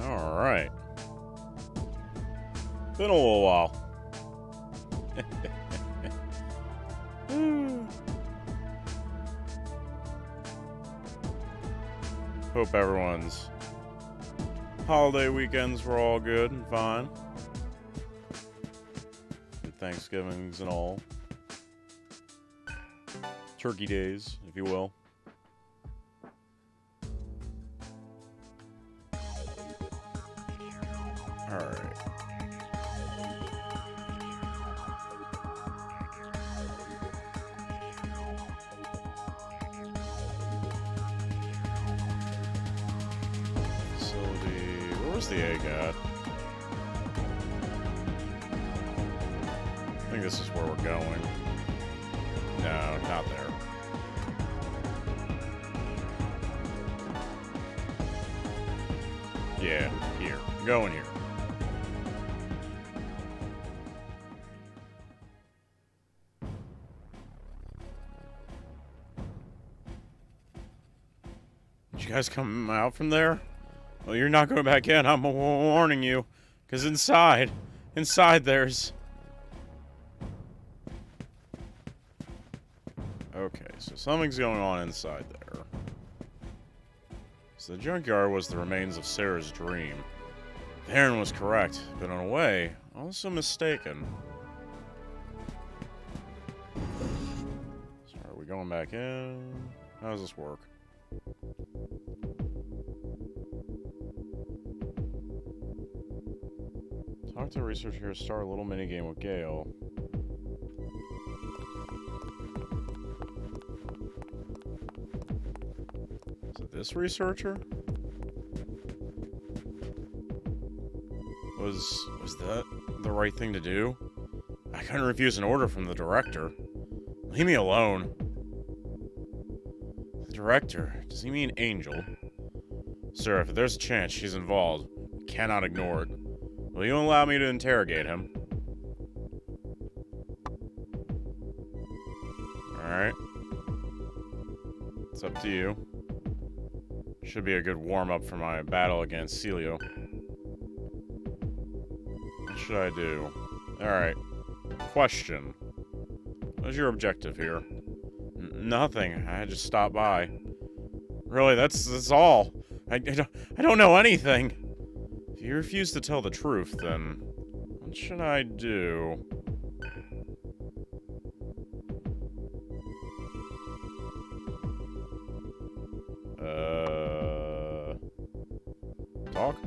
Alright. Been a little while. Hope everyone's holiday weekends were all good and fine. And Thanksgivings and all. Turkey days, if you will. Alright. Where's the egg at? I think this is where we're going. No, not there. Yeah, here. Going here. Did you guys come out from there? Well, you're not going back in, I'm warning you. Because inside there's... Okay, so something's going on inside there. So the junkyard was the remains of Sarah's dream. Aaron was correct, but in a way, also mistaken. So are we going back in? How does this work? Talk to a researcher here, start a little minigame with Gale. Is it this researcher? Was that the right thing to do? I couldn't refuse an order from the director. Leave me alone. The director? Does he mean Angel? Sir, if there's a chance she's involved, we cannot ignore it. Will you allow me to interrogate him? Alright. It's up to you. Should be a good warm-up for my battle against Celio. What should I do? Alright. Question. What's your objective here? Nothing. I just stopped by. Really, that's all. I don't know anything. If you refuse to tell the truth, then what should I do? Talk?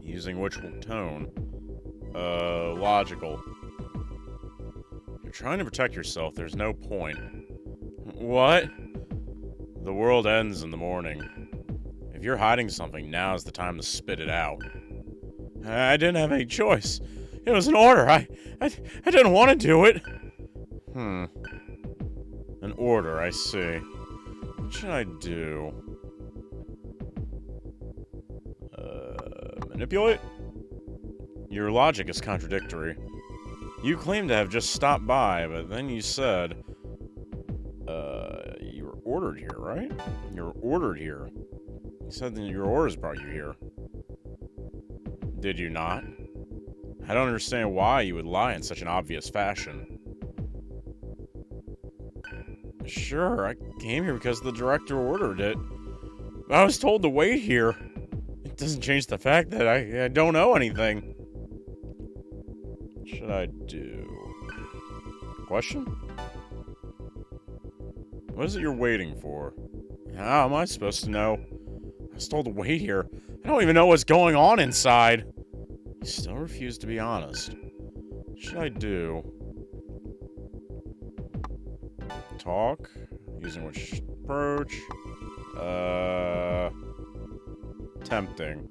Using which tone? Logical. You're trying to protect yourself, there's no point. What? The world ends in the morning. If you're hiding something, now's the time to spit it out. I didn't have any choice. It was an order. I didn't want to do it. An order, I see. What should I do? Manipulate? Your logic is contradictory. You claim to have just stopped by, but then you said... you were ordered here, right? You were ordered here. You said that your orders brought you here. Did you not? I don't understand why you would lie in such an obvious fashion. Sure, I came here because the director ordered it. I was told to wait here. It doesn't change the fact that I don't know anything. What should I do? Question? What is it you're waiting for? How am I supposed to know? I was told to wait here. I don't even know what's going on inside. You still refuse to be honest. What should I do? Talk? Using which approach? Tempting.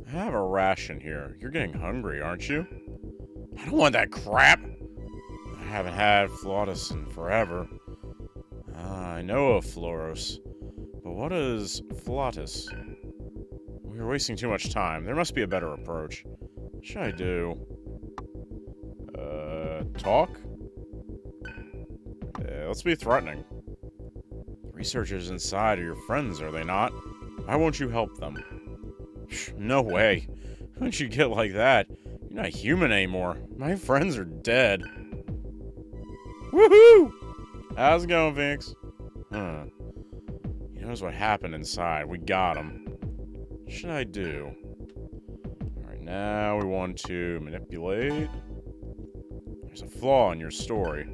I have a ration here. You're getting hungry, aren't you? I don't want that crap! I haven't had Flotus in forever. I know of Floros. But what is Flotus? We're wasting too much time. There must be a better approach. What should I do? Talk? Let's be threatening. The researchers inside are your friends, are they not? Why won't you help them? No way. How'd you get like that? You're not human anymore. My friends are dead. Woohoo! How's it going, Phoenix? Huh. He knows what happened inside. We got him. What should I do? Alright, now we want to manipulate. There's a flaw in your story.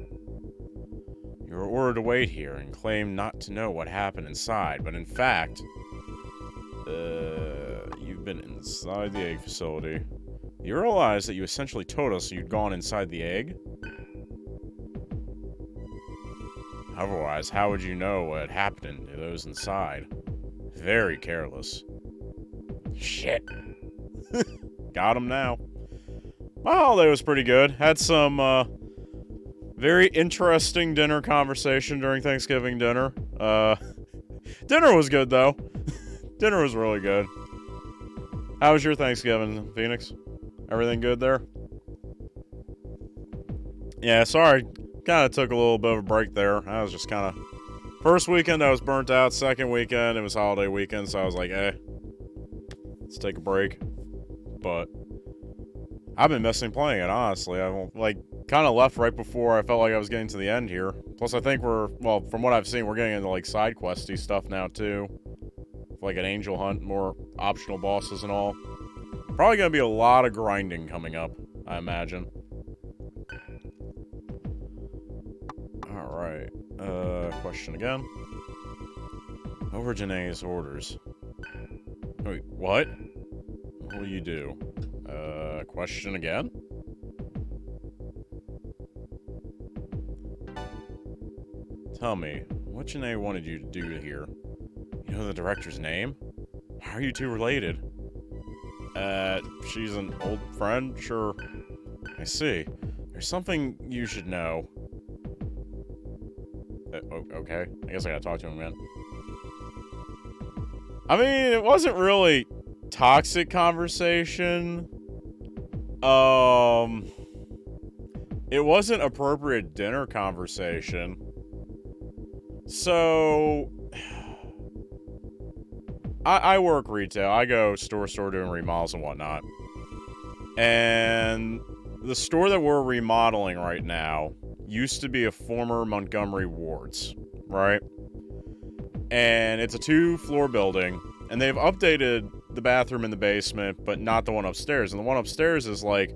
You were ordered to wait here and claim not to know what happened inside, but in fact, you've been inside the egg facility. You realize that you essentially told us you'd gone inside the egg? Otherwise, how would you know what had happened to those inside? Very careless. Shit. Got him now. My holiday was pretty good. Had some, very interesting dinner conversation during Thanksgiving dinner. Dinner was good, though. Dinner was really good. How was your Thanksgiving, Phoenix? Everything good there? Yeah, sorry. Kind of took a little bit of a break there. I was just kind of... First weekend, I was burnt out. Second weekend, it was holiday weekend, so I was like, let's take a break. But I've been missing playing it, honestly. I kind of left right before I felt like I was getting to the end here. Plus, I think well, from what I've seen, we're getting into, like, side questy stuff now, too. Like an angel hunt, more optional bosses and all. Probably gonna be a lot of grinding coming up, I imagine. Alright. Question again. Over Janae's orders. Wait, what? What will you do? Question again? Tell me, what Janae wanted you to do here? You know the director's name? How are you two related? She's an old friend? Sure. I see. There's something you should know. Okay. I guess I gotta talk to him again. I mean, it wasn't really toxic conversation. It wasn't appropriate dinner conversation. So... I work retail. I go store doing remodels and whatnot. And the store that we're remodeling right now used to be a former Montgomery Ward's, right? And it's a 2-floor building, and they've updated the bathroom in the basement, but not the one upstairs. And the one upstairs is like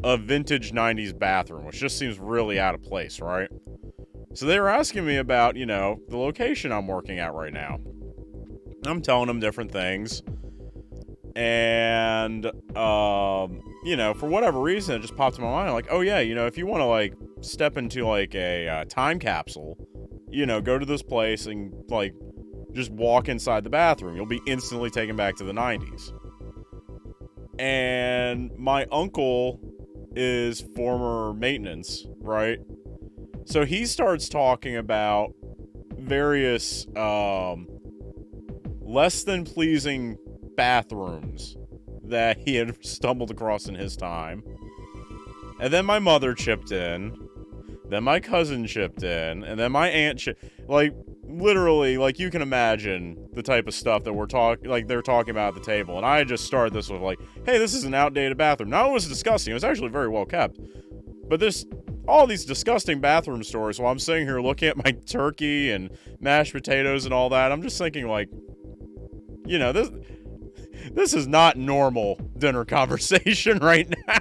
a vintage 90s bathroom, which just seems really out of place, right? So they were asking me about, the location I'm working at right now. I'm telling them different things. And, for whatever reason, it just popped in my mind. Like, oh yeah, if you want to, like, step into, like, a time capsule, go to this place and, like, just walk inside the bathroom. You'll be instantly taken back to the 90s. And my uncle is former maintenance, right? So he starts talking about various, less than pleasing bathrooms that he had stumbled across in his time. And then my mother chipped in. Then my cousin chipped in. And then my aunt literally, you can imagine the type of stuff that they're talking about at the table. And I just started this with hey, this is an outdated bathroom. Now, it was disgusting. It was actually very well kept. But all these disgusting bathroom stories while I'm sitting here looking at my turkey and mashed potatoes and all that. I'm just thinking, this is not normal dinner conversation right now.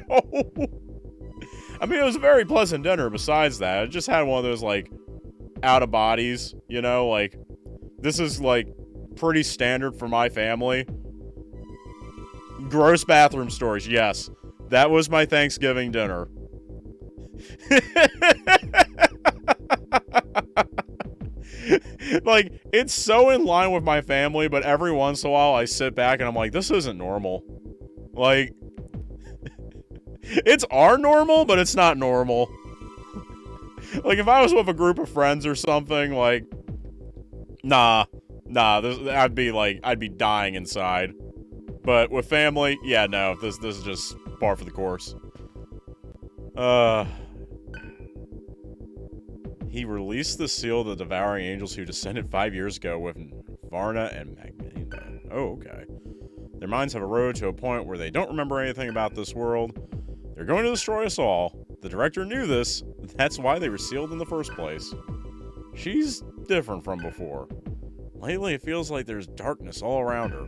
I mean, it was a very pleasant dinner besides that. I just had one of those, out of bodies, this is, pretty standard for my family. Gross bathroom stories, yes. That was my Thanksgiving dinner. It's so in line with my family, but every once in a while I sit back and I'm like, this isn't normal. It's our normal, but it's not normal. If I was with a group of friends or something, nah, I'd be dying inside. But with family, yeah, no, this is just par for the course. He released the seal of the devouring angels who descended 5 years ago with Varna and Magneto. Oh, okay. Their minds have eroded to a point where they don't remember anything about this world. They're going to destroy us all. The director knew this. That's why they were sealed in the first place. She's different from before. Lately, it feels like there's darkness all around her.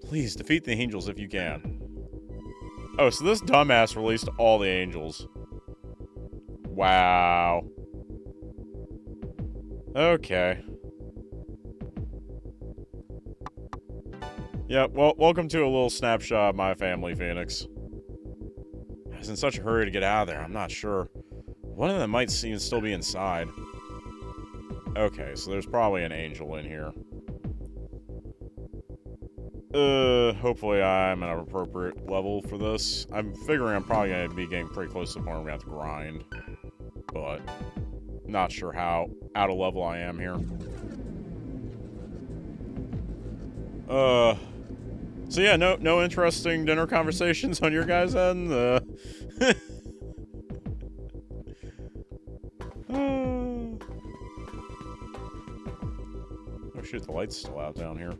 Please, defeat the angels if you can. Oh, so this dumbass released all the angels. Wow. Okay. Yeah, well, welcome to a little snapshot of my family, Phoenix. I was in such a hurry to get out of there, I'm not sure. One of them might still be inside. Okay, so there's probably an angel in here. Hopefully I'm at an appropriate level for this. I'm figuring I'm probably going to be getting pretty close to the point where we have to grind. But, not sure how out of level I am here. So yeah, no interesting dinner conversations on your guys' end? Oh shoot, the light's still out down here.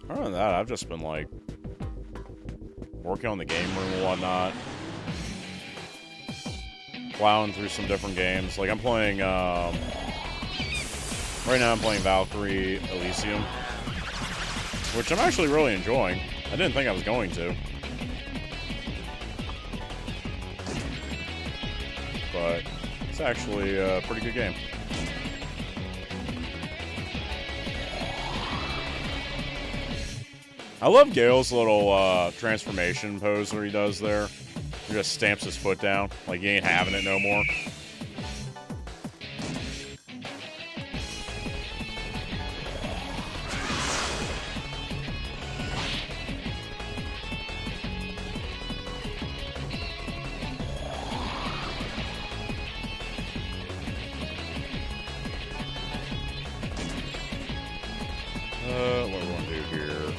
Other than that, I've just been, like, working on the game room and whatnot. Plowing through some different games. Like, I'm playing, right now I'm playing Valkyrie Elysium, which I'm actually really enjoying. I didn't think I was going to. But it's actually a pretty good game. I love Gale's little transformation pose where he does there. He just stamps his foot down, like he ain't having it no more. What do we want to do here?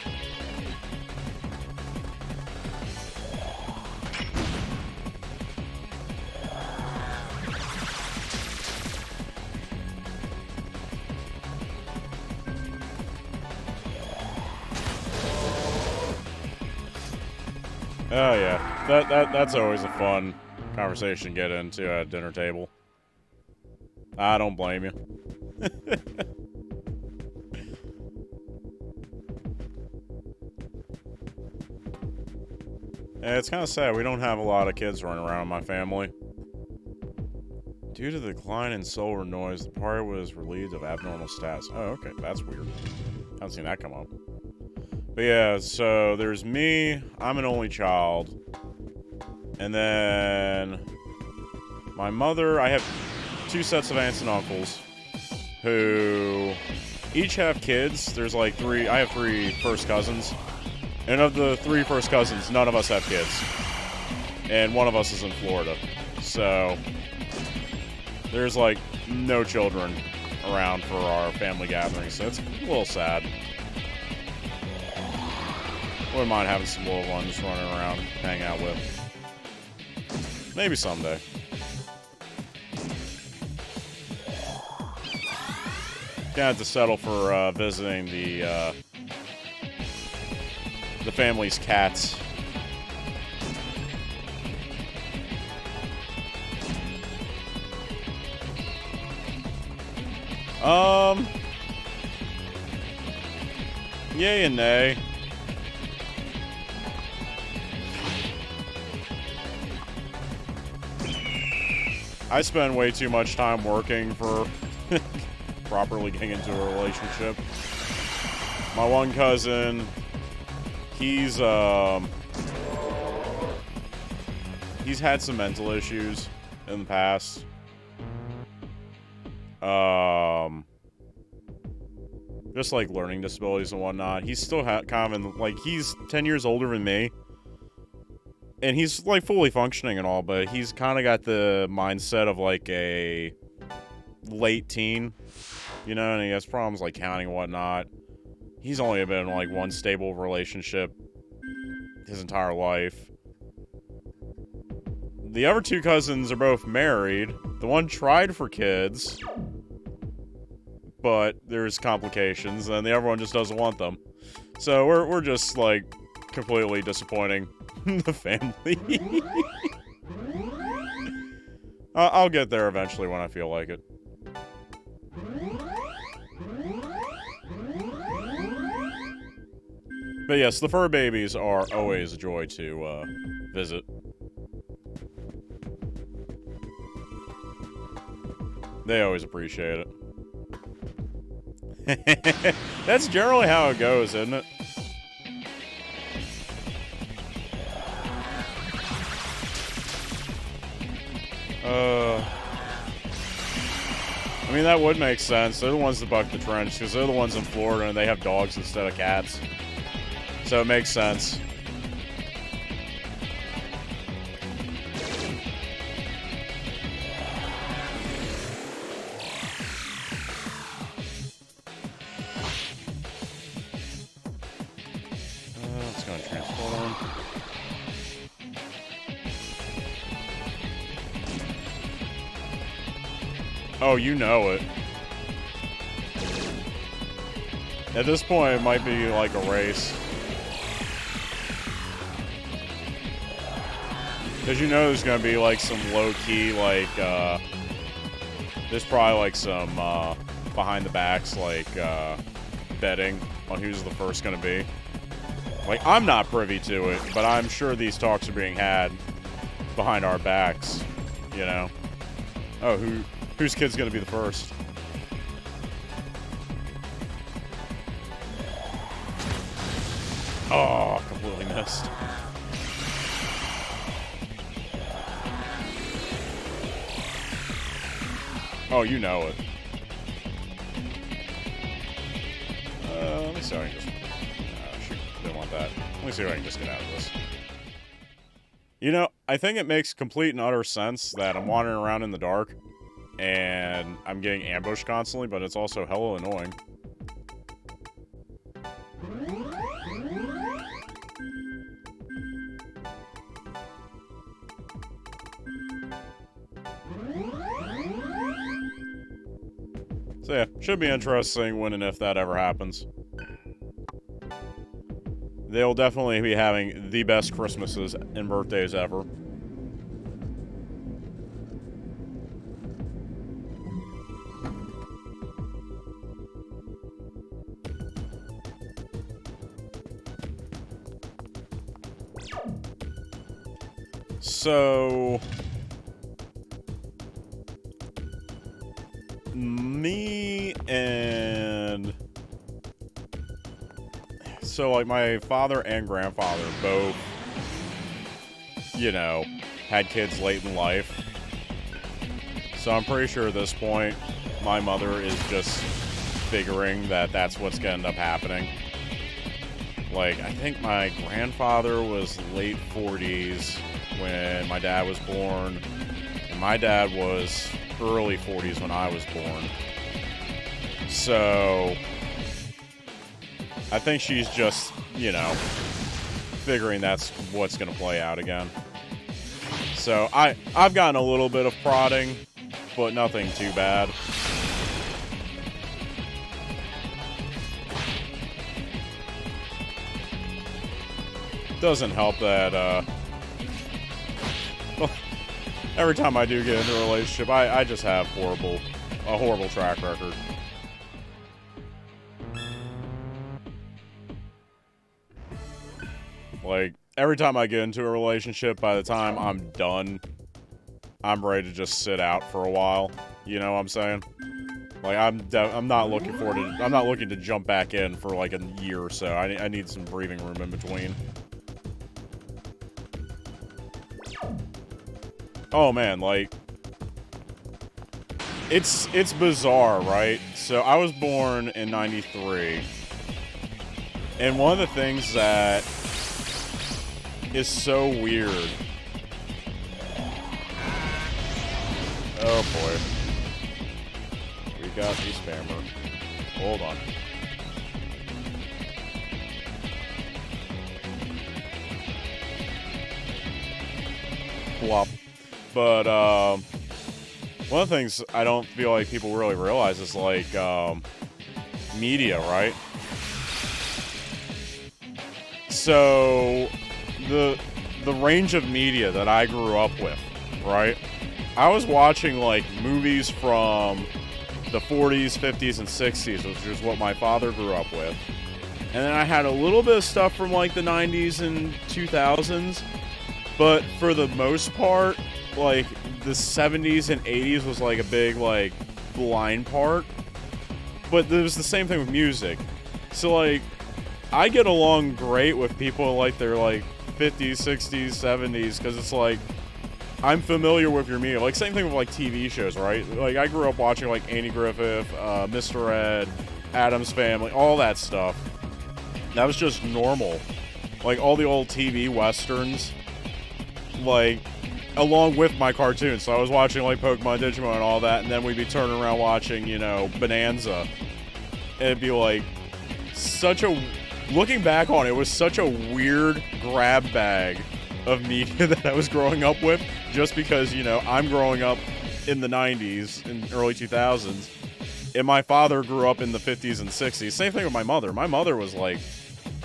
Oh yeah, that's always a fun conversation to get into at a dinner table. I don't blame you. Yeah, it's kind of sad. We don't have a lot of kids running around in my family. Due to the decline in solar noise, the party was relieved of abnormal stats. Oh, okay, that's weird. Haven't seen that come up. But yeah, so there's me. I'm an only child. And then my mother, I have 2 sets of aunts and uncles who each have kids. There's like 3, I have 3 first cousins. And of the 3 first cousins, none of us have kids. And one of us is in Florida. So there's like no children around for our family gatherings. So it's a little sad. Wouldn't mind having some little ones running around, hang out with. Maybe someday. Gonna have to settle for visiting the family's cats. Yay and nay. I spend way too much time working for properly getting into a relationship. My one cousin, he's had some mental issues in the past. Just like learning disabilities and whatnot. He's still kind of in, like, he's 10 years older than me. And he's, like, fully functioning and all, but he's kind of got the mindset of, like, a late teen, you know, and he has problems, like, counting and whatnot. He's only been in, like, one stable relationship his entire life. The other two cousins are both married. The one tried for kids, but there's complications, and the other one just doesn't want them. So we're just, like, completely disappointing the family. I'll get there eventually when I feel like it. But yes, the fur babies are always a joy to visit. They always appreciate it. That's generally how it goes, isn't it? I mean, that would make sense. They're the ones that buck the trench, because they're the ones in Florida, and they have dogs instead of cats. So it makes sense. Let's go and transport him. Oh, you know it. At this point, it might be like a race. Because you know there's going to be, like, some low-key, like, there's probably, like, some, behind-the-backs, like, betting on who's the first going to be. Like, I'm not privy to it, but I'm sure these talks are being had behind our backs, you know? Oh, whose kid's going to be the first? Oh, completely missed. Oh, you know it. Let me see if I can just... shoot, didn't want that. Let me see if I can just get out of this. You know, I think it makes complete and utter sense that I'm wandering around in the dark, and I'm getting ambushed constantly, but it's also hella annoying. So yeah, should be interesting when and if that ever happens. They'll definitely be having the best Christmases and birthdays ever. So... me and... So, like, my father and grandfather both, you know, had kids late in life. So I'm pretty sure at this point, my mother is just figuring that that's what's gonna end up happening. Like, I think my grandfather was late 40s when my dad was born, and my dad was early 40s when I was born. So I think she's just, you know, figuring that's what's going to play out again. So I've gotten a little bit of prodding, but nothing too bad. Doesn't help that, well, every time I do get into a relationship, I just have a horrible track record. Like, every time I get into a relationship, by the time I'm done, I'm ready to just sit out for a while. You know what I'm saying? Like, I'm not looking to jump back in for like a year or so. I need some breathing room in between. Oh man, like, it's bizarre, right? So I was born in '93, and one of the things that is so weird. Oh boy, we got the spammer. Hold on. Plop. But one of the things I don't feel like people really realize is like media, right? So the range of media that I grew up with, right? I was watching like movies from the 40s, 50s, and 60s, which is what my father grew up with. And then I had a little bit of stuff from like the 90s and 2000s, but for the most part, like the 70s and 80s was like a big like blind part. But it was the same thing with music. So like I get along great with people like they're like 50s, 60s, 70s, because it's like I'm familiar with your media. Like same thing with like TV shows, right? Like I grew up watching like Andy Griffith, Mr. Ed, Addams Family, all that stuff. That was just normal. Like all the old TV westerns, like along with my cartoons. So I was watching like Pokemon, Digimon, and all that, and then we'd be turning around watching, you know, Bonanza. And it'd be like such a, looking back on it, was such a weird grab bag of media that I was growing up with, just because, you know, I'm growing up in the 90s and early 2000s, and my father grew up in the 50s and 60s. Same thing with my mother. My mother was like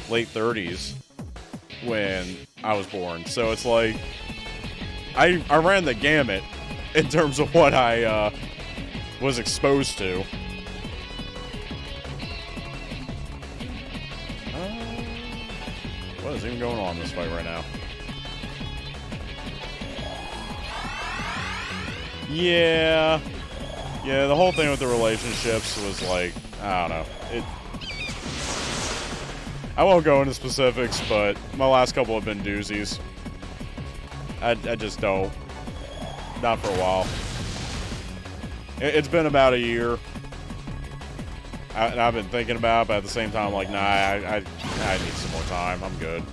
late 30s when I was born. So it's like I ran the gamut in terms of what I was exposed to. What is even going on in this fight right now? Yeah, the whole thing with the relationships was like, I don't know. I won't go into specifics, but my last couple have been doozies. I just don't. Not for a while. It's been about a year. And I've been thinking about it, but at the same time, I'm like, nah, I need some more time. I'm good.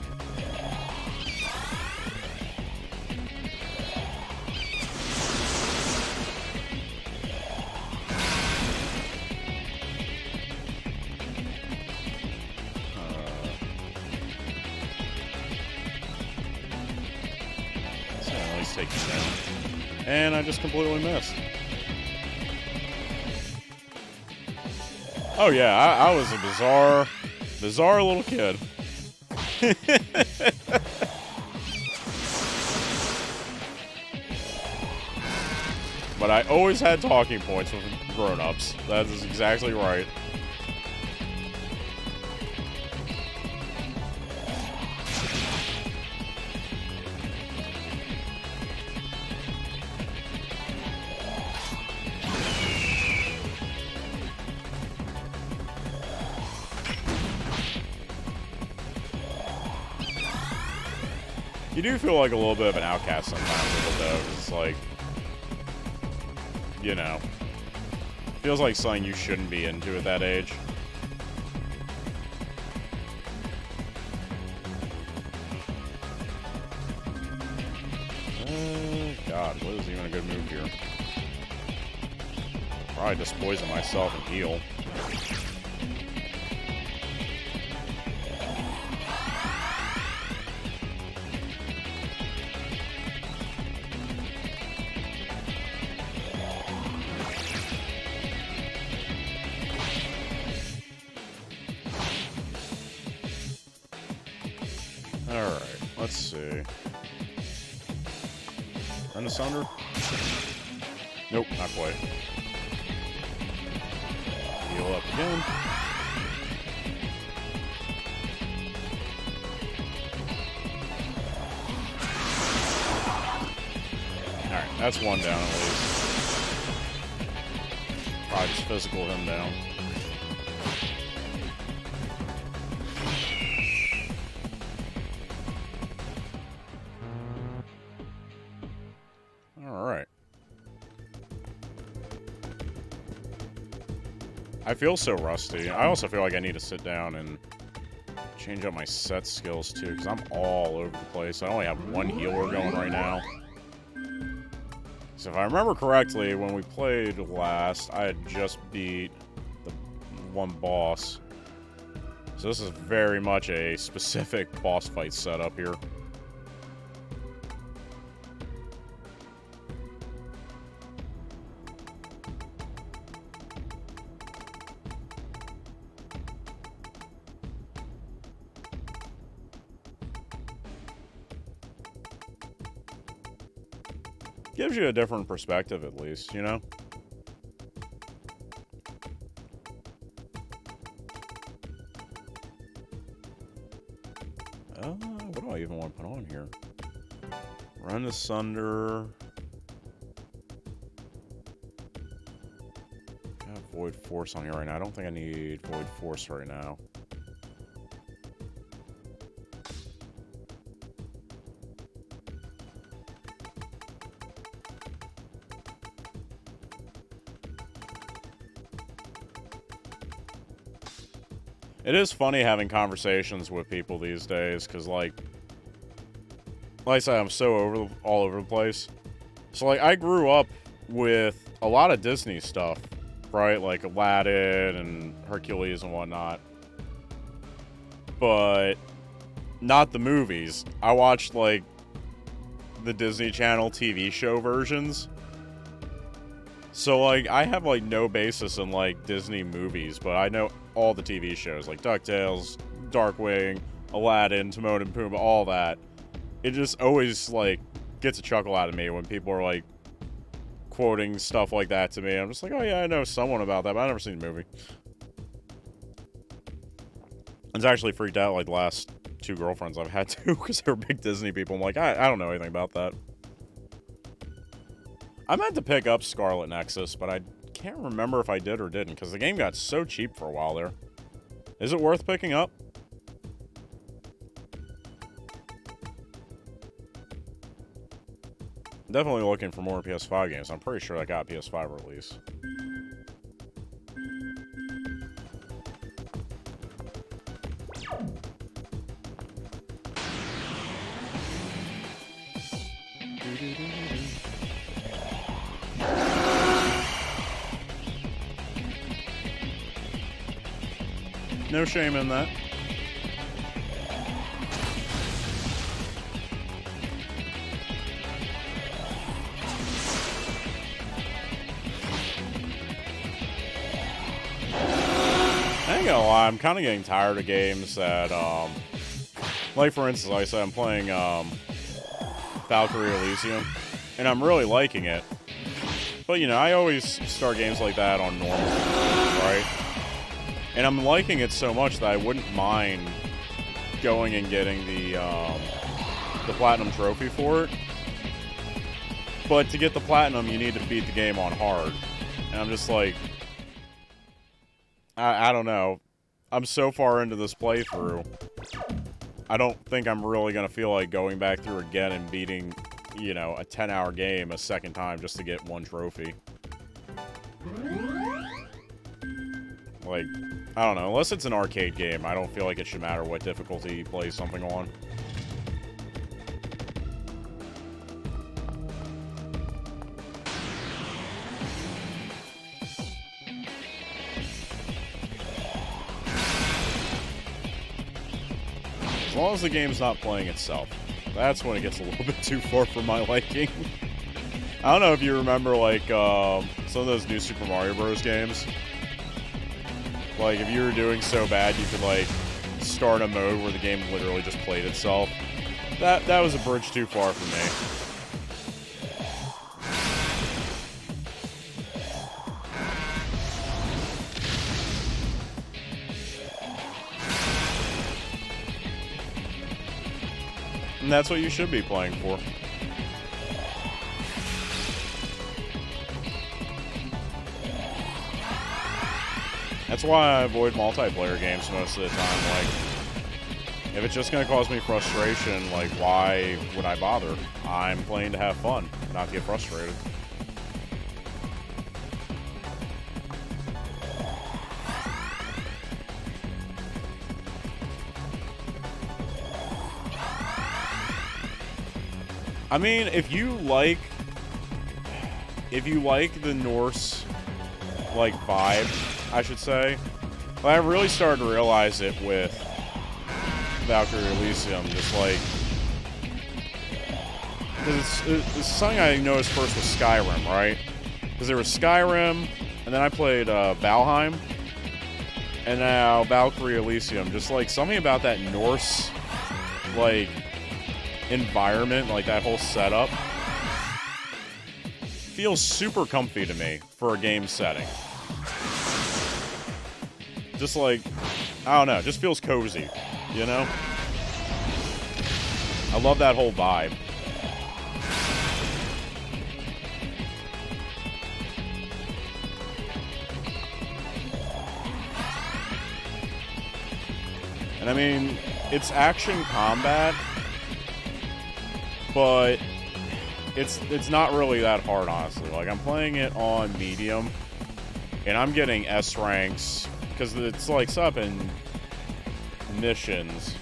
So at least take you down. And I just completely missed. Oh yeah, I was a bizarre little kid. But I always had talking points with grown-ups. That is exactly right. You do feel like a little bit of an outcast sometimes with it, though, 'cause it's like, you know, feels like something you shouldn't be into at that age. God, what is even a good move here? Probably just poison myself and heal. Alright, let's see. Run asunder? Nope, not quite. Heal up again. Alright, that's one down at least. Probably just physical him down. I feel so rusty. I also feel like I need to sit down and change up my set skills too, because I'm all over the place. I only have one healer going right now. So if I remember correctly, when we played last, I had just beat the one boss. So this is very much a specific boss fight setup here. Gives you a different perspective, at least, you know? What do I even want to put on here? Run asunder. I have Void Force on here right now. I don't think I need Void Force right now. It is funny having conversations with people these days, because, like I said, I'm so all over the place. So, like, I grew up with a lot of Disney stuff, right? Like Aladdin and Hercules and whatnot. But not the movies. I watched, like, the Disney Channel TV show versions. So, like, I have, like, no basis in, like, Disney movies, but I know all the TV shows, like DuckTales, Darkwing, Aladdin, Timon and Pumbaa, all that. It just always, like, gets a chuckle out of me when people are, like, quoting stuff like that to me. I'm just like, oh yeah, I know someone about that, but I've never seen the movie. I was actually freaked out, like, the last 2 girlfriends I've had too, because they were big Disney people. I'm like, I don't know anything about that. I meant to pick up Scarlet Nexus, but I can't remember if I did or didn't, because the game got so cheap for a while there. Is it worth picking up? Definitely looking for more PS5 games. I'm pretty sure I got PS5 release. No shame in that. I ain't gonna lie, I'm kind of getting tired of games that, like, for instance, like I said, I'm playing, Valkyrie Elysium, and I'm really liking it. But, you know, I always start games like that on normal, right? And I'm liking it so much that I wouldn't mind going and getting the Platinum Trophy for it. But to get the Platinum, you need to beat the game on hard. And I'm just like, I don't know. I'm so far into this playthrough, I don't think I'm really going to feel like going back through again and beating, you know, a 10-hour game a second time just to get one trophy. Like, I don't know. Unless it's an arcade game, I don't feel like it should matter what difficulty you play something on. As long as the game's not playing itself. That's when it gets a little bit too far for my liking. I don't know if you remember, like, some of those new Super Mario Bros. Games. Like, if you were doing so bad, you could, like, start a mode where the game literally just played itself. That was a bridge too far for me. And that's what you should be playing for. That's why I avoid multiplayer games most of the time. Like, if it's just going to cause me frustration, like, why would I bother? I'm playing to have fun, not to get frustrated. I mean, if you like the Norse, like, vibe, I should say, well, I really started to realize it with Valkyrie Elysium, just like, because it's something I noticed first with Skyrim, right? Because there was Skyrim, and then I played Valheim, and now Valkyrie Elysium. Just like something about that Norse, like, environment, like that whole setup, feels super comfy to me for a game setting. Just like, I don't know, just feels cozy, you know? I love that whole vibe. And I mean, it's action combat, but it's not really that hard, honestly. Like, I'm playing it on medium, and I'm getting S ranks, because it's like sub in missions,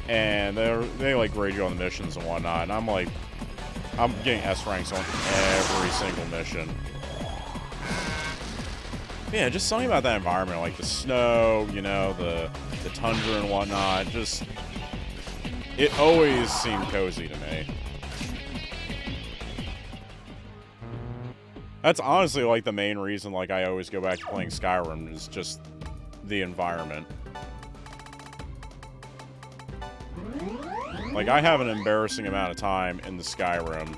and they like grade you on the missions and whatnot, and I'm getting S ranks on every single mission. Yeah, just something about that environment, like the snow, you know, the tundra and whatnot, just, it always seemed cozy to me. That's honestly, like, the main reason, like, I always go back to playing Skyrim, is just the environment. Like, I have an embarrassing amount of time in the Skyrim,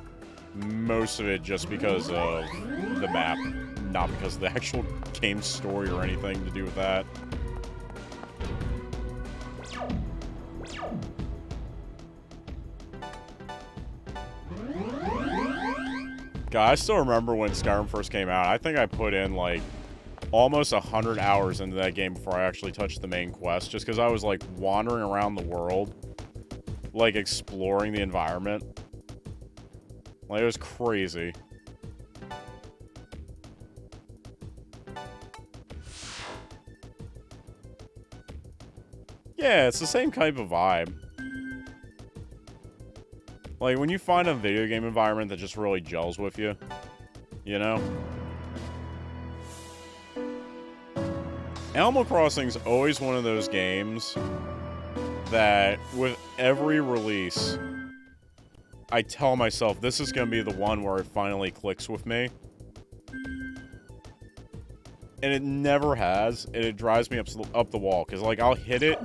most of it just because of the map, not because of the actual game story or anything to do with that. God, I still remember when Skyrim first came out. I think I put in, like, almost 100 hours into that game before I actually touched the main quest, just because I was, like, wandering around the world, like, exploring the environment. Like, it was crazy. Yeah, it's the same type of vibe. Like, when you find a video game environment that just really gels with you, you know? Animal Crossing's always one of those games that, with every release, I tell myself, this is going to be the one where it finally clicks with me. And it never has, and it drives me up the wall, because, like, I'll hit it,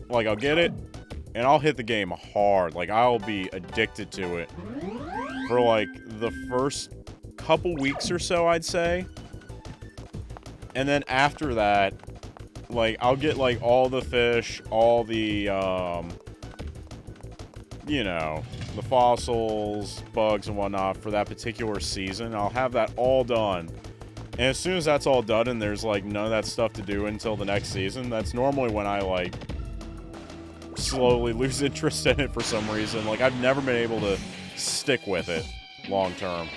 like, I'll get it, and I'll hit the game hard. Like, I'll be addicted to it for, like, the first couple weeks or so, I'd say. And then after that, like, I'll get, like, all the fish, all the, you know, the fossils, bugs, and whatnot for that particular season. I'll have that all done. And as soon as that's all done and there's, like, none of that stuff to do until the next season, that's normally when I, like, slowly lose interest in it for some reason. Like, I've never been able to stick with it long term.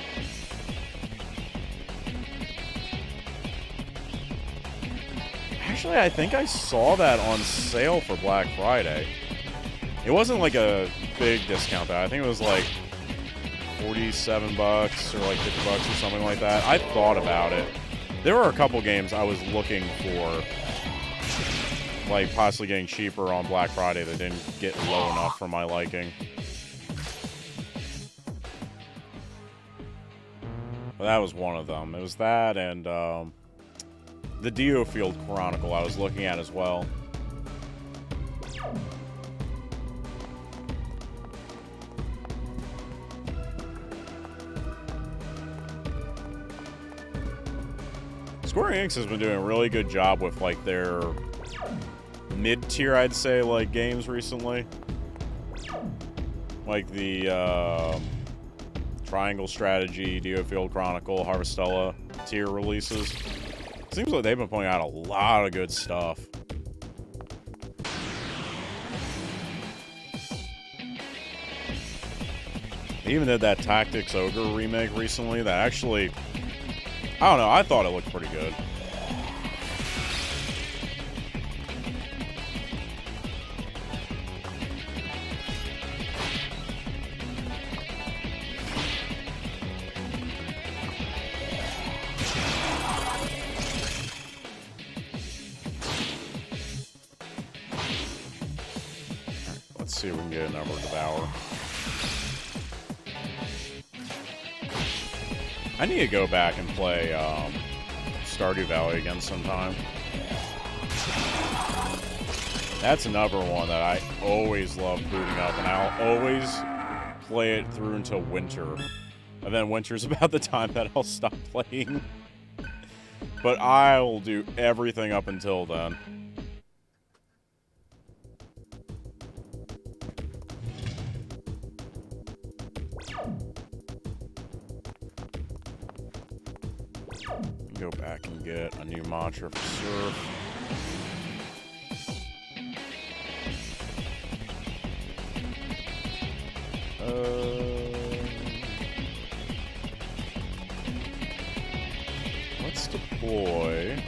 Actually, I think I saw that on sale for Black Friday. It wasn't like a big discount though. I think it was like 47 bucks or like 50 bucks or something like that. I thought about it. There were a couple games I was looking for, like, possibly getting cheaper on Black Friday that didn't get low enough for my liking. But that was one of them. It was that and the Diofield Chronicle I was looking at as well. Square Enix has been doing a really good job with, like, their mid-tier, I'd say, like, games recently. Like the Triangle Strategy, Diofield Chronicle, Harvestella tier releases. Seems like they've been putting out a lot of good stuff. They even did that Tactics Ogre remake recently that actually, I don't know, I thought it looked pretty good. Let's see if we can get a number to devour. I need to go back and play Stardew Valley again sometime. That's another one that I always love booting up, and I'll always play it through until winter And then winter's about the time that I'll stop playing. But I'll do everything up until then. Go back and get a new mantra for Surf. Let's deploy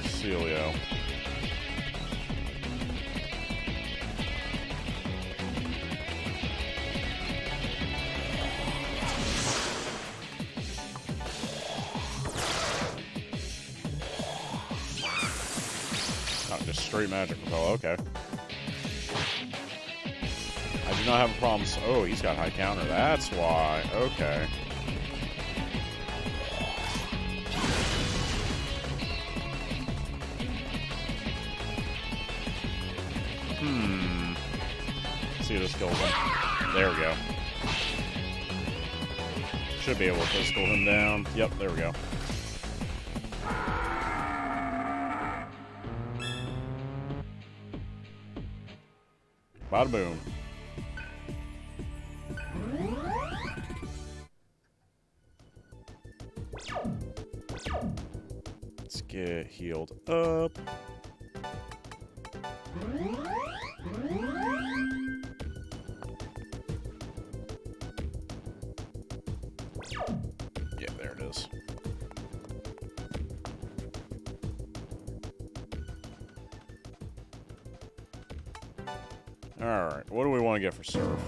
Celio. Not just straight magic repel, okay. I do not have a problem. Oh, he's got high counter. That's why. Okay. See if this kills him. There we go. Should be able to physical him down. Yep, there we go. Bada boom. Let's get healed up. Yeah, there it is. Alright, what do we want to get for Surf?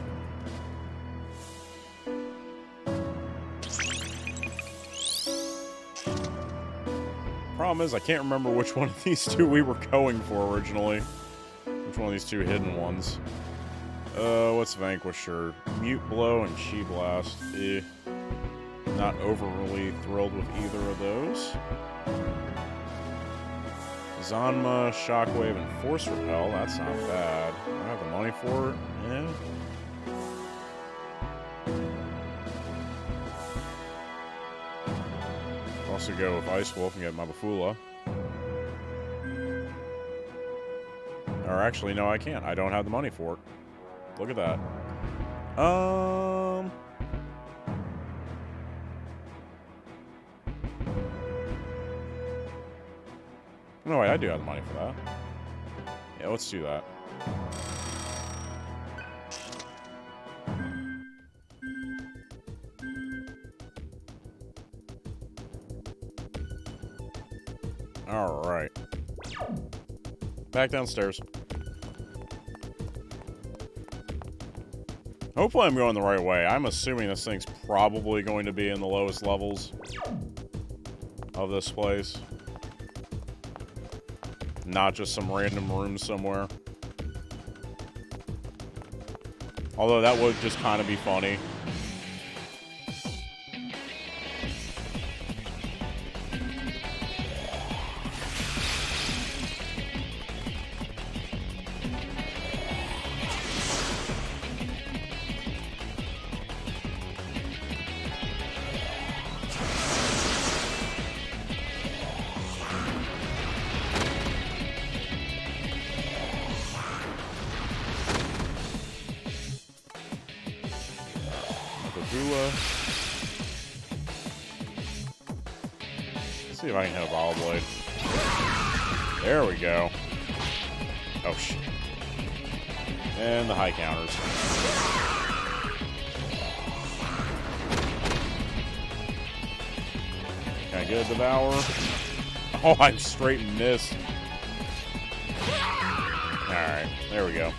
Problem is, I can't remember which one of these two we were going for originally. Which one of these two hidden ones? What's Vanquisher? Mute Blow and Chi Blast. Not overly thrilled with either of those. Zanma, Shockwave, and Force Repel. That's not bad. I have the money for it. Yeah. Also go with Ice Wolf and get Mabafula. Or actually, no, I can't. I don't have the money for it. Look at that. No, wait, I do have the money for that. Yeah, let's do that. Alright. Back downstairs. Hopefully I'm going the right way. I'm assuming this thing's probably going to be in the lowest levels of this place. Not just some random room somewhere. Although that would just kind of be funny. Let's see if I can hit a Bottle Blade. There we go. Oh, shit. And the high counters. Can I get a Devour? Oh, I straight missed. Alright, there we go.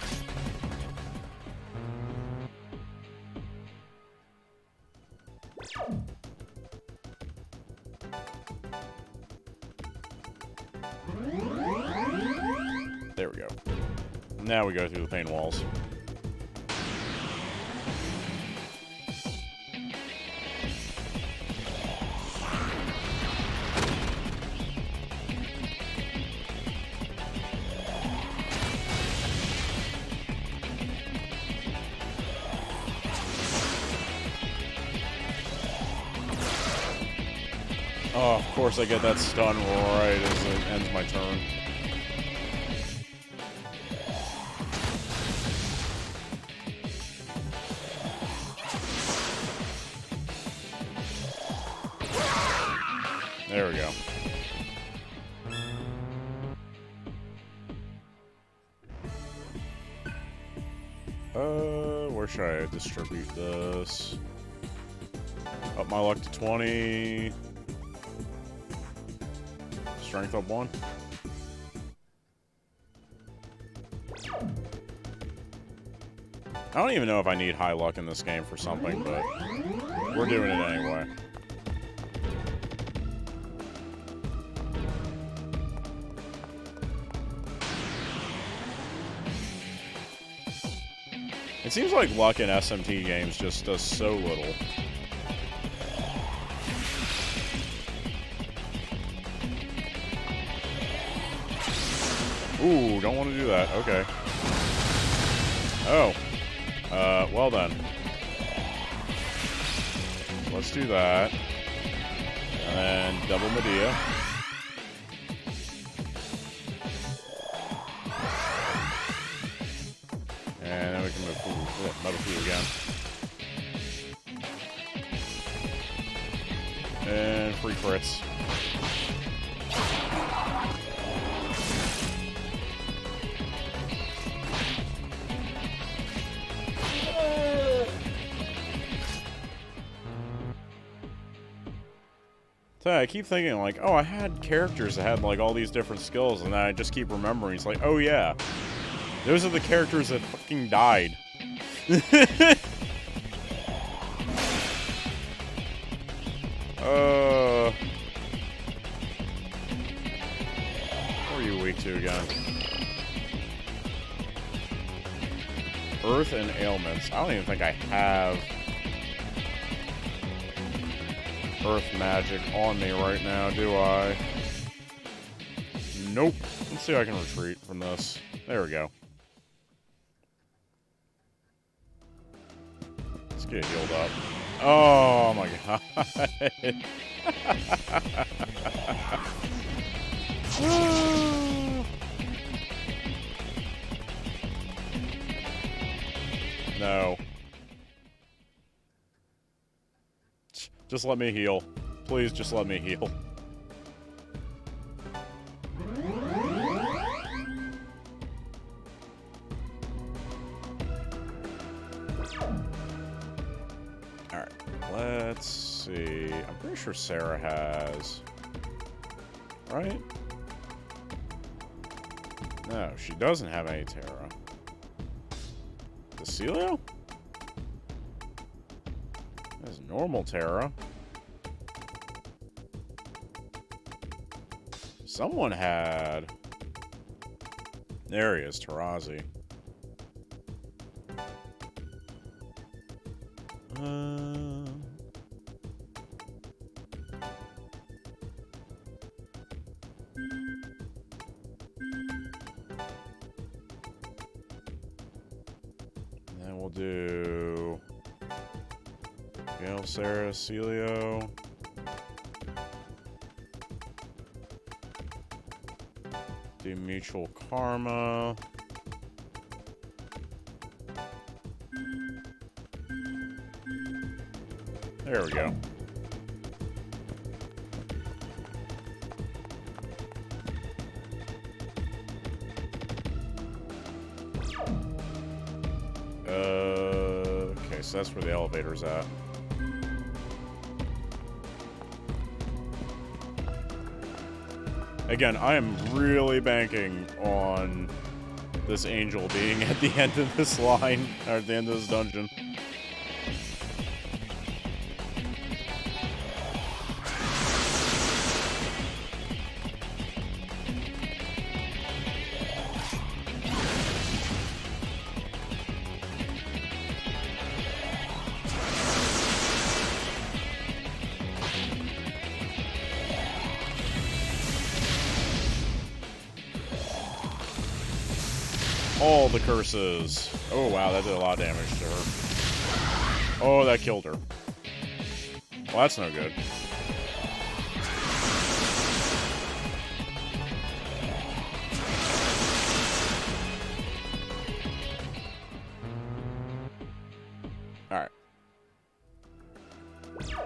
There we go. Now we go through the pain walls. Oh, of course I get that stun right as it ends my turn. There we go. Where should I distribute this? Up my luck to 20. Strength up 1. I don't even know if I need high luck in this game for something, but we're doing it anyway. It seems like luck in SMT games just does so little. Ooh, don't want to do that. Okay. Oh. Well then. Let's do that. And then double Medea. And then we can move Metal Food again. And free crits. So I keep thinking, like, oh, I had characters that had, like, all these different skills, and then I just keep remembering. It's like, oh, yeah. Those are the characters that fucking died. What are you weak to again? Earth and ailments. I don't even think I have Earth magic on me right now, do I? Nope. Let's see if I can retreat from this. There we go. Let's get healed up. Oh my god. No. Just let me heal. Please, just let me heal. Alright, let's see. I'm pretty sure Sarah has... Right? No, she doesn't have any Terra. Cecilio? That's normal Terra. Someone had... There he is, Tarazi. Then we'll do... Gail, Sarah, Celio. Do mutual karma. There we go. Okay, so that's where the elevator's at. Again, I am really banking on this angel being at the end of this line, or at the end of this dungeon. All the curses. Oh, wow, that did a lot of damage to her. Oh, that killed her. Well, that's no good.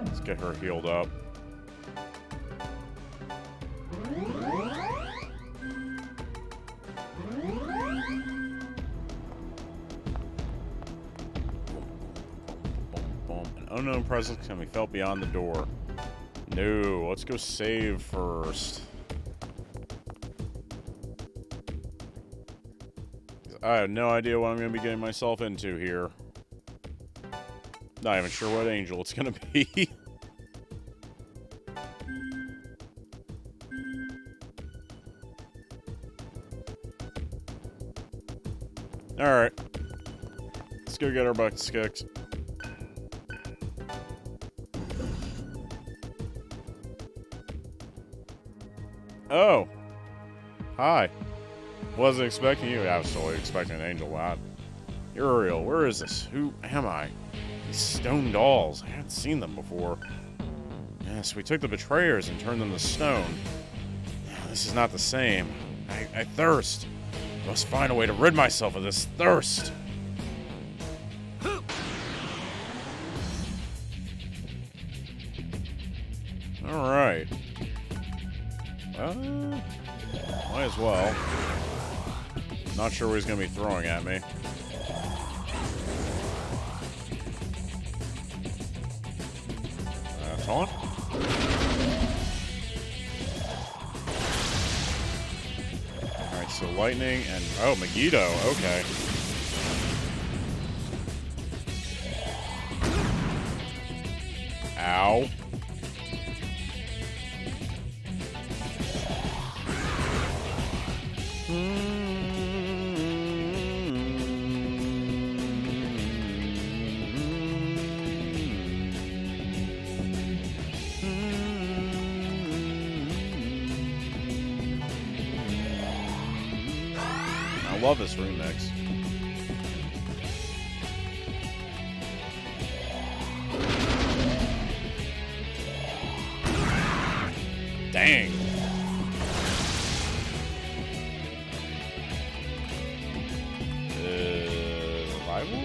Let's get her healed up. An unknown presence can be felt beyond the door. No, let's go save first. I have no idea what I'm going to be getting myself into here. Not even sure what angel it's going to be. Alright. Let's go get our buckets kicked. Oh. Hi. Wasn't expecting you. I was totally expecting an angel. Wow. Uriel, where is this? Who am I? These stone dolls. I hadn't seen them before. Yes, we took the betrayers and turned them to stone. This is not the same. I thirst. I must find a way to rid myself of this thirst. Alright. Might as well. Not sure what he's going to be throwing at me. Taunt? Alright, so lightning and... Oh, Megiddo. Okay. Ow. I love this remix. Dang. Revival?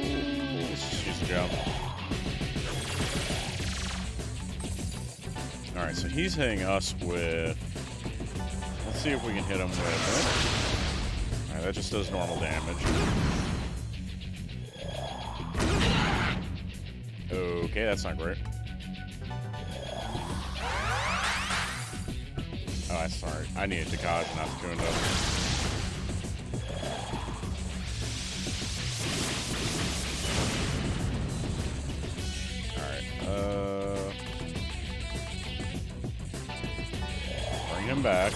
Let's just use the jump. Alright, so he's hitting us with... Let's see if we can hit him with... Alright, that just does normal damage. Okay, that's not great. Oh, I'm sorry. I needed Takaj, not Takunda. Bring him back.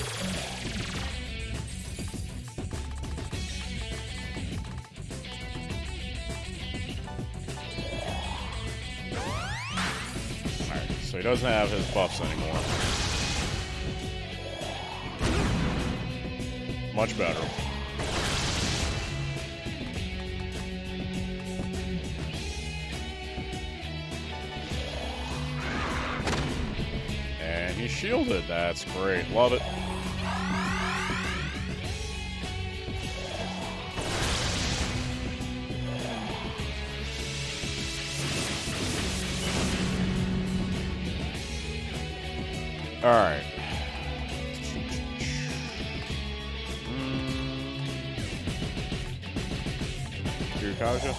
Alright, so he doesn't have his buffs anymore. Much better. And he's shielded. That's great. Love it. All right. Kaja.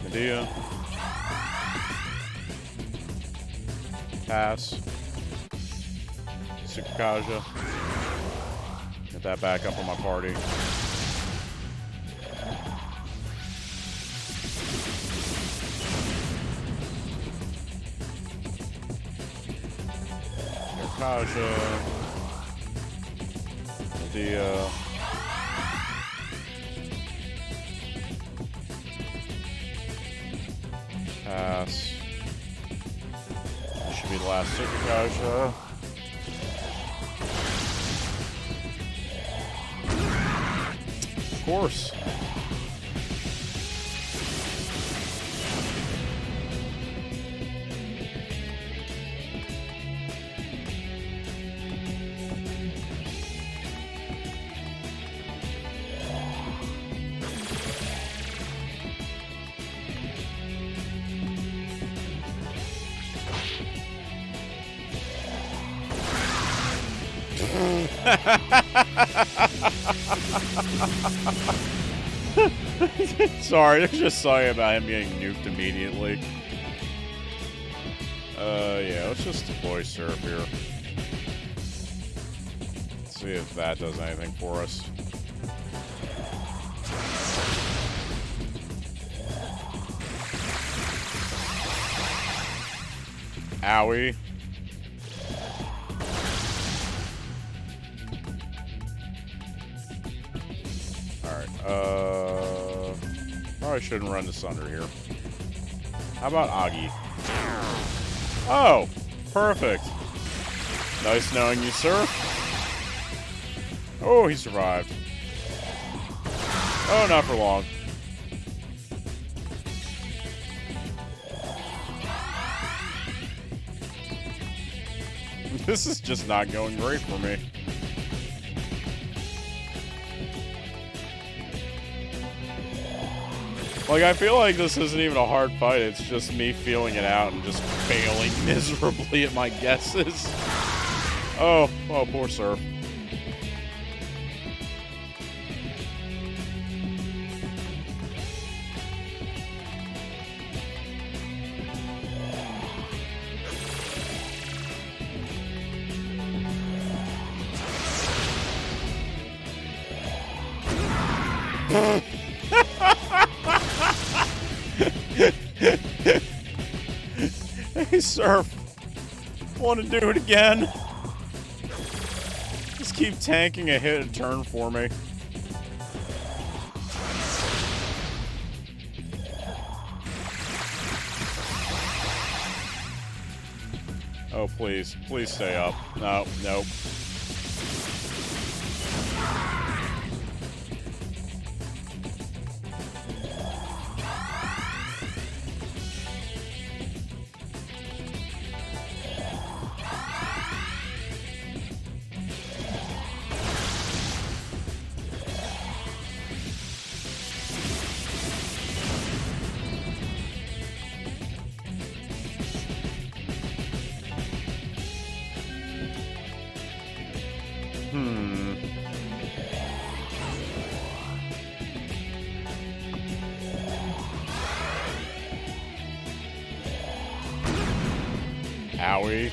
Medea. Pass. Super Kaja. Get that back up on my party. Kaja. Medea. Pass. This should be the last Super Of course. Sorry, there's just something about him getting nuked immediately. Yeah, let's just deploy Surf here. Let's see if that does anything for us. Owie. Alright, probably shouldn't run this under here. How about Agi? Oh, perfect. Nice knowing you, sir. Oh, he survived. Oh, not for long. This is just not going great for me. Like, I feel like this isn't even a hard fight, it's just me feeling it out and just failing miserably at my guesses. Oh, poor Surf. Hey, Surf. Want to do it again? Just keep tanking a hit and turn for me. Oh, please. Please stay up. No, nope. Owie.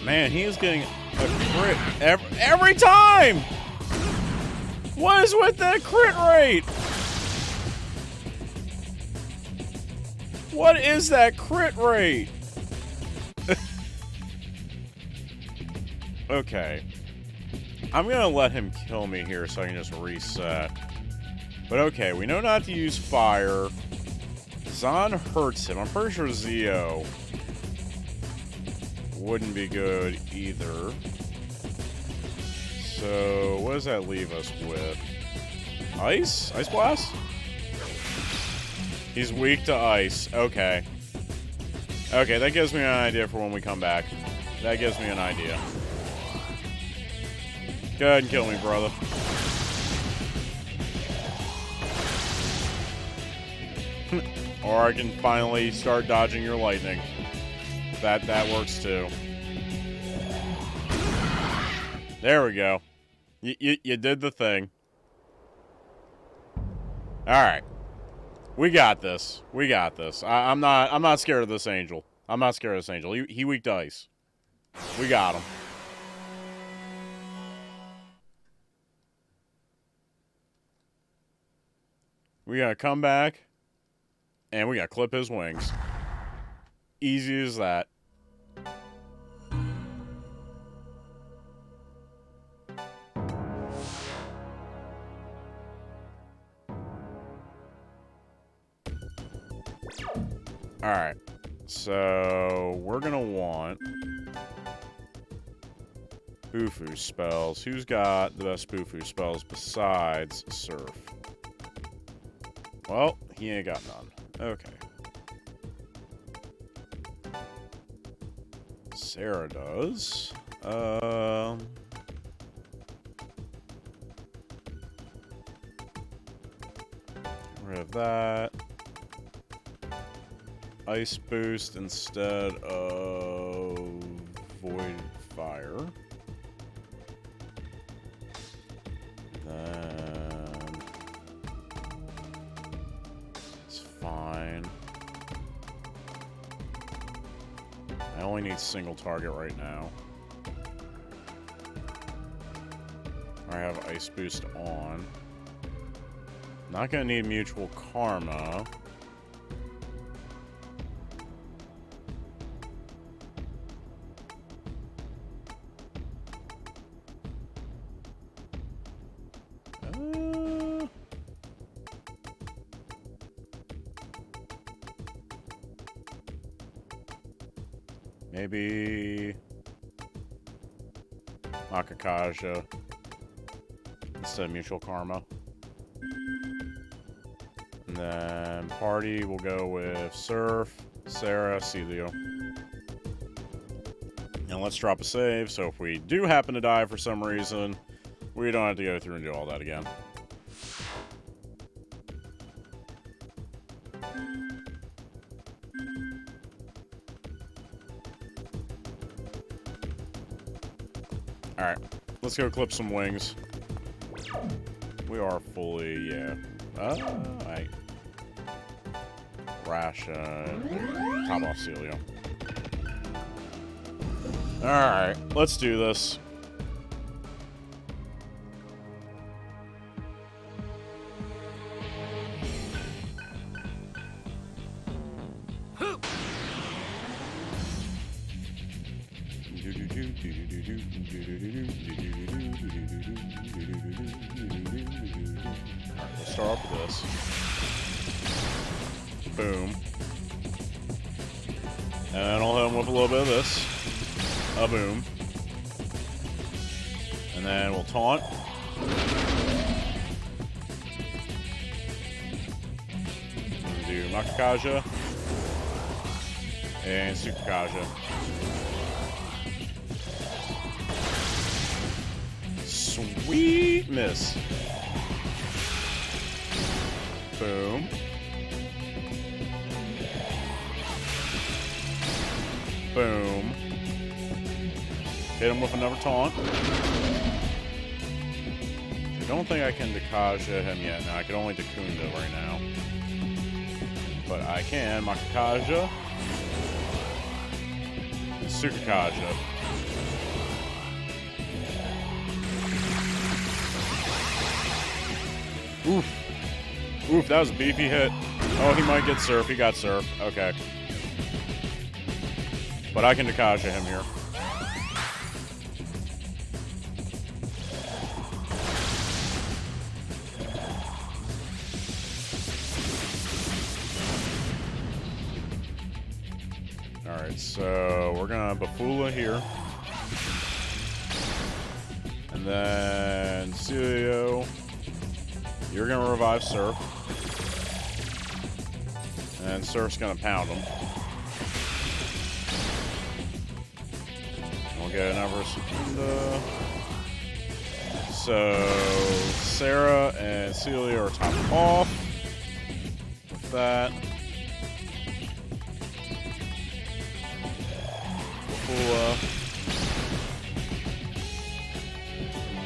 Man, he is getting a crit every time! What is with that crit rate? What is that crit rate? Okay. I'm gonna let him kill me here so I can just reset. But okay, we know not to use fire. Zahn hurts him. I'm pretty sure Zio wouldn't be good either. So, what does that leave us with? Ice? Ice Blast? He's weak to ice. Okay. Okay, that gives me an idea for when we come back. That gives me an idea. Go ahead and kill me, brother. Or I can finally start dodging your lightning. That works too. There we go. You did the thing. Alright. We got this. We got this. I'm not scared of this angel. I'm not scared of this angel. He weak to ice. We got him. We gotta come back, and we gotta clip his wings. Easy as that. Alright. So, we're gonna want Bufu spells. Who's got the best Bufu spells besides Surf? Well, he ain't got none. Okay. Sarah does. Get rid of that. Ice boost instead of void fire. Then it's fine. I only need single target right now. I have ice boost on. Not gonna need mutual karma. Maybe Makakaja instead of mutual karma. And then party will go with Surf, Sarah, Celio. And let's drop a save, so if we do happen to die for some reason, we don't have to go through and do all that again. Alright, let's go clip some wings. We are fully, yeah. Alright. Ration. Top off Celio. Alright, let's do this. Let's start off with this. Boom. And I'll hit him with a little bit of this. A boom. And then we'll taunt. We'll do Makakaja. And Tsukakaja. Sweet miss. Boom. Boom. Hit him with another taunt. I don't think I can Dakaja him yet. No, I can only Dakunda right now. But I can Makakaja and Tsukakaja. Oof. Oof, that was a beefy hit. Oh, he might get Surf. He got Surf. Okay. But I can Dakaja him here. Alright, so we're gonna Bafula here. And then Celio. You're gonna revive Surf. And Surf's gonna pound him. We'll get another Secunda. So Sarah and Celia are top off. With that.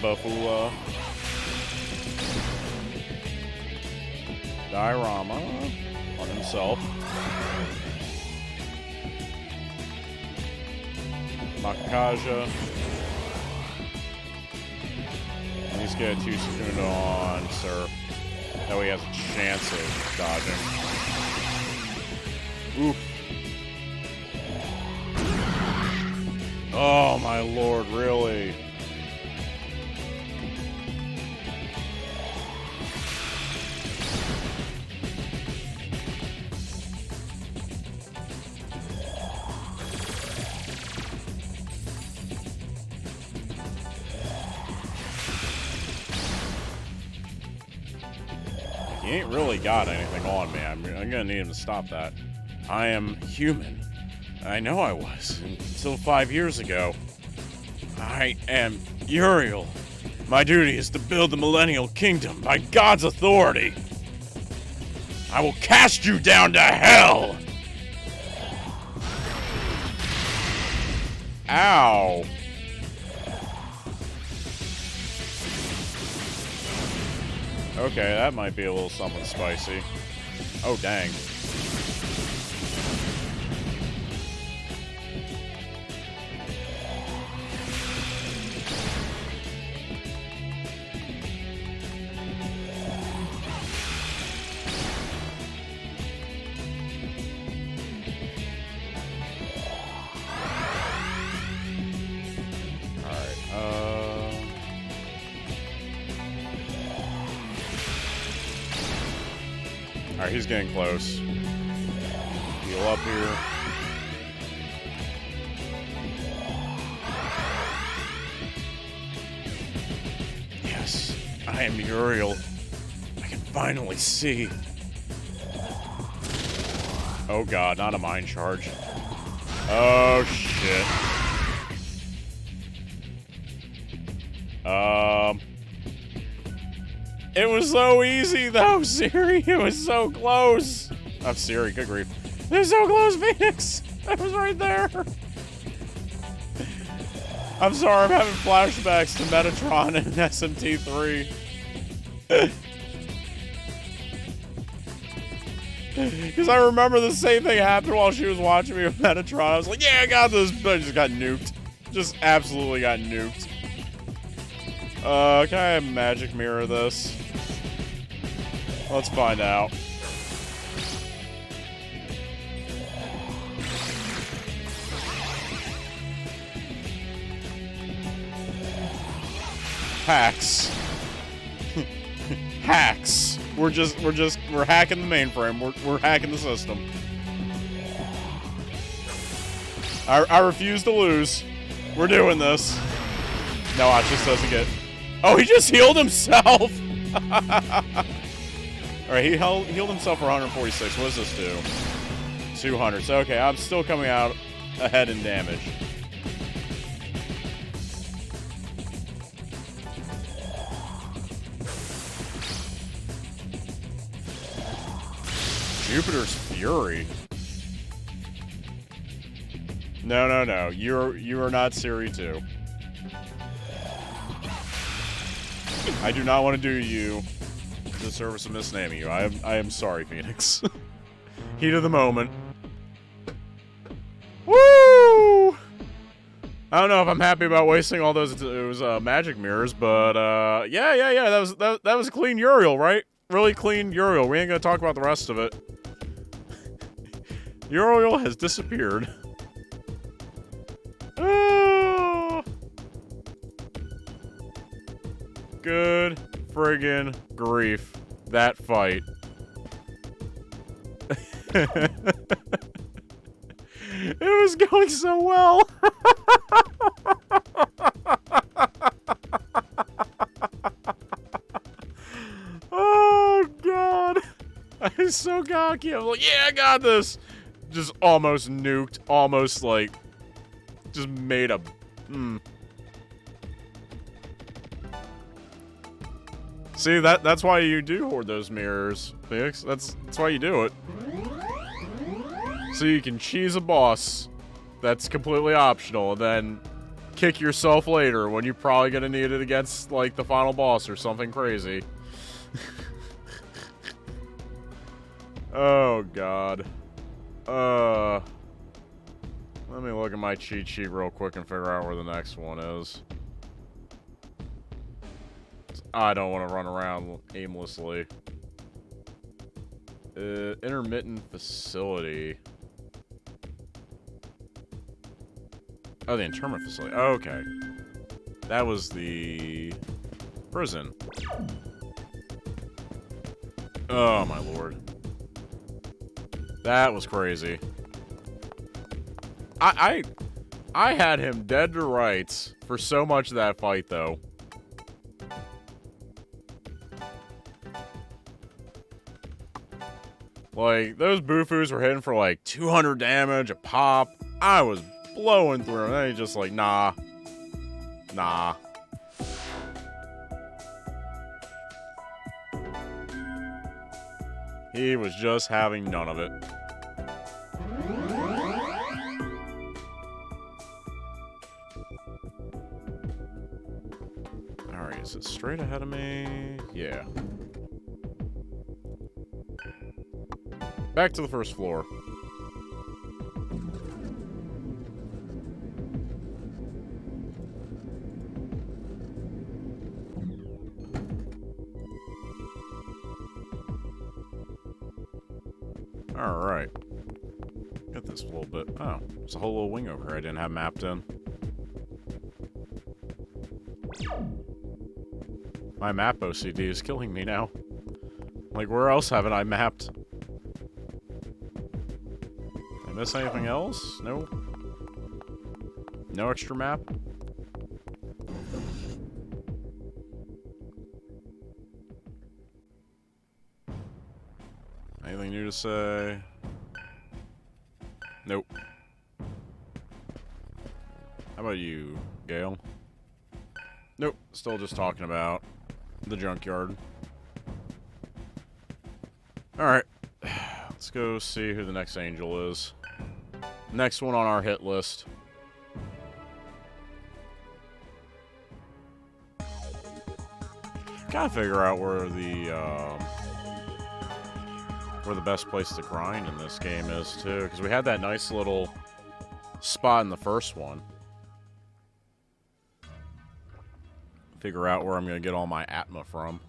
Bafula. Diorama on himself. Makakaja. And he's got 2 Secunda on Surf. That way he has a chance of dodging. Oof. Oh my lord, really? He ain't really got anything on me. I'm gonna need him to stop that. I am human. I know I was, until 5 years ago. I am Uriel. My duty is to build the Millennial Kingdom by God's authority. I will cast you down to hell! Ow. Okay, that might be a little something spicy. Oh, dang. Alright, he's getting close. Heal up here. Yes, I am Uriel. I can finally see. Oh god, not a mind charge. Oh shit. It was so easy though, Siri. It was so close. Oh, Siri, good grief. It was so close, Phoenix. I was right there. I'm sorry, I'm having flashbacks to Metatron and SMT3. Because I remember the same thing happened while she was watching me with Metatron. I was like, yeah, I got this, but I just got nuked. Just absolutely got nuked. Can I magic mirror this? Let's find out. Hacks. Hacks. We're hacking the mainframe. We're hacking the system. I refuse to lose. We're doing this. No, watch, this doesn't get... Oh, he just healed himself! Alright, he healed himself for 146. What does this do? 200. So, okay, I'm still coming out ahead in damage. Jupiter's Fury. No, no, no. You are not Siri 2. I do not want to do you the service of misnaming you. I am sorry, Phoenix. Heat of the moment. Woo! I don't know if I'm happy about wasting all those magic mirrors, but yeah. That was a clean Uriel, right? Really clean Uriel. We ain't gonna talk about the rest of it. Uriel has disappeared. Good friggin' grief. That fight. It was going so well. Oh, God. I was so cocky. I was like, yeah, I got this. Just almost nuked. Almost, like, just made a... See, that's why you do hoard those mirrors, Phoenix. That's why you do it. So you can cheese a boss that's completely optional, and then kick yourself later when you're probably gonna need it against, like, the final boss or something crazy. Oh, God. Let me look at my cheat sheet real quick and figure out where the next one is. I don't want to run around aimlessly. Intermittent facility. Oh, the internment facility. Oh, okay. That was the prison. Oh, my lord. That was crazy. I had him dead to rights for so much of that fight, though. Like, those Bufus were hitting for like 200 damage a pop. I was blowing through him. And then he's just like, nah. Nah. He was just having none of it. Alright, is it straight ahead of me? Yeah. Back to the first floor. Alright. Get this a little bit. Oh, there's a whole little wing over here I didn't have mapped in. My map OCD is killing me now. Like, where else haven't I mapped? Did I miss anything else? No? No extra map? Anything new to say? Nope. How about you, Gale? Nope. Still just talking about the junkyard. Alright. Let's go see who the next angel is. Next one on our hit list. Gotta figure out where the best place to grind in this game is, too. Because we had that nice little spot in the first one. Figure out where I'm going to get all my Atma from.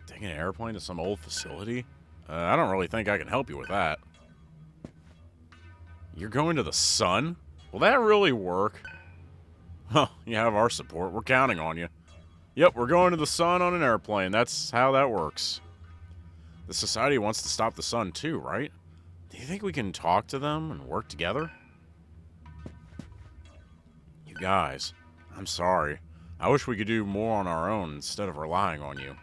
Taking an airplane to some old facility? I don't really think I can help you with that. You're going to the sun? Will that really work? Huh, you have our support. We're counting on you. Yep, we're going to the sun on an airplane. That's how that works. The society wants to stop the sun too, right? Do you think we can talk to them and work together? You guys, I'm sorry. I wish we could do more on our own instead of relying on you.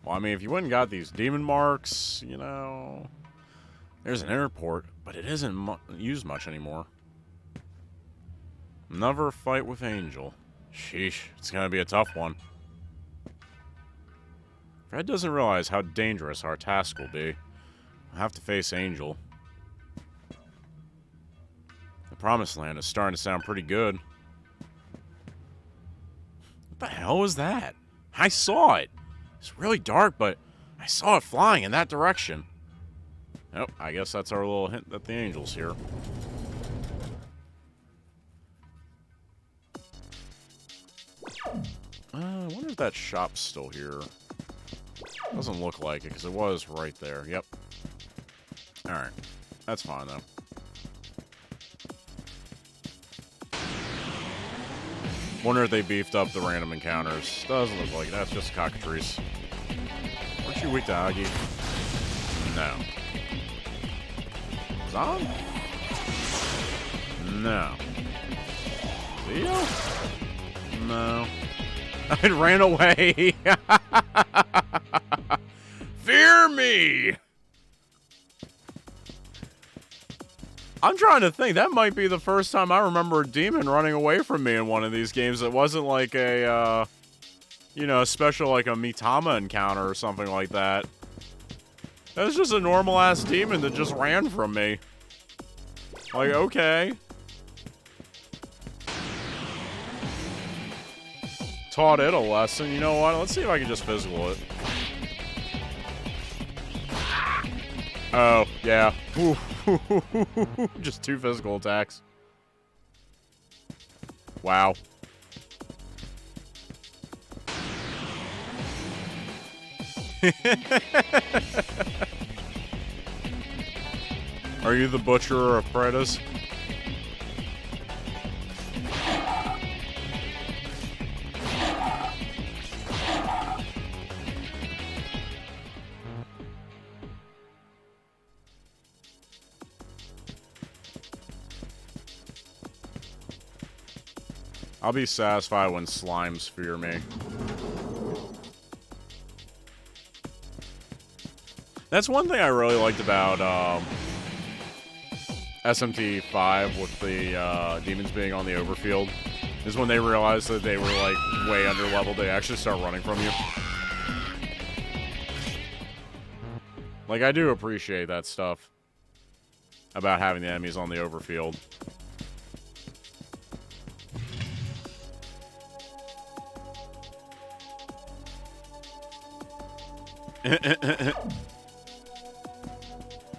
Well, I mean, if you went and got these demon marks, you know... There's an airport, but it isn't used much anymore. Never fight with Angel. Sheesh, it's gonna be a tough one. Fred doesn't realize how dangerous our task will be. We'll have to face Angel. The Promised Land is starting to sound pretty good. What the hell was that? I saw it! It's really dark, but I saw it flying in that direction. Nope, I guess that's our little hint that the Angel's here. I wonder if that shop's still here. Doesn't look like it, because it was right there. Yep. Alright. That's fine, though. Wonder if they beefed up the random encounters. Doesn't look like it. That's just cockatrice. Aren't you weak to Agi? No. Zon? No. Zio? No. It ran away. Fear me! I'm trying to think. That might be the first time I remember a demon running away from me in one of these games. It wasn't like a, you know, a special, like a Mitama encounter or something like that. It was just a normal-ass demon that just ran from me. Like, okay. Taught it a lesson. You know what? Let's see if I can just physical it. Oh, yeah. Just 2 physical attacks. Wow. Are you the butcher of Predas? I'll be satisfied when slimes fear me. That's one thing I really liked about SMT5 with the demons being on the overfield, is when they realized that they were, like, way under leveled, they actually start running from you. Like, I do appreciate that stuff about having the enemies on the overfield.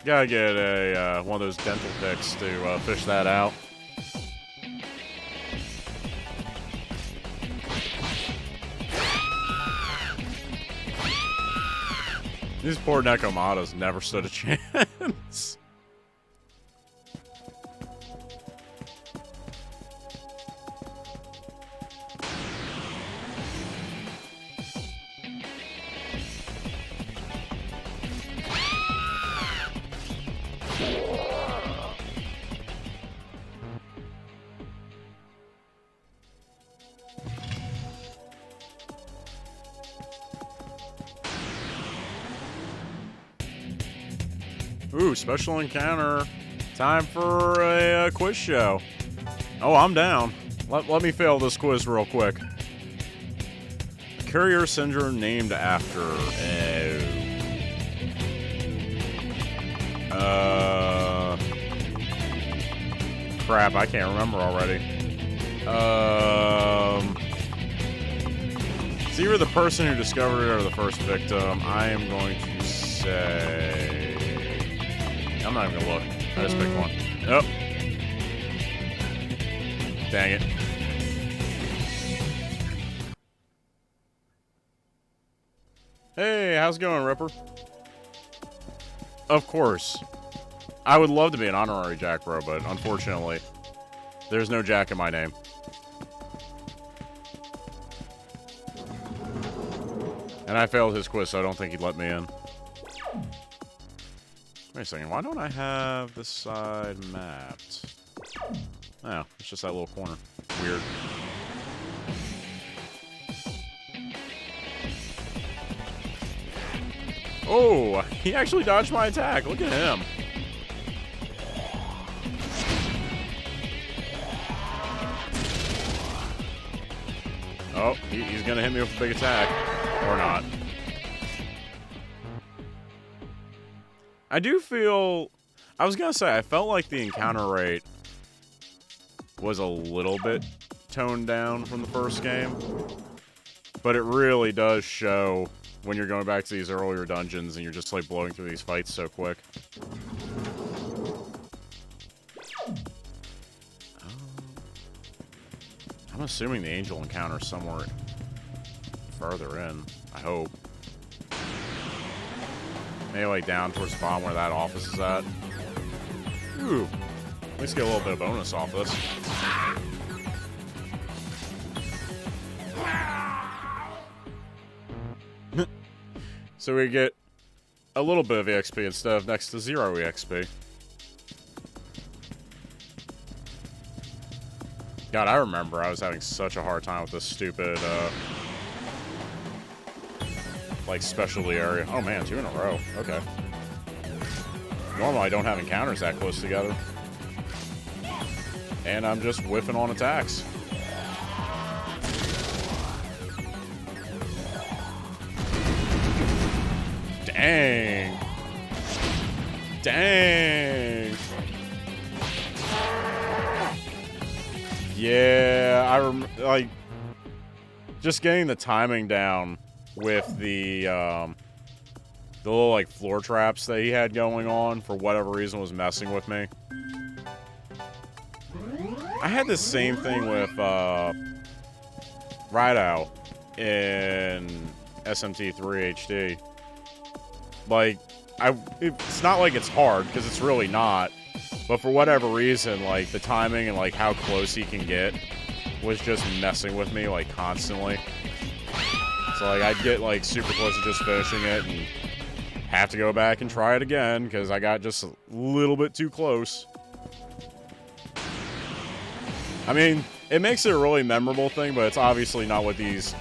Gotta get a one of those dental picks to fish that out. These poor Nekomatas never stood a chance. Ooh, special encounter. Time for a quiz show. Oh, I'm down. Let me fail this quiz real quick. Courier syndrome named after... crap, I can't remember already. It's either the person who discovered it or the first victim. I am going to say... I'm not even gonna look. I just picked one. Nope. Dang it. Hey, how's it going, Ripper? Of course. I would love to be an honorary Jack Bro, but unfortunately, there's no Jack in my name. And I failed his quiz, so I don't think he'd let me in. Wait a second, why don't I have this side mapped? Oh, it's just that little corner. Weird. Oh, he actually dodged my attack. Look at him. Oh, he's gonna hit me with a big attack. Or not. I do feel... I was gonna say, I felt like the encounter rate was a little bit toned down from the first game. But it really does show when you're going back to these earlier dungeons and you're just, like, blowing through these fights so quick. I'm assuming the angel encounter's somewhere further in. I hope. Maybe like down towards the bottom where that office is at. Ooh. At least get a little bit of bonus off this. So we get a little bit of EXP instead of next to 0 EXP. God, I remember I was having such a hard time with this stupid, like, specialty area. Oh man, 2 in a row. Okay. Normally I don't have encounters that close together. And I'm just whiffing on attacks. Dang. Dang. Yeah, like, just getting the timing down with the little, like, floor traps that he had going on, for whatever reason, was messing with me. I had the same thing with, Rideout in SMT3 HD. Like, it's not like it's hard, because it's really not. But for whatever reason, like, the timing and, like, how close he can get was just messing with me, like, constantly. So, like, I'd get, like, super close to just finishing it and have to go back and try it again because I got just a little bit too close. I mean, it makes it a really memorable thing, but it's obviously not what these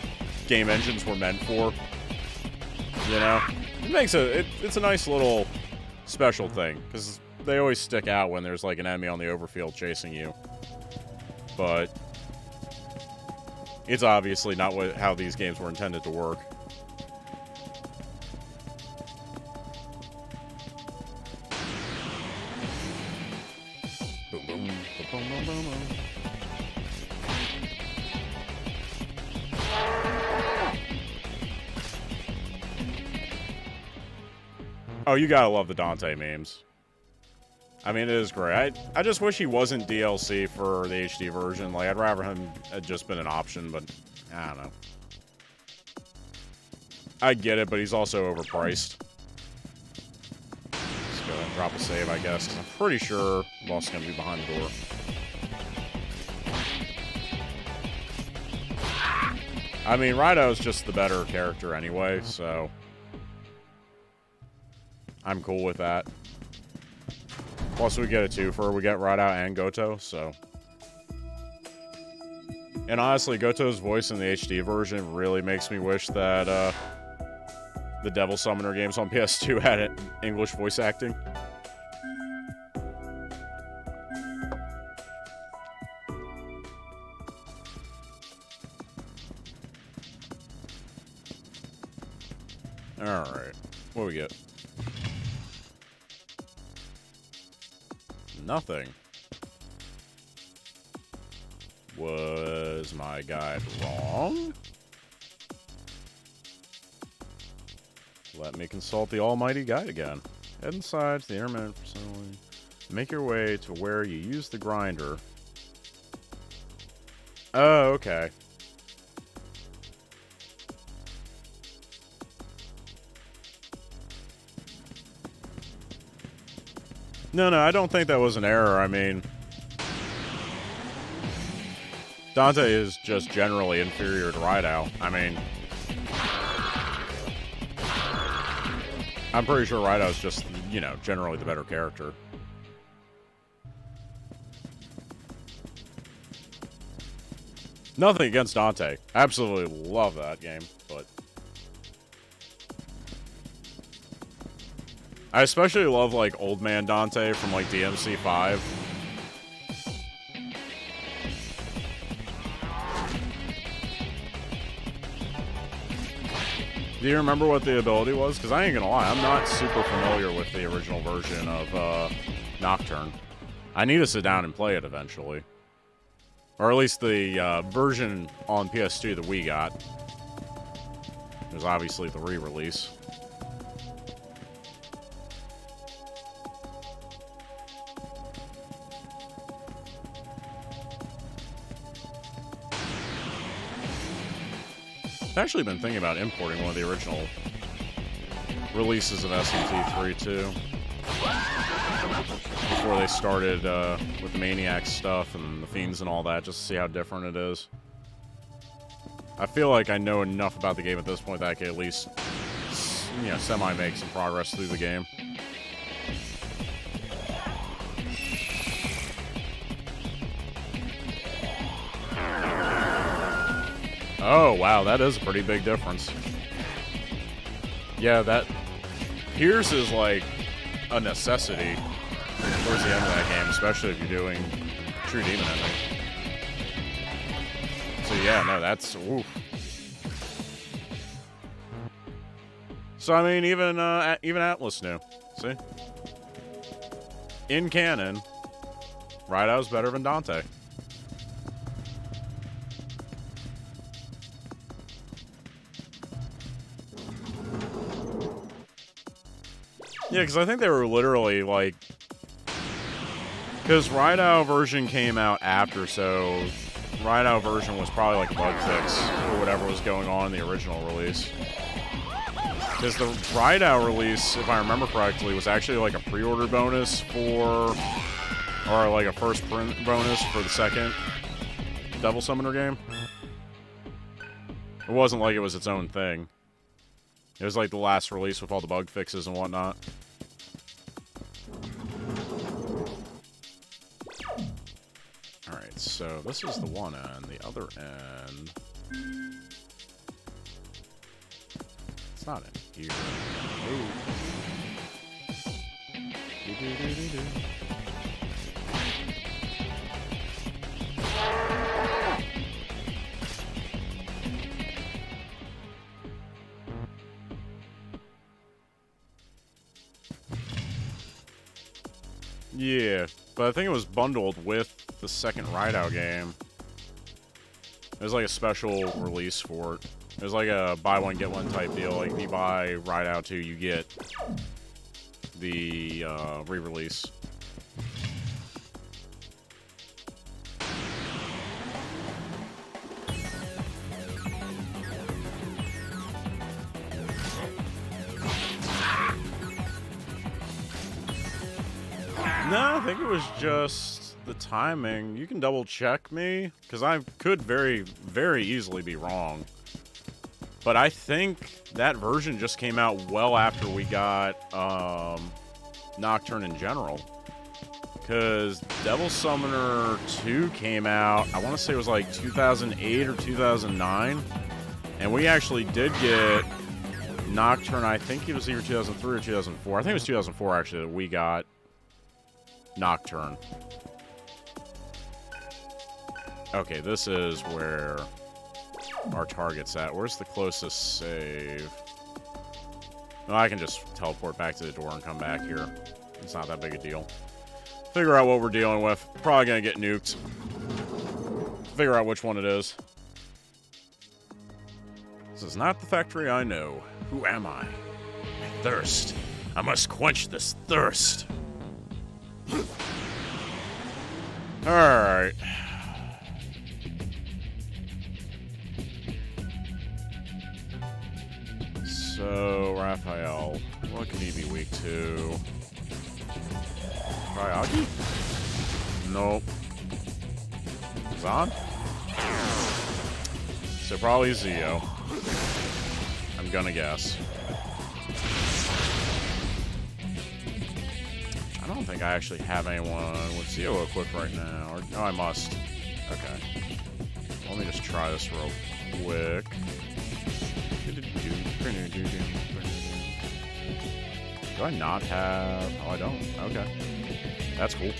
game engines were meant for. You know? It makes it's a nice little special thing, because they always stick out when there's like an enemy on the overfield chasing you. But it's obviously not how these games were intended to work. Boom, boom, boom, boom, boom, boom, boom. Oh, you gotta love the Dante memes. I mean, it is great. I just wish he wasn't DLC for the HD version. Like, I'd rather him had just been an option, but I don't know. I get it, but he's also overpriced. Let's go ahead and drop a save, I guess, because I'm pretty sure the boss is going to be behind the door. I mean, Rido's just the better character anyway, so I'm cool with that. Plus, we get a twofer. We get Rido and Goto, so. And honestly, Goto's voice in the HD version really makes me wish that the Devil Summoner games on PS2 had English voice acting. Alright. What do we get? Nothing. Was my guide wrong? Let me consult the almighty guide again. Head inside to the intermittent facility. Make your way to where you use the grinder. Oh, okay. No, I don't think that was an error. I mean, Dante is just generally inferior to Rido. I mean, I'm pretty sure Rido's just, you know, generally the better character. Nothing against Dante. Absolutely love that game, but I especially love, like, Old Man Dante from, like, DMC5. Do you remember what the ability was? Because I ain't gonna lie, I'm not super familiar with the original version of Nocturne. I need to sit down and play it eventually. Or at least the version on PS2 that we got. There's obviously the re-release. I've actually been thinking about importing one of the original releases of SMT3 too. Before they started with the Maniac stuff and the Fiends and all that, just to see how different it is. I feel like I know enough about the game at this point that I can at least, you know, semi-make some progress through the game. Oh, wow, that is a pretty big difference. Yeah, that Pierce is like a necessity towards the end of that game, especially if you're doing True Demon Ending. So yeah, no, that's oof. So I mean, even Atlas knew. See, in canon, Rido's better than Dante. Yeah, because I think they were literally, like... Because Rido version came out after, so... Rido version was probably, like, a bug fix for whatever was going on in the original release. Because the Rido release, if I remember correctly, was actually, like, a pre-order bonus for... Or, like, a first print bonus for the second Devil Summoner game. It wasn't like it was its own thing. It was, like, the last release with all the bug fixes and whatnot. Alright, so this is the one end. The other end... Let's It's not in here. Ooh. Yeah, but I think it was bundled with the second Rideout game. There's like a special release for it. There's like a buy one get one type deal. Like if you buy Rideout 2, you get the re-release. No, I think it was just the timing. You can double check me, because I could very, very easily be wrong. But I think that version just came out well after we got Nocturne in general. Because Devil Summoner 2 came out, I want to say it was like 2008 or 2009. And we actually did get Nocturne, I think it was either 2003 or 2004. I think it was 2004 actually that we got Nocturne. Okay, this is where our target's at. Where's the closest save? No, I can just teleport back to the door and come back here. It's not that big a deal. Figure out what we're dealing with. Probably gonna get nuked. Figure out which one it is. This is not the factory I know. Who am I? My thirst. I must quench this thirst. Alright. So, Raphael. What can he be weak to? Ryagi? Nope. Zan? So probably Zio. I'm gonna guess. I don't think I actually have anyone with Zio equipped right now. Or, no, I must. Okay. Let me just try this real quick. Do I not have... Oh, I don't. Okay. That's cool.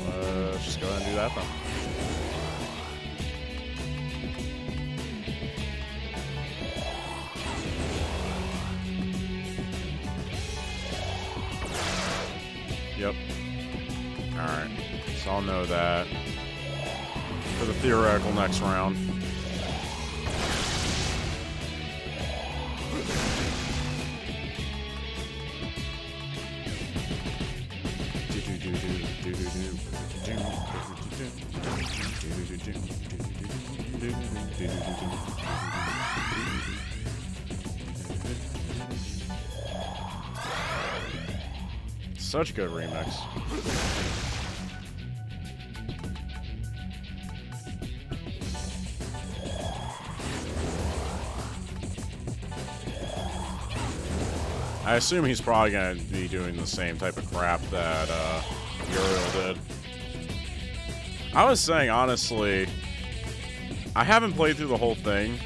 Let's just go ahead and do that then. Yep. Alright. So I'll know that for the theoretical next round. Such a good remix. I assume he's probably going to be doing the same type of crap that Uriel did. I was saying, honestly, I haven't played through the whole thing,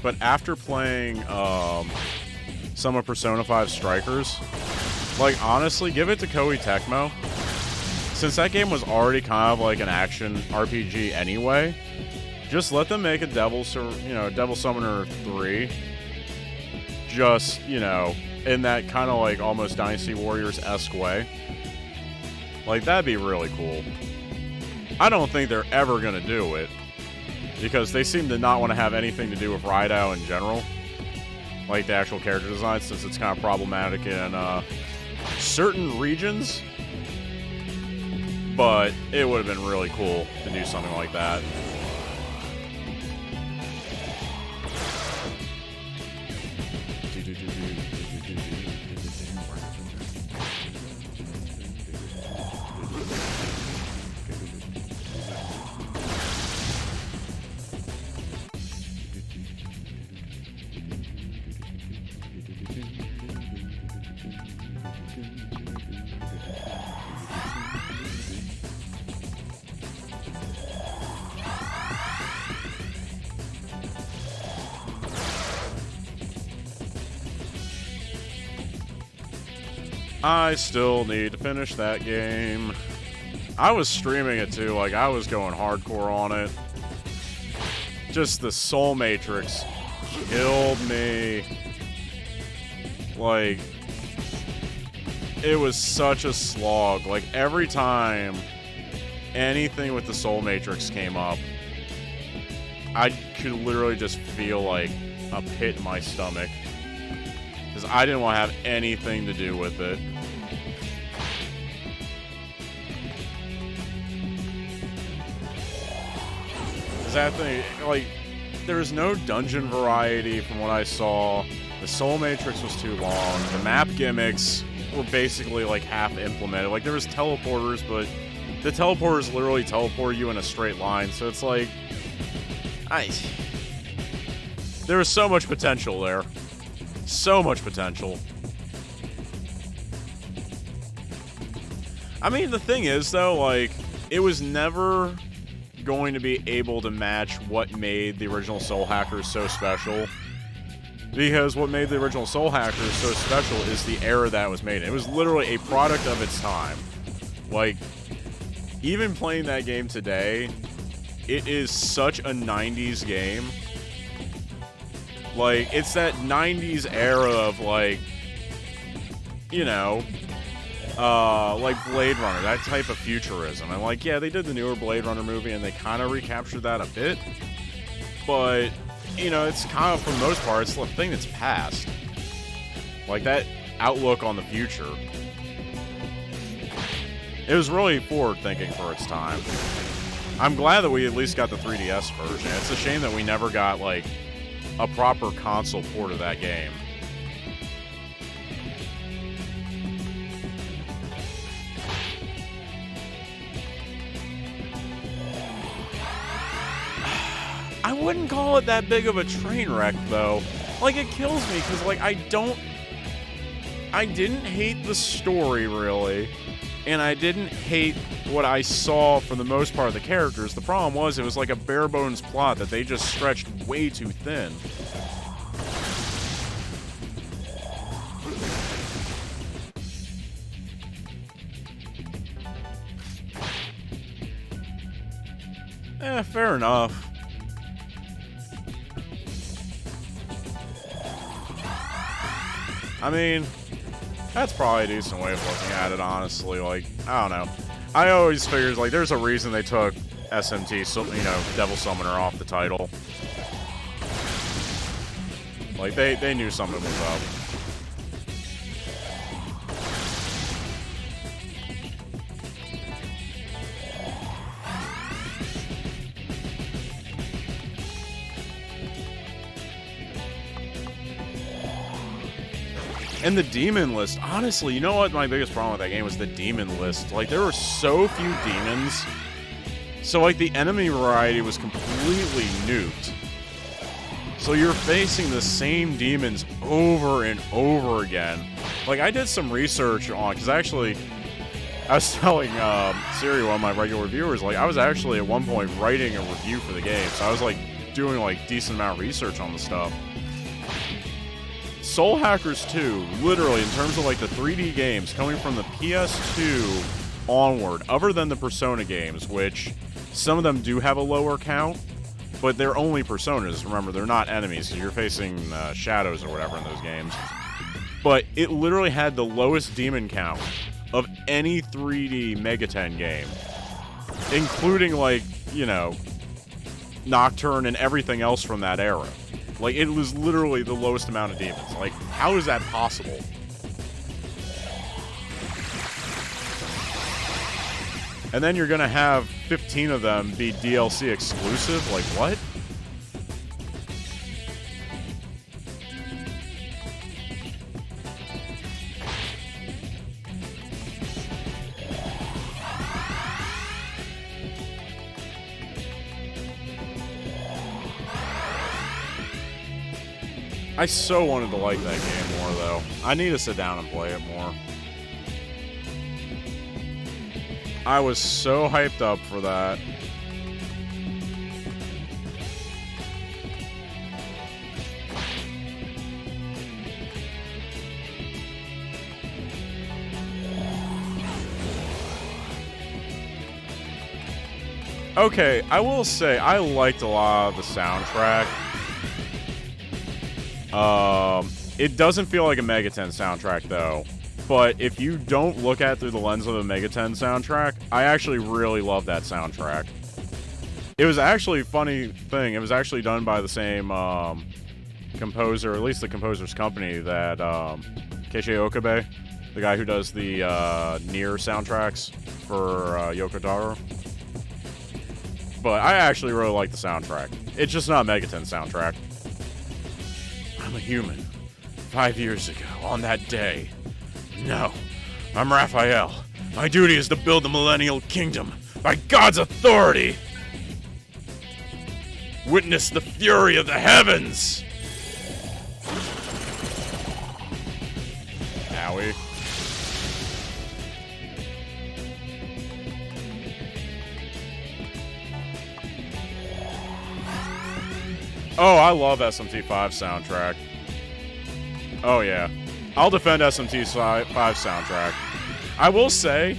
but after playing some of Persona 5 Strikers, like, honestly, give it to Koei Tecmo. Since that game was already kind of like an action RPG anyway, just let them make a Devil Summoner 3. Just, you know, in that kind of like almost Dynasty Warriors-esque way. Like, that'd be really cool. I don't think they're ever going to do it, because they seem to not want to have anything to do with Rideout in general. Like, the actual character design, since it's kind of problematic in certain regions. But it would have been really cool to do something like that. I still need to finish that game. I was streaming it too, like I was going hardcore on it. Just the Soul Matrix killed me. Like, it was such a slog. Like, every time anything with the Soul Matrix came up, I could literally just feel like a pit in my stomach. Because I didn't want to have anything to do with it. Because that thing, like, there was no dungeon variety from what I saw. The Soul Matrix was too long. The map gimmicks were basically, like, half implemented. Like, there was teleporters, but the teleporters literally teleport you in a straight line. So it's like, there was so much potential there. So much potential. I mean, the thing is, though, like, it was never going to be able to match what made the original Soul Hackers so special. Because what made the original Soul Hackers so special is the era that was made. It was literally a product of its time. Like, even playing that game today, it is such a 90s game. Like, it's that 90s era of, like, you know, like Blade Runner, that type of futurism. And, like, yeah, they did the newer Blade Runner movie, and they kind of recaptured that a bit. But, you know, it's kind of, for the most part, it's the thing that's past. Like, that outlook on the future. It was really forward-thinking for its time. I'm glad that we at least got the 3DS version. It's a shame that we never got, like, a proper console port of that game. I wouldn't call it that big of a train wreck, though. Like, it kills me, because, like, I didn't hate the story, really. And I didn't hate what I saw for the most part of the characters. The problem was, it was like a bare-bones plot that they just stretched way too thin. Fair enough. I mean, that's probably a decent way of looking at it, honestly. Like, I don't know. I always figured, like, there's a reason they took SMT, so, you know, Devil Summoner off the title. Like, they knew something was up. And the demon list, honestly, you know what my biggest problem with that game was? The demon list. Like, there were so few demons. So, like, the enemy variety was completely nuked. So you're facing the same demons over and over again. Like, I did some research on, because actually, I was telling Siri, one of my regular reviewers, like, I was actually at one point writing a review for the game. So I was, like, doing, like, decent amount of research on the stuff. Soul Hackers 2, literally, in terms of, like, the 3D games coming from the PS2 onward, other than the Persona games, which some of them do have a lower count, but they're only personas. Remember, they're not enemies, because you're facing shadows or whatever in those games. But it literally had the lowest demon count of any 3D Megaten game, including, like, you know, Nocturne and everything else from that era. Like, it was literally the lowest amount of demons. Like, how is that possible? And then you're gonna have 15 of them be DLC exclusive? Like, what? I so wanted to like that game more, though. I need to sit down and play it more. I was so hyped up for that. Okay, I will say I liked a lot of the soundtrack. It doesn't feel like a Megaten soundtrack though. But if you don't look at it through the lens of a Megaten soundtrack, I actually really love that soundtrack. It was actually a funny thing. It was actually done by the same composer, or at least the composer's company that Keisei Okabe, the guy who does the Nier soundtracks for Yoko Taro. But I actually really like the soundtrack. It's just not a Megaten soundtrack. I'm a human. 5 years ago, on that day. No, I'm Raphael. My duty is to build the Millennial Kingdom by God's authority. Witness the fury of the heavens. Owie. Oh, I love SMT5 soundtrack. Oh yeah. I'll defend SMT5 soundtrack. I will say,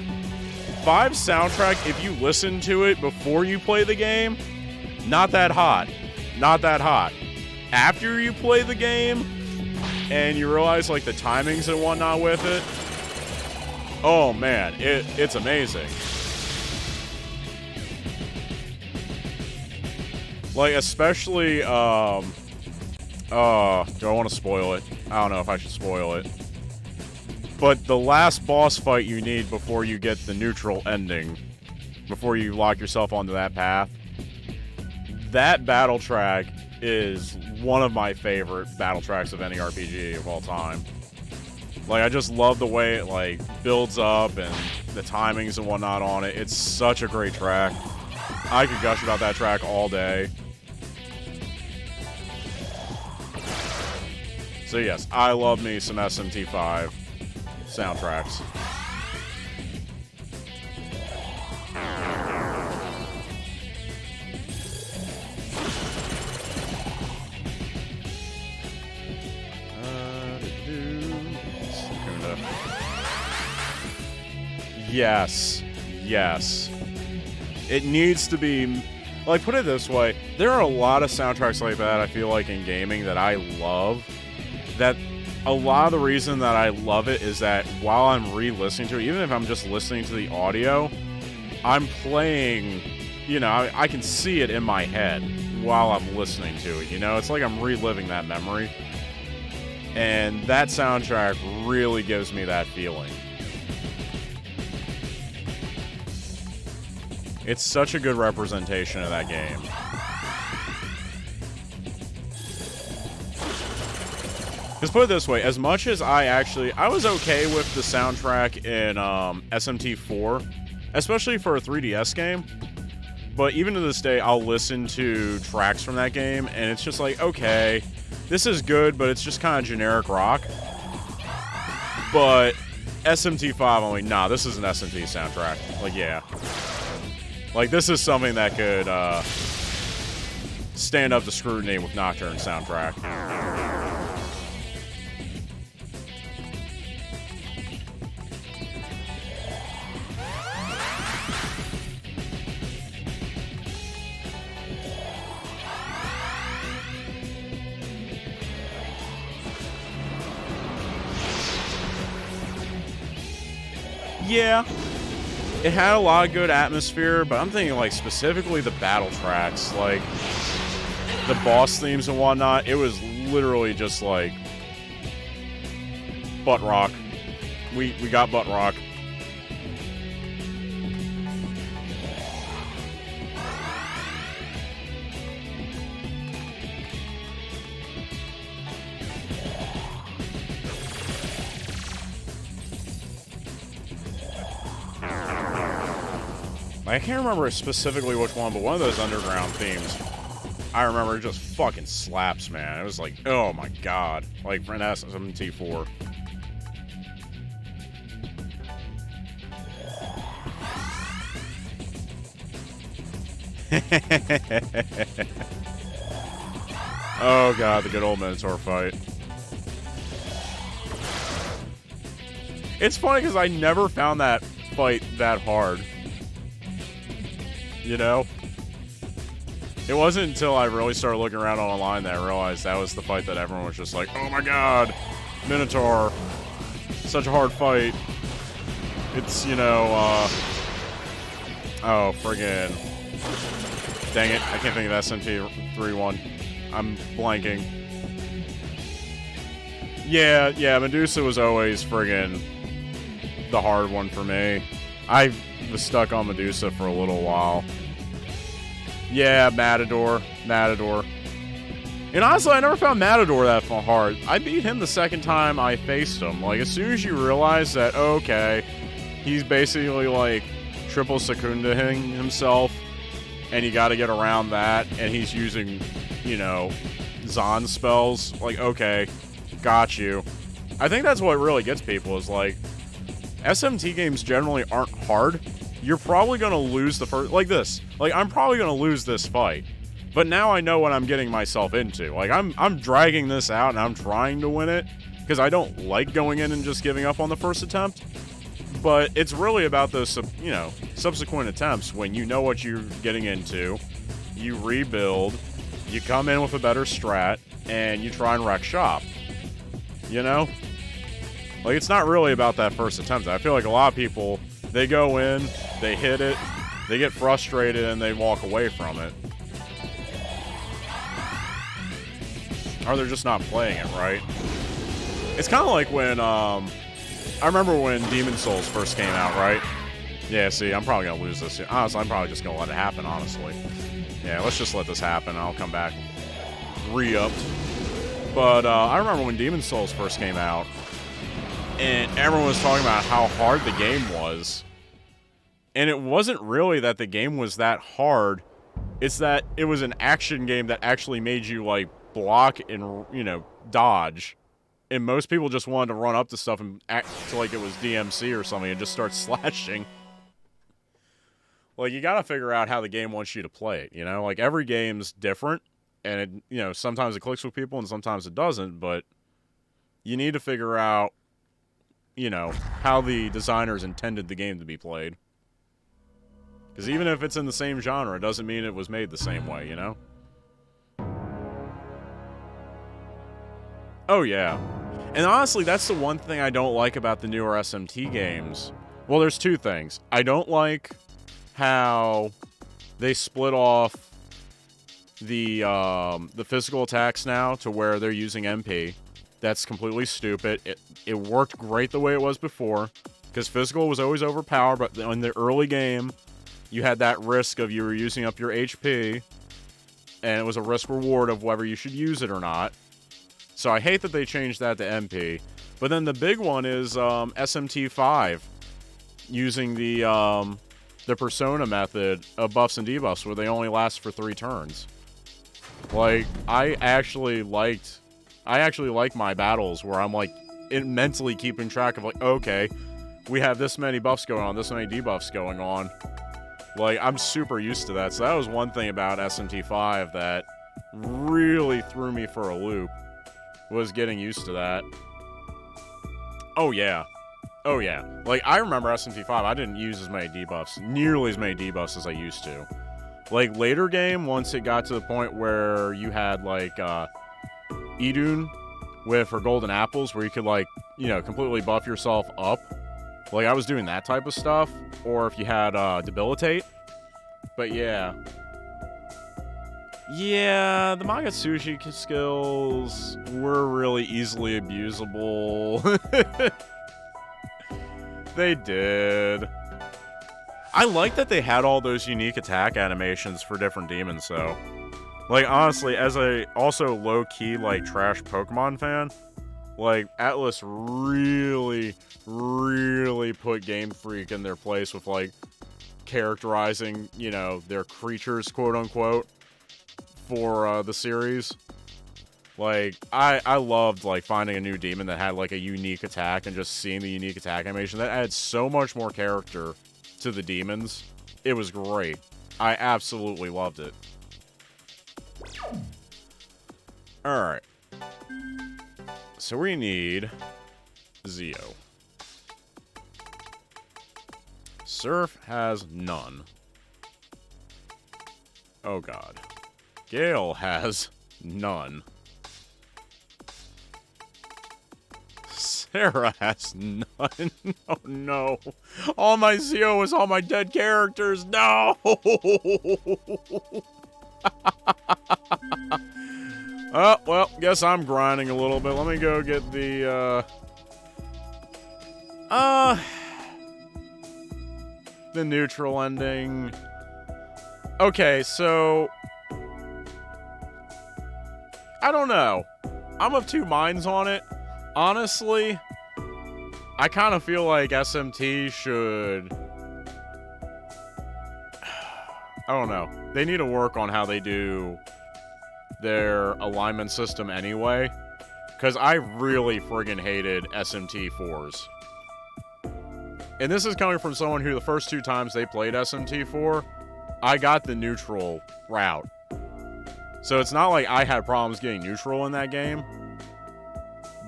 5 soundtrack, if you listen to it before you play the game, not that hot. Not that hot. After you play the game, and you realize, like, the timings and whatnot with it, oh man, it's amazing. Like, especially, do I want to spoil it? I don't know if I should spoil it. But the last boss fight you need before you get the neutral ending, before you lock yourself onto that path, that battle track is one of my favorite battle tracks of any RPG of all time. Like, I just love the way it, like, builds up and the timings and whatnot on it. It's such a great track. I could gush about that track all day. So yes, I love me some SMT5 soundtracks. Yes. Yes. It needs to be... Like, put it this way. There are a lot of soundtracks like that, I feel like, in gaming that I love. That a lot of the reason that I love it is that while I'm re-listening to it, even if I'm just listening to the audio, I'm playing... You know, I can see it in my head while I'm listening to it, you know? It's like I'm reliving that memory. And that soundtrack really gives me that feeling. It's such a good representation of that game. Because put it this way, as much as I was okay with the soundtrack in SMT4, especially for a 3DS game, but even to this day, I'll listen to tracks from that game, and it's just like, okay, this is good, but it's just kind of generic rock. But SMT5, I'm like, nah, this is an SMT soundtrack. Like, yeah. Like, this is something that could stand up to scrutiny with Nocturne soundtrack. Yeah. It had a lot of good atmosphere, but I'm thinking, like, specifically the battle tracks, like, the boss themes and whatnot, it was literally just, like, butt rock. We got butt rock. I can't remember specifically which one, but one of those underground themes, I remember, it just fucking slaps, man. It was like, oh my god. Like, for an SMT4. Oh god, the good old Minotaur fight. It's funny because I never found that fight that hard. You know? It wasn't until I really started looking around online that I realized that was the fight that everyone was just like, oh my god, Minotaur, such a hard fight. It's, you know, oh, friggin'. Dang it, I can't think of SMT31. I'm blanking. Yeah, Medusa was always friggin' the hard one for me. I was stuck on Medusa for a little while. Yeah, Matador. And honestly, I never found Matador that hard. I beat him the second time I faced him. Like, as soon as you realize that, okay, he's basically, like, triple secundaing himself, and you gotta get around that, and he's using, you know, Zon spells. Like, okay, got you. I think that's what really gets people, is, like, SMT games generally aren't hard. You're probably gonna lose the first, like this. Like, I'm probably gonna lose this fight. But now I know what I'm getting myself into. Like, I'm dragging this out and I'm trying to win it, because I don't like going in and just giving up on the first attempt. But it's really about those, you know, subsequent attempts when you know what you're getting into, you rebuild, you come in with a better strat, and you try and wreck shop. You know? Like, it's not really about that first attempt. I feel like a lot of people, they go in, they hit it, they get frustrated, and they walk away from it. Or they're just not playing it right. It's kind of like when, I remember when Demon Souls first came out, right? Yeah, see, I'm probably going to lose this. Honestly, I'm probably just going to let it happen, honestly. Yeah, let's just let this happen. I'll come back re-upped. But I remember when Demon Souls first came out, and everyone was talking about how hard the game was. And it wasn't really that the game was that hard. It's that it was an action game that actually made you, like, block and, you know, dodge. And most people just wanted to run up to stuff and act like it was DMC or something and just start slashing. Like, you gotta figure out how the game wants you to play it, you know? Like, every game's different, and, it, you know, sometimes it clicks with people and sometimes it doesn't, but you need to figure out, you know, how the designers intended the game to be played. Because even if it's in the same genre, it doesn't mean it was made the same way, you know? Oh, yeah. And honestly, that's the one thing I don't like about the newer SMT games. Well, there's two things. I don't like how they split off the physical attacks now to where they're using MP. That's completely stupid. It worked great the way it was before, because physical was always overpowered, but in the early game, you had that risk of you were using up your HP, and it was a risk-reward of whether you should use it or not. So I hate that they changed that to MP. But then the big one is SMT5, using the Persona method of buffs and debuffs, where they only last for 3 turns. Like, I actually like my battles where I'm, like, mentally keeping track of, like, okay, we have this many buffs going on, this many debuffs going on. Like, I'm super used to that. So that was one thing about SMT5 that really threw me for a loop, was getting used to that. Oh, yeah. Oh, yeah. Like, I remember SMT5, I didn't use as many debuffs, nearly as many debuffs as I used to. Like, later game, once it got to the point where you had, like, Idun with her golden apples, where you could, like, you know, completely buff yourself up. Like, I was doing that type of stuff. Or if you had, Debilitate. But, yeah. Yeah, the Magatsushi skills were really easily abusable. They did. I like that they had all those unique attack animations for different demons, though. Like, honestly, as a also low-key, like, trash Pokemon fan, like, Atlas really, really put Game Freak in their place with, like, characterizing, you know, their creatures, quote-unquote, for the series. Like, I loved, like, finding a new demon that had, like, a unique attack and just seeing the unique attack animation. That added so much more character to the demons. It was great. I absolutely loved it. Alright. So we need Zeo. Surf has none. Oh god. Gale has none. Sarah has none. Oh no. All my CO is all my dead characters. No! Oh, well, guess I'm grinding a little bit. Let me go get the, the neutral ending. Okay, so I don't know. I'm of two minds on it. Honestly, I kind of feel like SMT should... I don't know. They need to work on how they do their alignment system anyway. Because I really friggin' hated SMT 4s. And this is coming from someone who the first 2 times they played SMT 4, I got the neutral route. So it's not like I had problems getting neutral in that game.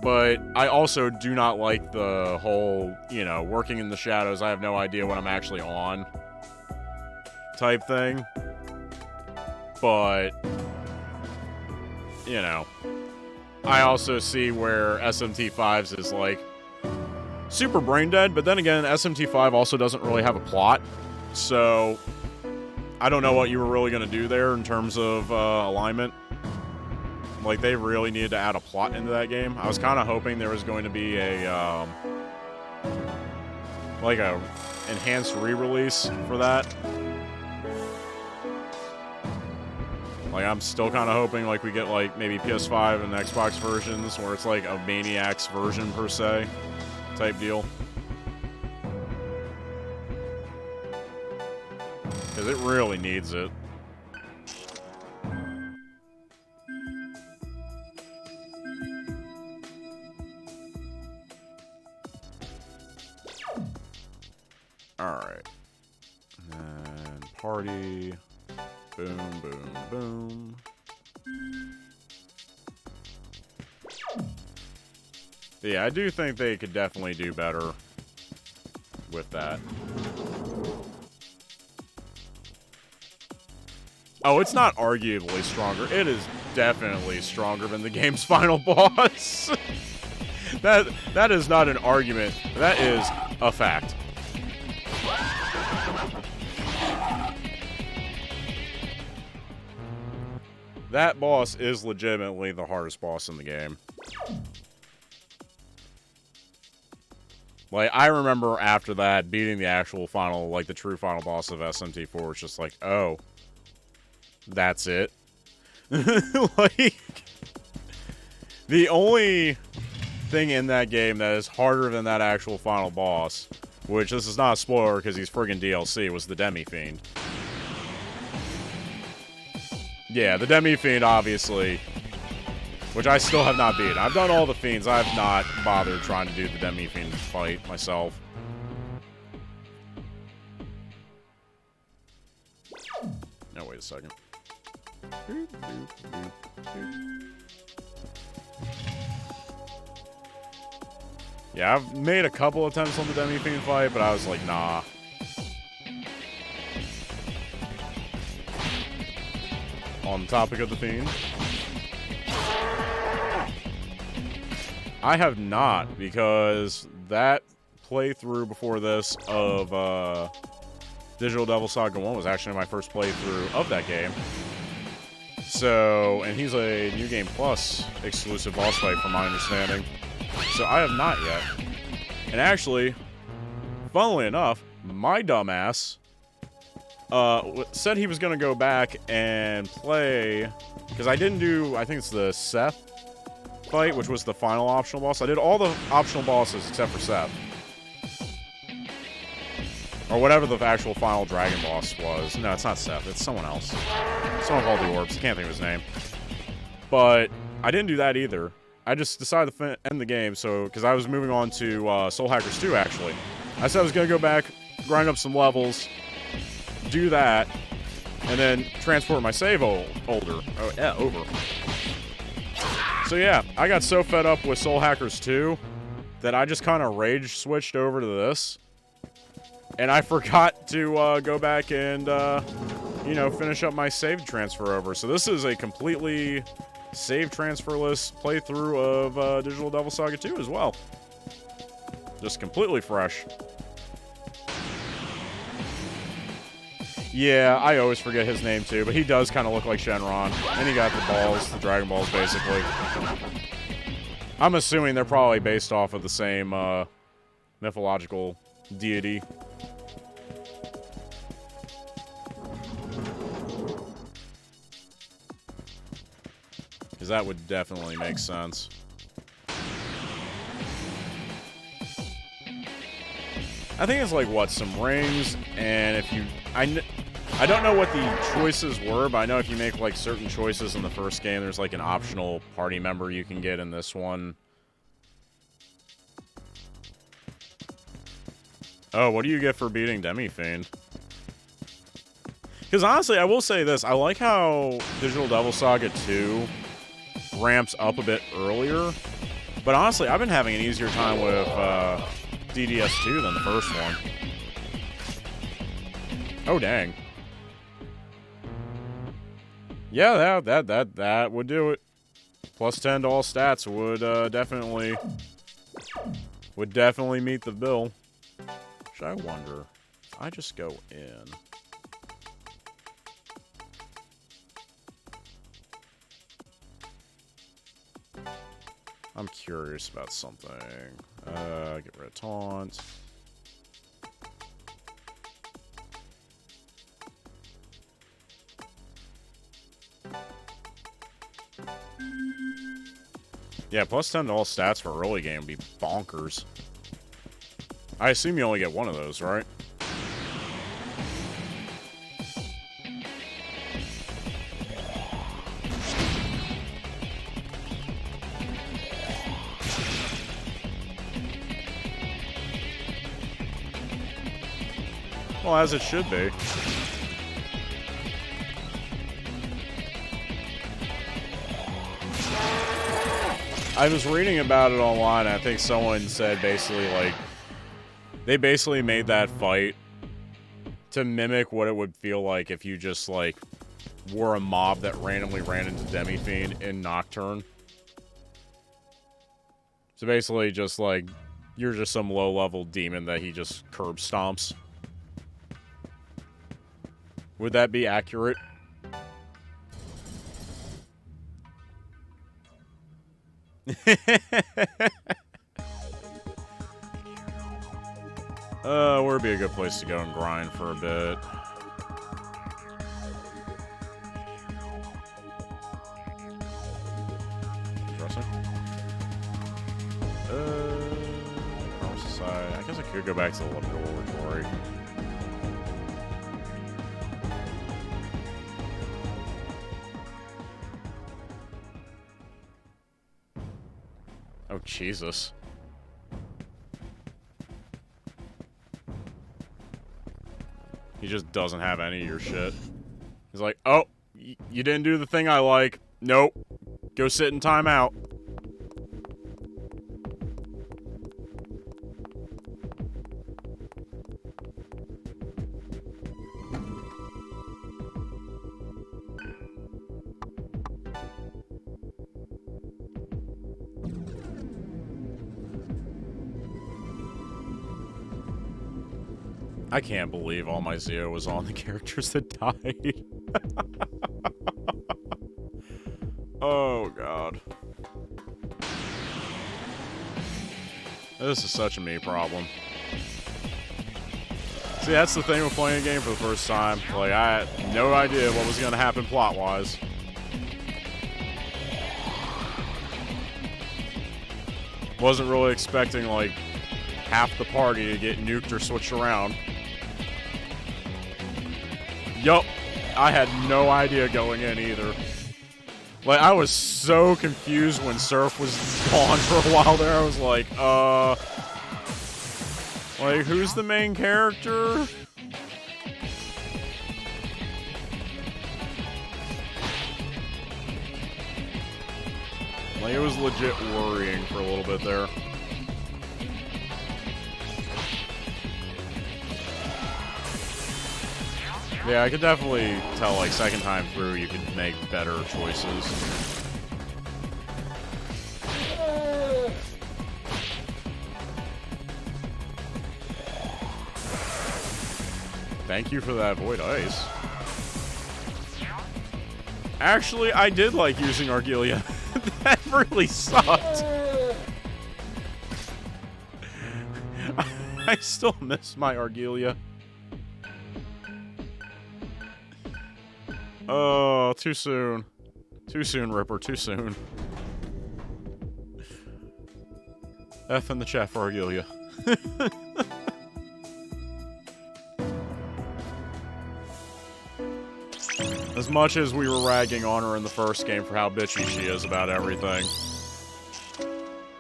But I also do not like the whole, you know, working in the shadows, I have no idea what I'm actually on type thing. But, you know, I also see where SMT5's is like super brain dead, but then again, SMT5 also doesn't really have a plot. So I don't know what you were really going to do there in terms of alignment. Like, they really needed to add a plot into that game. I was kind of hoping there was going to be a, like a enhanced re-release for that. Like, I'm still kind of hoping, like, we get, like, maybe PS5 and Xbox versions where it's, like, a Maniacs version, per se, type deal. Because it really needs it. Alright. And party. Boom, boom, boom. Yeah, I do think they could definitely do better with that. Oh, it's not arguably stronger. It is definitely stronger than the game's final boss. That is not an argument. That is a fact. That boss is legitimately the hardest boss in the game. Like, I remember after that, beating the actual final, like, the true final boss of SMT4, it's just like, oh, that's it? Like, the only thing in that game that is harder than that actual final boss, which this is not a spoiler because he's friggin' DLC, was the Demi-Fiend. Yeah, the Demi-Fiend, obviously, which I still have not beat. I've done all the Fiends. I have not bothered trying to do the Demi-Fiend fight myself. No, wait a second. Yeah, I've made a couple attempts on the Demi-Fiend fight, but I was like, nah. On the topic of the Fiend, I have not, because that playthrough before this of Digital Devil Saga 1 was actually my first playthrough of that game. So, and he's a New Game Plus exclusive boss fight from my understanding. So I have not yet. And actually, funnily enough, my dumbass said he was going to go back and play, because I didn't do, I think it's the Seth fight, which was the final optional boss. I did all the optional bosses except for Seth. Or whatever the actual final dragon boss was. No, it's not Seth, it's someone else. Someone called the Orbs, I can't think of his name. But I didn't do that either. I just decided to end the game, so, because I was moving on to Soul Hackers 2, actually. I said I was going to go back, grind up some levels, do that, and then transport my save over. So yeah, I got so fed up with Soul Hackers 2 that I just kind of rage switched over to this. And I forgot to go back and you know, finish up my save transfer over. So this is a completely save transferless playthrough of Digital Devil Saga 2 as well. Just completely fresh. Yeah, I always forget his name too, but he does kind of look like Shenron. And he got the balls, the Dragon Balls, basically. I'm assuming they're probably based off of the same mythological deity. Because that would definitely make sense. I think it's like, what, some rings, and if you... I don't know what the choices were, but I know if you make, like, certain choices in the first game, there's, like, an optional party member you can get in this one. Oh, what do you get for beating Demi-Fiend? Because, honestly, I will say this. I like how Digital Devil Saga 2 ramps up a bit earlier. But, honestly, I've been having an easier time with DDS2 than the first one. Oh, dang. Yeah, that would do it. Plus 10 to all stats would definitely meet the bill. Should I wonder if I just go in? I'm curious about something. Get rid of taunt. Yeah, plus 10 to all stats for early game would be bonkers. I assume you only get one of those, right? Well, as it should be. I was reading about it online, and I think someone said basically, like, they basically made that fight to mimic what it would feel like if you just, like, were a mob that randomly ran into Demi-Fiend in Nocturne. So basically just, like, you're just some low-level demon that he just curb stomps. Would that be accurate? Where would be a good place to go and grind for a bit? Interesting. Side. I guess I could go back to the laboratory. Oh, Jesus. He just doesn't have any of your shit. He's like, oh, you didn't do the thing I like. Nope. Go sit in timeout. I can't believe all my Zeo was on the characters that died. Oh, God. This is such a me problem. See, that's the thing with playing a game for the first time. Like, I had no idea what was going to happen plot-wise. Wasn't really expecting, like, half the party to get nuked or switched around. Yup, I had no idea going in either. Like, I was so confused when Surf was gone for a while there. I was like, like, who's the main character? Like, it was legit worrying for a little bit there. Yeah, I could definitely tell, like, second time through, you could make better choices. Thank you for that void ice. Actually, I did like using Argelia. That really sucked. I still miss my Argelia. Oh, too soon. Too soon, Ripper, too soon. F in the chat for Argelia. As much as we were ragging on her in the first game for how bitchy she is about everything,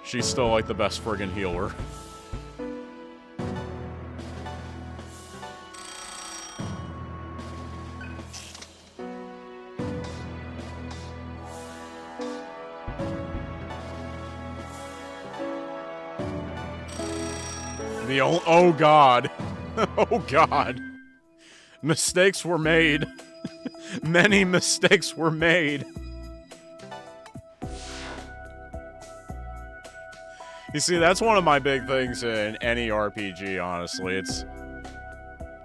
she's still like the best friggin' healer. Oh god. Oh god. Mistakes were made. Many mistakes were made. You see, that's one of my big things in any RPG, honestly.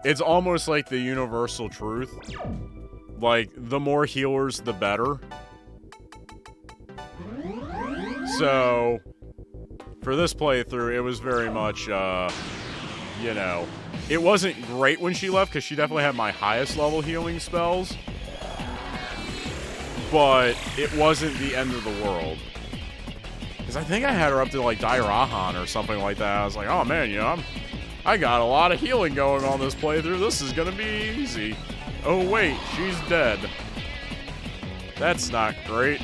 It's almost like the universal truth. Like, the more healers, the better. So, for this playthrough, it was very much, you know, it wasn't great when she left, because she definitely had my highest level healing spells. But it wasn't the end of the world. Because I think I had her up to, like, Dairahan or something like that. I was like, oh, man, you know, I got a lot of healing going on this playthrough. This is gonna be easy. Oh, wait, she's dead. That's not great.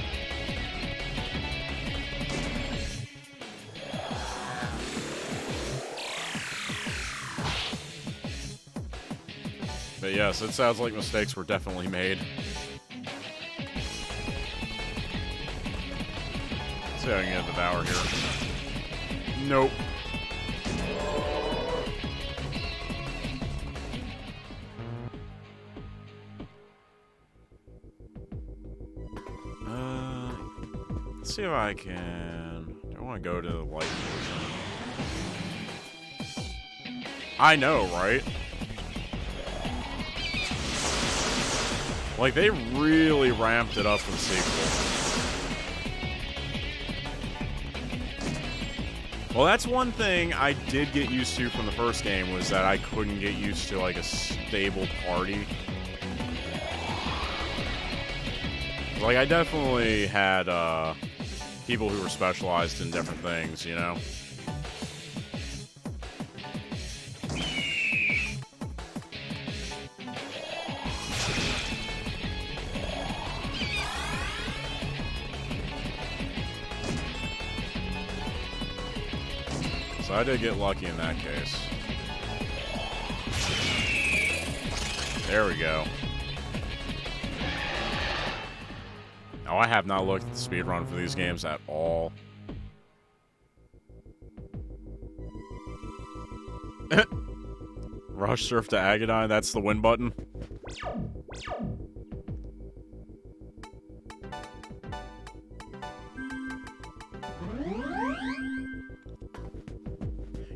But yes, it sounds like mistakes were definitely made. Let's see if I can get the Devour here. Nope. Let's see if I can... Do I want to go to the light portion? I know, right? Like, they really ramped it up for the sequel. Well, that's one thing I did get used to from the first game, was that I couldn't get used to, like, a stable party. Like, I definitely had, people who were specialized in different things, you know? So I did get lucky in that case. There we go. Now, I have not looked at the speedrun for these games at all. Rush Surf to Agadine, that's the win button.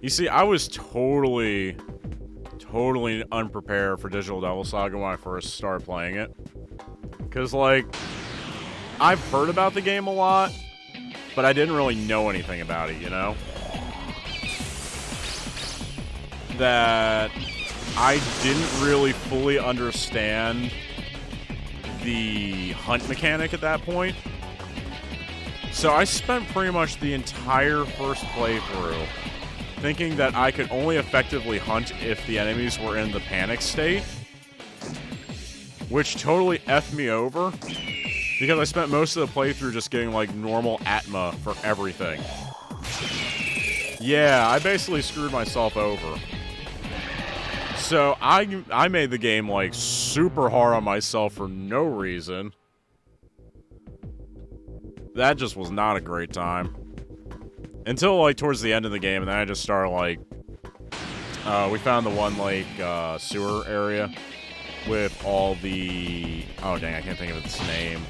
You see, I was totally unprepared for Digital Devil Saga when I first started playing it. Because, like, I've heard about the game a lot, but I didn't really know anything about it, you know? That I didn't really fully understand the hunt mechanic at that point. So I spent pretty much the entire first playthrough thinking that I could only effectively hunt if the enemies were in the panic state, which totally effed me over, because I spent most of the playthrough just getting, like, normal Atma for everything. Yeah, I basically screwed myself over. So I made the game, like, super hard on myself for no reason. That just was not a great time. Until, like, towards the end of the game, and then I just started, like... we found the one, like, sewer area. with all the... Oh, dang, I can't think of its name.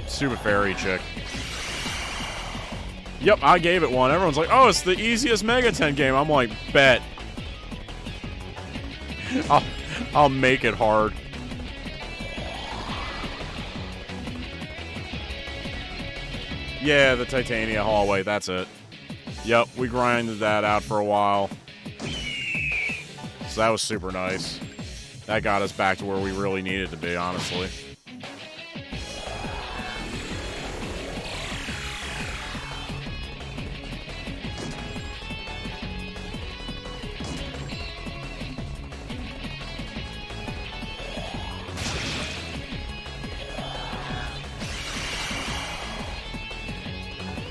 Stupid fairy chick. Yep, I gave it one. Everyone's like, oh, it's the easiest Mega 10 game. I'm like, bet. I'll make it hard. Yeah, the Titania hallway, that's it. Yep, we grinded that out for a while. So that was super nice. That got us back to where we really needed to be, honestly.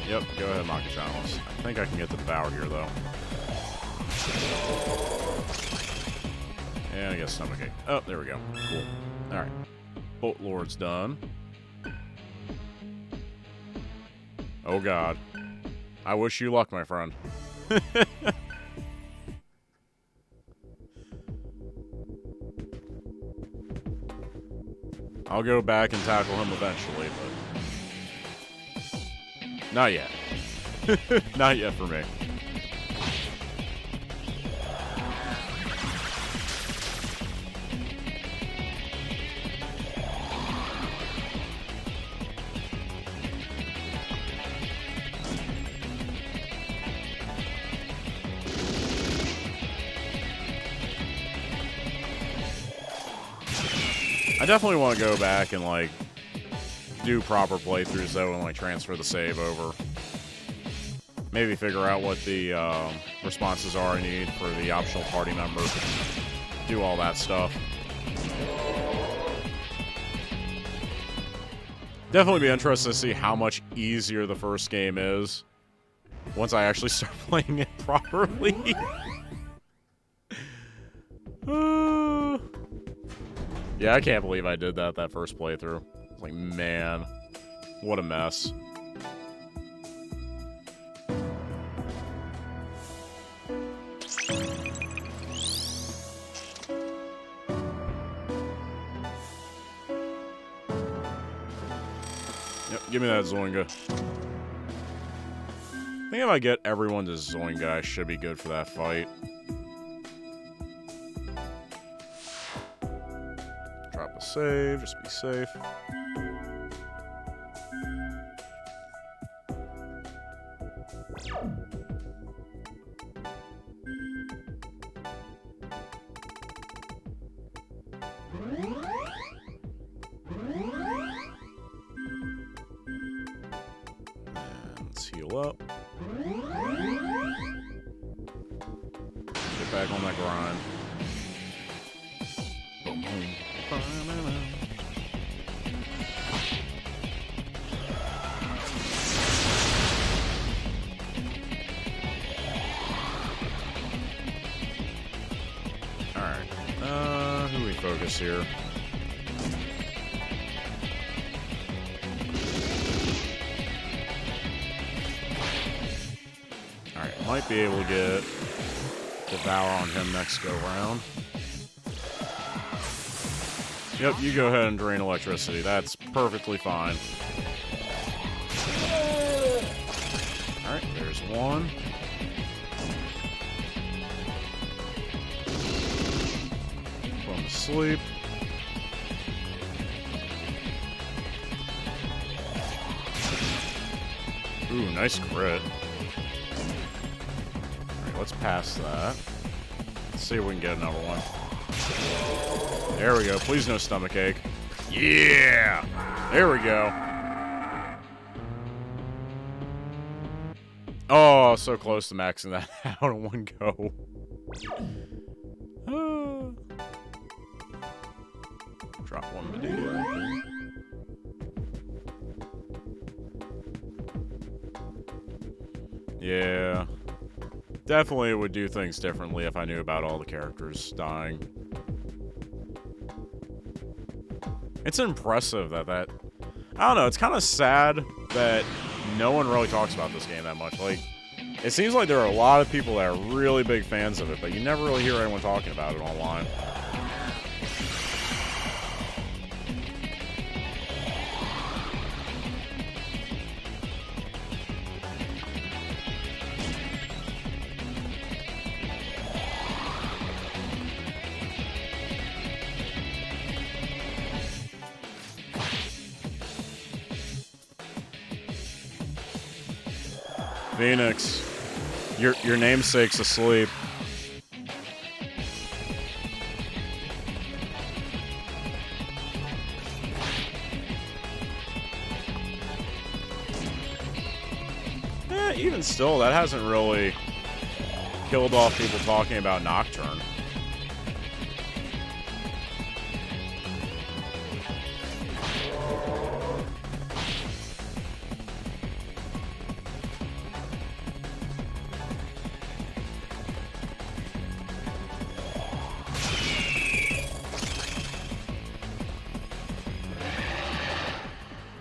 Yep, go ahead, Makachanos. I think I can get the devour here, though. And I guess stomachache. Oh, there we go. Cool. Alright. Boat Lord's done. Oh, God. I wish you luck, my friend. I'll go back and tackle him eventually, but... Not yet. Not yet for me. I definitely want to go back and, like, do proper playthroughs, though, and, like, transfer the save over. Maybe figure out what the responses are I need for the optional party member. Do all that stuff. Definitely be interested to see how much easier the first game is once I actually start playing it properly. Yeah, I can't believe I did that first playthrough. It's like, man, what a mess. Yep, give me that Zoinga. I think if I get everyone to Zoinga, I should be good for that fight. Drop a save, just be safe. And let's heal up. Get back on that grind. Boom, boom. Alright. Who do we focus here? Alright, might be able to get Devour on him next go round. Yep, you go ahead and drain electricity. That's perfectly fine. Alright, there's one. Put him to sleep. Ooh, nice crit. Alright, let's pass that. Let's see if we can get another one. There we go. Please no stomachache. Yeah! There we go. Oh, so close to maxing that out in one go. Drop one Medea. Yeah. Definitely would do things differently if I knew about all the characters dying. It's impressive that I don't know, it's kind of sad that no one really talks about this game that much. Like, it seems like there are a lot of people that are really big fans of it, but you never really hear anyone talking about it online. Phoenix, your namesake's asleep. Even still, that hasn't really killed off people talking about Nocturne.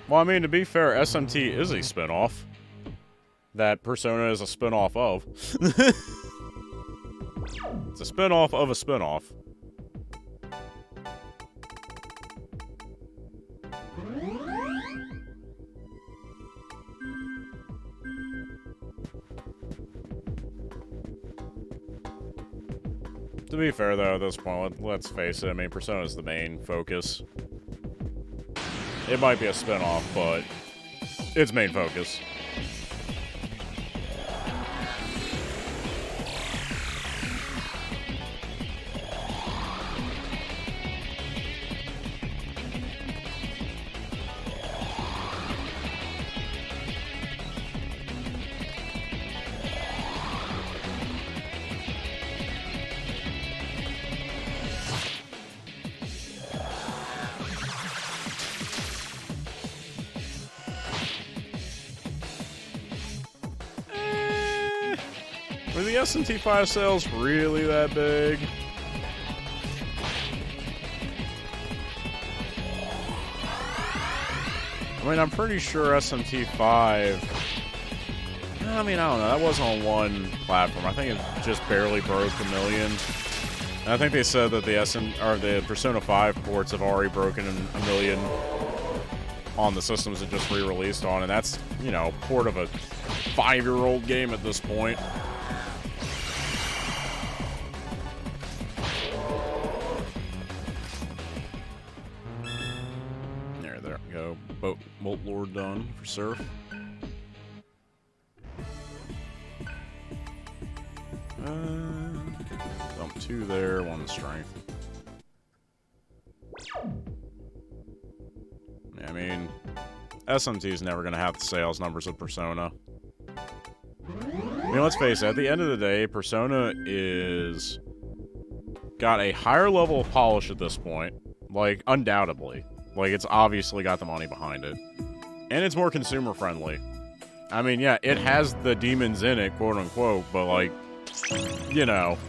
Well, I mean, to be fair, SMT is a spinoff that Persona is a spinoff of. It's a spinoff of a spinoff. To be fair, though, at this point, let's face it, I mean, Persona is the main focus. It might be a spinoff, but its main focus. Were the SMT5 sales really that big? I mean, I'm pretty sure SMT5... I mean, I don't know. That wasn't on one platform. I think it just barely broke the million. And I think they said that the Persona 5 ports have already broken a million on the systems it just re-released on, and that's, you know, a port of a 5-year-old game at this point. There we go. Bolt Lord done for Surf. Dump 2 there, 1 strength. Yeah, I mean, SMT is never going to have the sales numbers of Persona. I mean, let's face it, at the end of the day, Persona is... got a higher level of polish at this point. Like, undoubtedly. Like, it's obviously got the money behind it. And it's more consumer-friendly. I mean, yeah, it has the demons in it, quote-unquote, but, like, you know,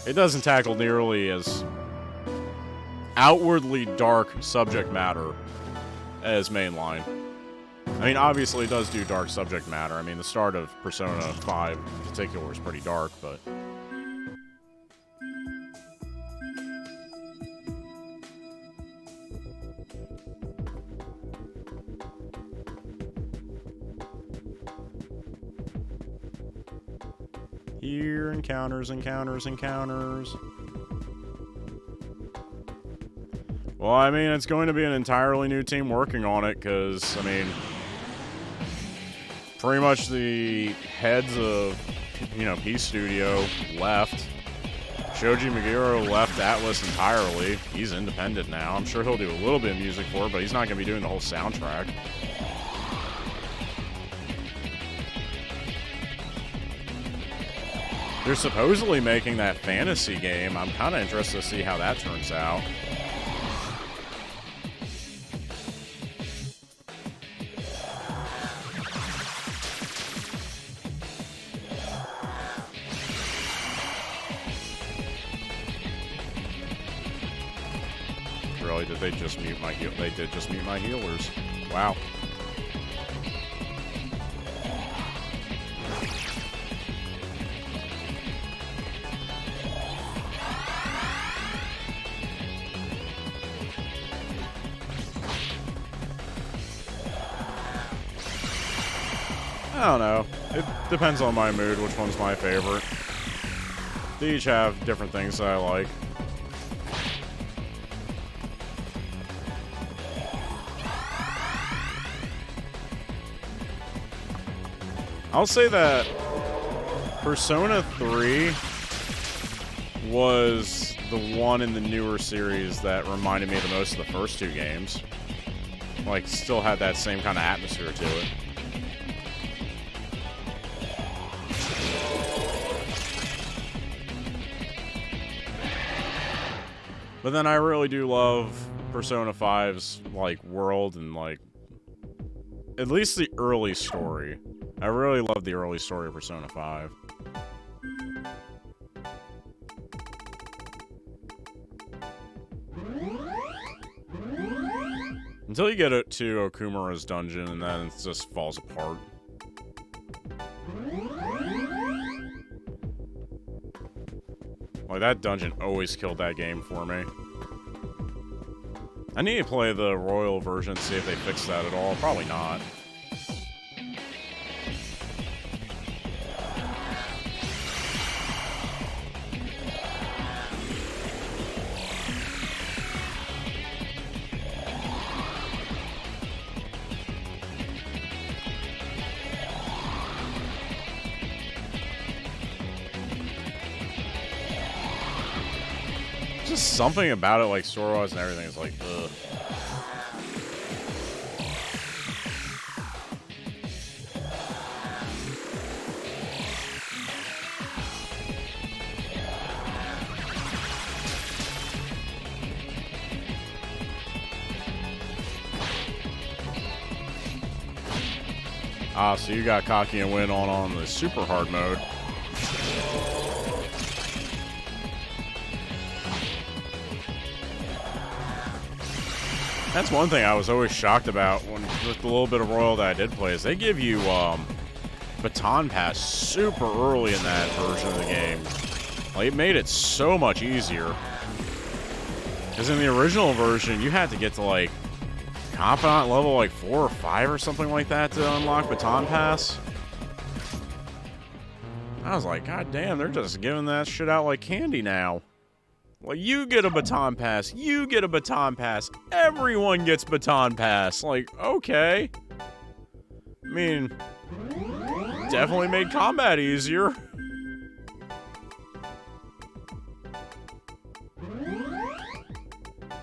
it doesn't tackle nearly as outwardly dark subject matter as mainline. I mean, obviously it does do dark subject matter. I mean, the start of Persona 5 in particular is pretty dark, but... Here, encounters. Well, I mean, it's going to be an entirely new team working on it, because, I mean, pretty much the heads of, you know, Peace Studio left. Shoji Meguro left Atlas entirely. He's independent now. I'm sure he'll do a little bit of music for it, but he's not going to be doing the whole soundtrack. They're supposedly making that fantasy game. I'm kind of interested to see how that turns out. Really, did they just mute my heal? They did just mute my healers. Wow. I don't know. It depends on my mood, which one's my favorite. They each have different things that I like. I'll say that Persona 3 was the one in the newer series that reminded me the most of the first two games. Like, still had that same kind of atmosphere to it. But then I really do love Persona 5's, like, world and, like, at least the early story. I really love the early story of Persona 5. Until you get it to Okumura's dungeon, and then it just falls apart. Like, that dungeon always killed that game for me. I need to play the Royal version to see if they fix that at all. Probably not. Just something about it, like story-wise and everything, is like, ugh. Ah, so you got cocky and win on the super hard mode. That's one thing I was always shocked about when with the little bit of Royal that I did play is they give you baton pass super early in that version of the game. Like, it made it so much easier. Because in the original version, you had to get to like confidant level like 4 or 5 or something like that to unlock baton pass. I was like, God damn, they're just giving that shit out like candy now. Well, you get a baton pass. You get a baton pass. Everyone gets baton pass. Like, okay. I mean, definitely made combat easier.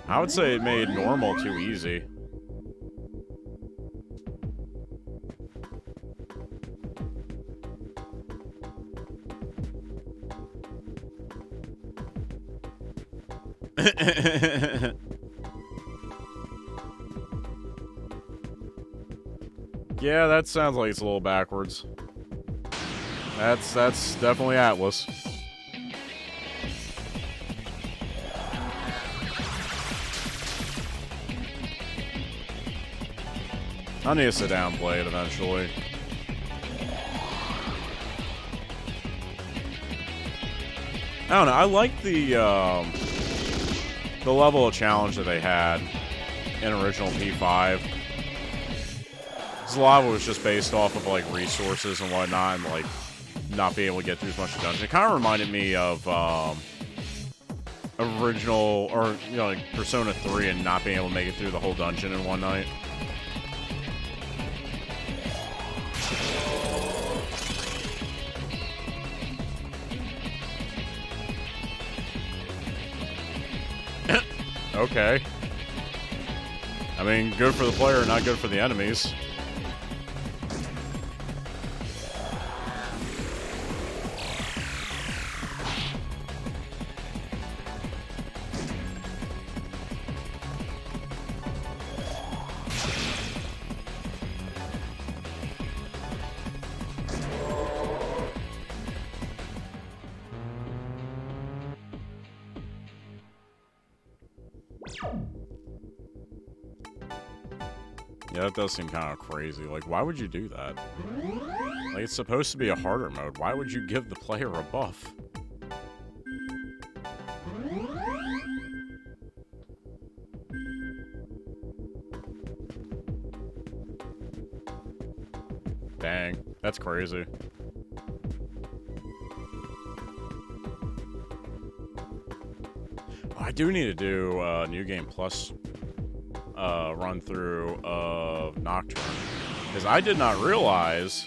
I would say it made normal too easy. Yeah, that sounds like it's a little backwards. That's definitely Atlas. I need to sit down and play it eventually. I don't know, I like the level of challenge that they had in original P5. Because a lot of it was just based off of, like, resources and whatnot, and, like, not being able to get through as much of the dungeon. It kind of reminded me of, original, or, you know, like, Persona 3 and not being able to make it through the whole dungeon in one night. Okay. I mean, good for the player, not good for the enemies. Yeah, that does seem kind of crazy. Like, why would you do that? Like, it's supposed to be a harder mode. Why would you give the player a buff? Dang, that's crazy. I do need to do a New Game Plus run through of Nocturne, because I did not realize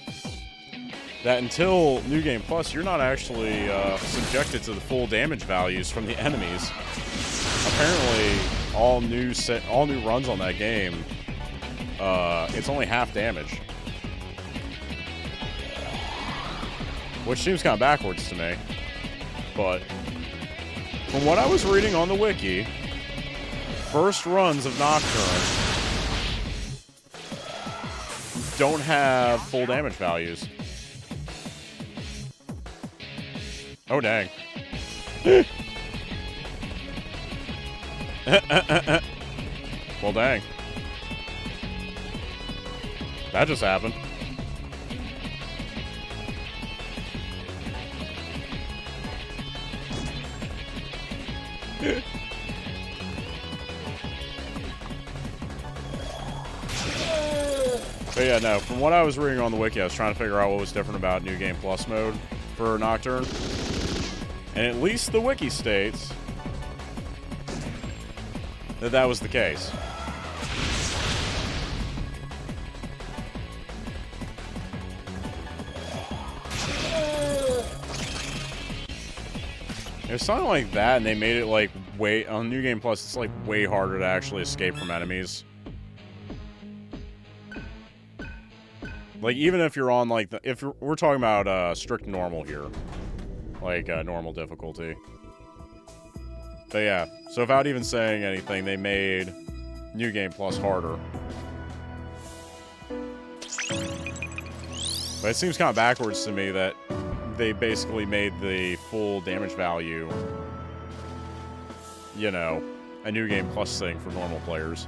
that until New Game Plus, you're not actually subjected to the full damage values from the enemies. Apparently, all new runs on that game, it's only half damage. Which seems kind of backwards to me. But from what I was reading on the wiki, first runs of Nocturne don't have full damage values. Oh, dang. Well, dang. That just happened. But yeah, no, from what I was reading on the wiki, I was trying to figure out what was different about New Game Plus mode for Nocturne. And at least the wiki states that that was the case. It was something like that, and they made it like on New Game Plus, it's like way harder to actually escape from enemies. Like, even if you're on, like, we're talking about, strict normal here. Like, normal difficulty. But yeah, so without even saying anything, they made New Game Plus harder. But it seems kind of backwards to me that they basically made the full damage value, you know, a New Game Plus thing for normal players.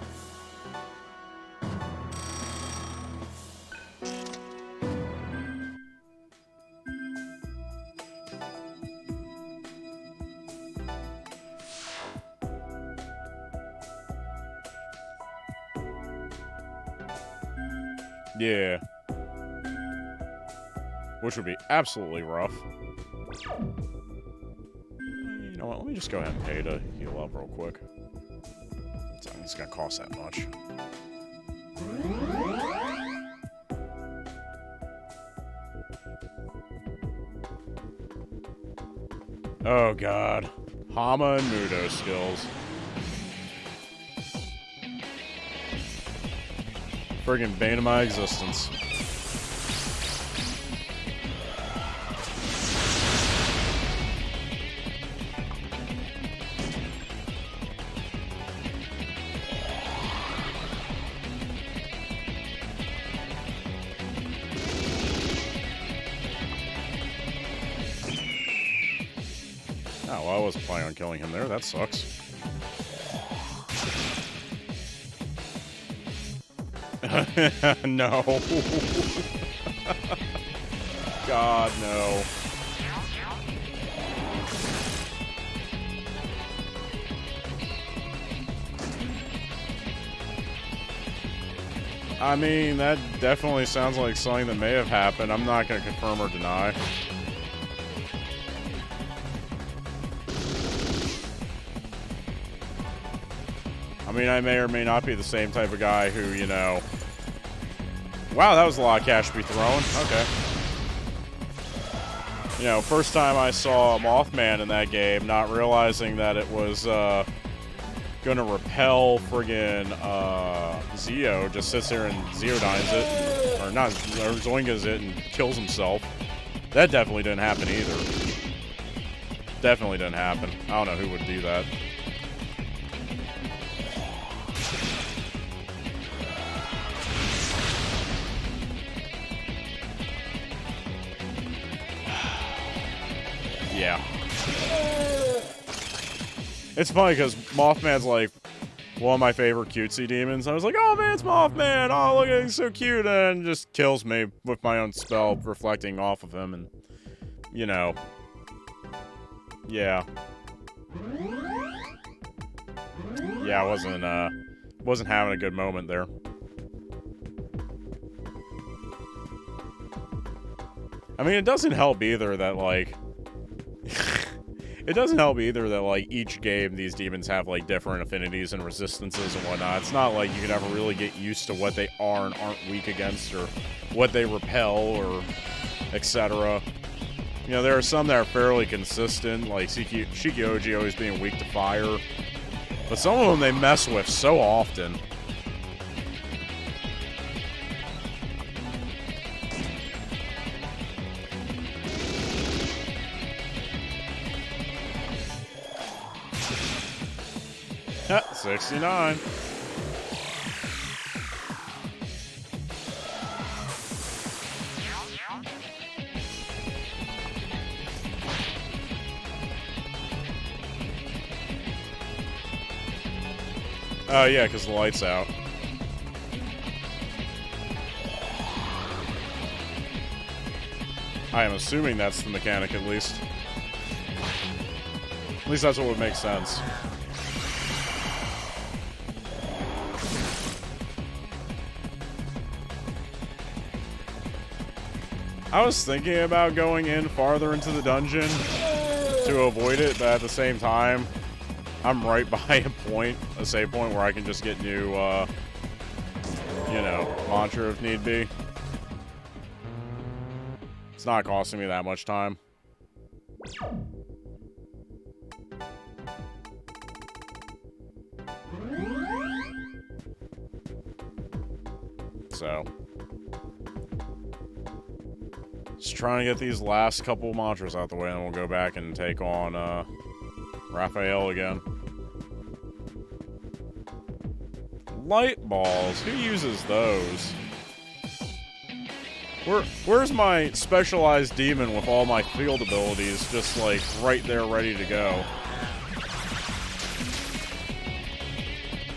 Yeah. Which would be absolutely rough. You know what, let me just go ahead and pay to heal up real quick. It's gonna cost that much. Oh god. Hama and Mudo skills. Friggin' bane of my existence. Oh, well, I wasn't planning on killing him there. That sucks. No. God, no. I mean, that definitely sounds like something that may have happened. I'm not going to confirm or deny. I mean, I may or may not be the same type of guy who, you know... Wow, that was a lot of cash to be thrown. Okay. You know, first time I saw Mothman in that game, not realizing that it was, gonna repel friggin', Zeo, just sits there and Zeodines it, or not, or Zoingas it and kills himself. That definitely didn't happen either. Definitely didn't happen. I don't know who would do that. Yeah. It's funny because Mothman's like one of my favorite cutesy demons. I was like, oh man, it's Mothman. Oh, look at him, he's so cute. And just kills me with my own spell reflecting off of him. And, you know. Yeah. Yeah, I wasn't having a good moment there. I mean, it doesn't help either that, like... It doesn't help either that, like, each game these demons have, like, different affinities and resistances and whatnot. It's not like you can ever really get used to what they are and aren't weak against, or what they repel, or etc. You know, there are some that are fairly consistent, like Shikioji always being weak to fire. But some of them they mess with so often. Ha, 69. Oh, yeah, because the light's out. I am assuming that's the mechanic, at least. At least that's what would make sense. I was thinking about going in farther into the dungeon to avoid it, but at the same time, I'm right by a save point where I can just get new, you know, mantra if need be. It's not costing me that much time. So, just trying to get these last couple mantras out the way, and then we'll go back and take on, Raphael again. Light balls. Who uses those? Where's my specialized demon with all my field abilities just, like, right there ready to go?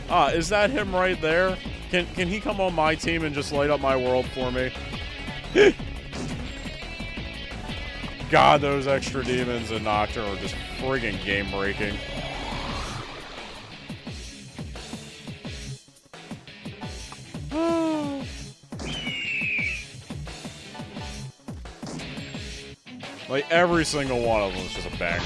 Ah, is that him right there? Can he come on my team and just light up my world for me? God, those extra demons in Nocturne are just friggin' game-breaking. Like, every single one of them is just a banger.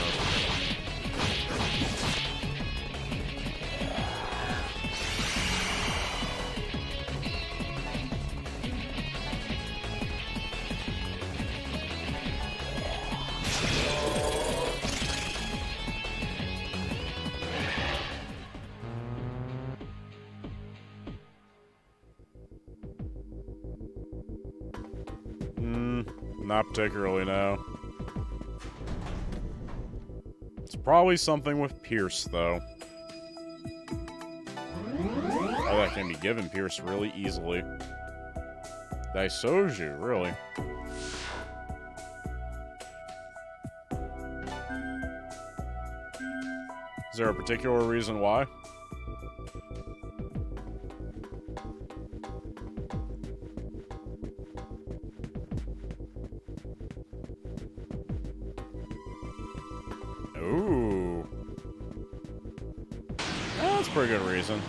Not particularly, no. It's probably something with Pierce, though. Oh, that can be given Pierce really easily. Daisoju, really? Is there a particular reason why? Ooh. That's a pretty good reason.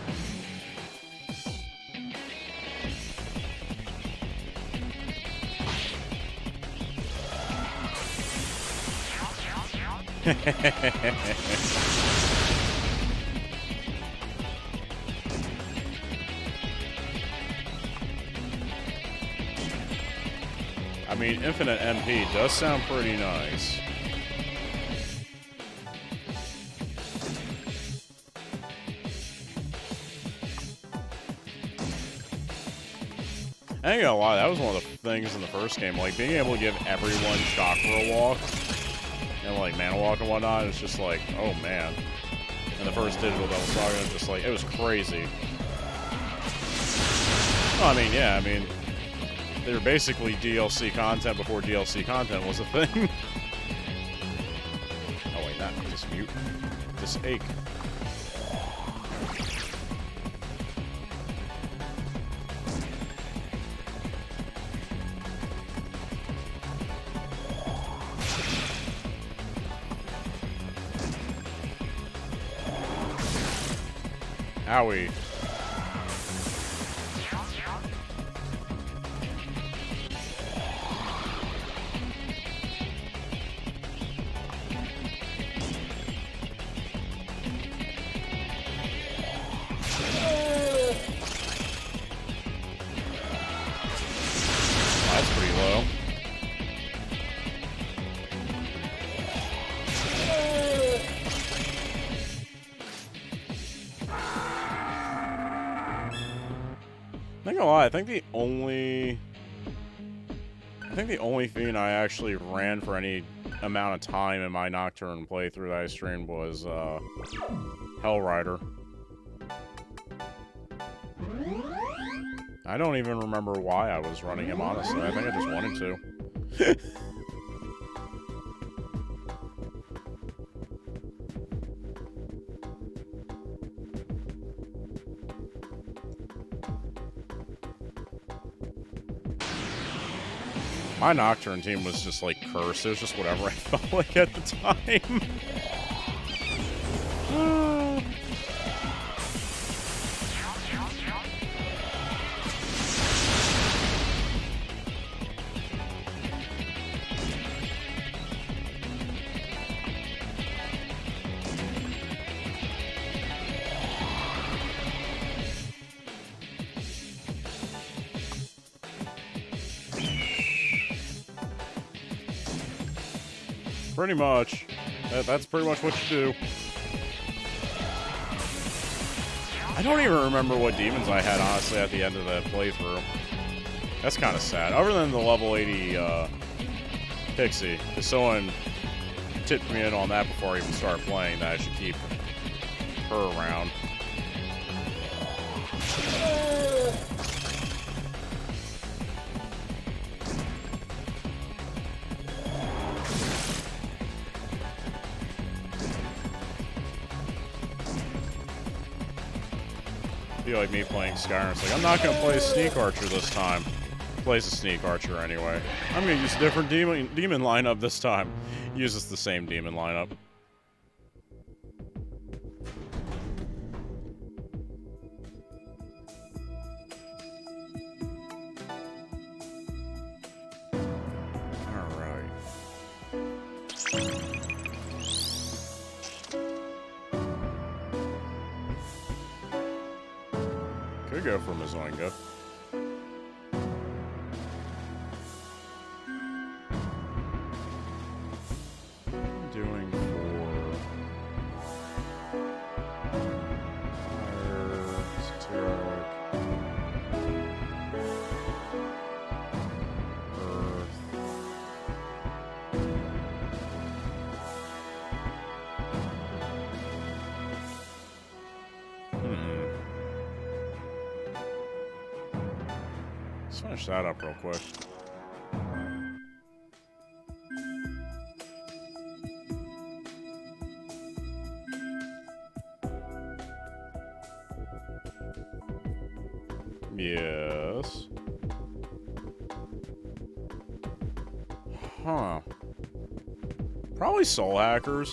I mean, infinite MP does sound pretty nice. I ain't gonna lie, that was one of the things in the first game, like, being able to give everyone Chakra Walk, and, like, Mana Walk and whatnot, it's just like, oh, man. In the first Digital Devil Saga, it was just like, it was crazy. Well, I mean, yeah, I mean, they were basically DLC content before DLC content was a thing. Oh, wait, not Dismute. Disache. Owie. That's pretty low. gonna lie, I think the only Fiend I actually ran for any amount of time in my Nocturne playthrough that I streamed was, Hellrider. I don't even remember why I was running him, honestly. I think I just wanted to. My Nocturne team was just, like, cursed. It was just whatever I felt like at the time. Pretty much. That's pretty much what you do. I don't even remember what demons I had, honestly, at the end of that playthrough. That's kind of sad. Other than the level 80 Pixie. Because someone tipped me in on that before I even started playing, that I should keep her around. Like me playing Skyrim. It's like, I'm not going to play a Sneak Archer this time. Plays a Sneak Archer anyway. I'm going to use a different demon lineup this time. Uses the same demon lineup. Could go for Mazoinga. Doing for Fire, Esoteric, Earth. Let's finish that up real quick. Yes. Huh. Probably Soul Hackers.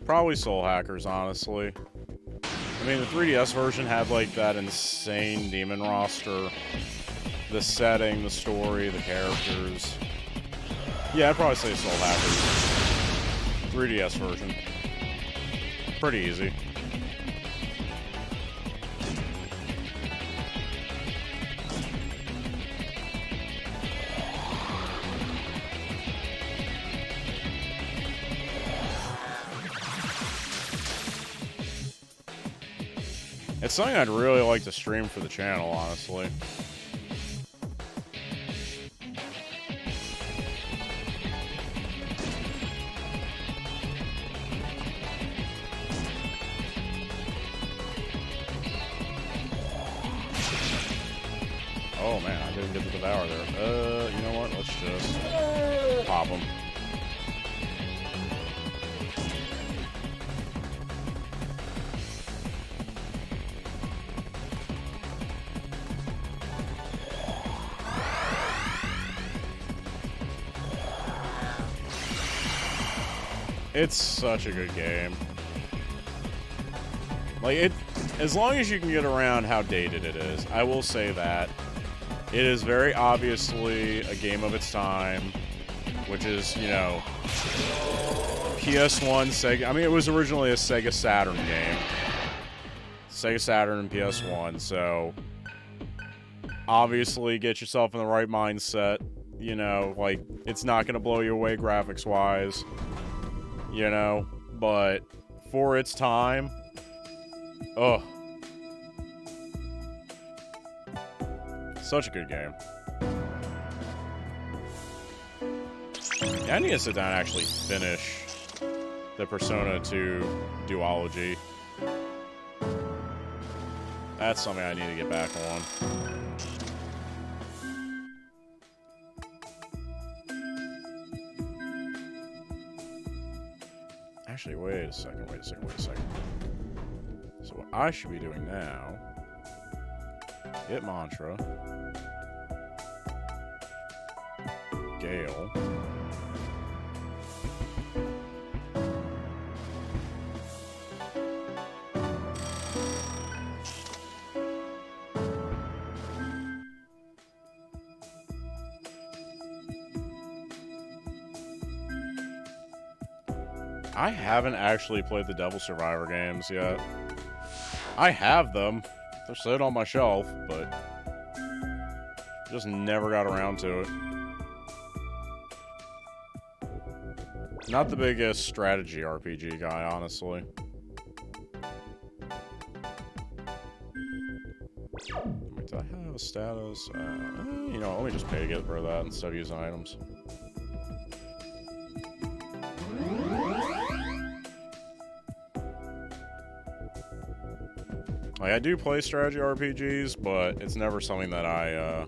Probably Soul Hackers, honestly. I mean, the 3DS version had, like, that insane demon roster. The setting, the story, the characters. Yeah, I'd probably say Soul Hackers. 3DS version. Pretty easy. It's something I'd really like to stream for the channel, honestly. Oh man, I didn't get the Devour there. You know what? Let's just pop him. It's such a good game. Like, it, as long as you can get around how dated it is, I will say that. It is very obviously a game of its time, which is, you know, PS1, Sega. I mean, it was originally a Sega Saturn game. Sega Saturn and PS1, so obviously get yourself in the right mindset. You know, like, it's not going to blow you away graphics-wise. You know, but for its time, oh, Such a good game. Yeah, I need to sit down and actually finish the Persona 2 duology. That's something I need to get back on. Actually, wait a second. So what I should be doing now... Get Mantra. Gale. I haven't actually played the Devil Survivor games yet. I have them. They're sitting on my shelf, but just never got around to it. Not the biggest strategy RPG guy, honestly. Wait, do I have a status? You know, let me just pay to get rid of that instead of using items. Like, I do play strategy RPGs, but it's never something that I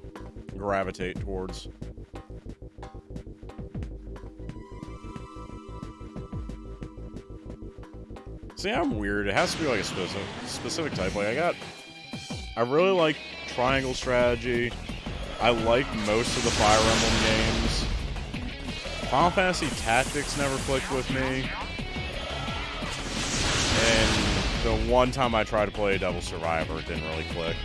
gravitate towards. See, I'm weird. It has to be like a specific type. Like, I really like triangle strategy. I like most of the Fire Emblem games. Final Fantasy Tactics never clicked with me. And the one time I tried to play Devil Survivor, it didn't really click.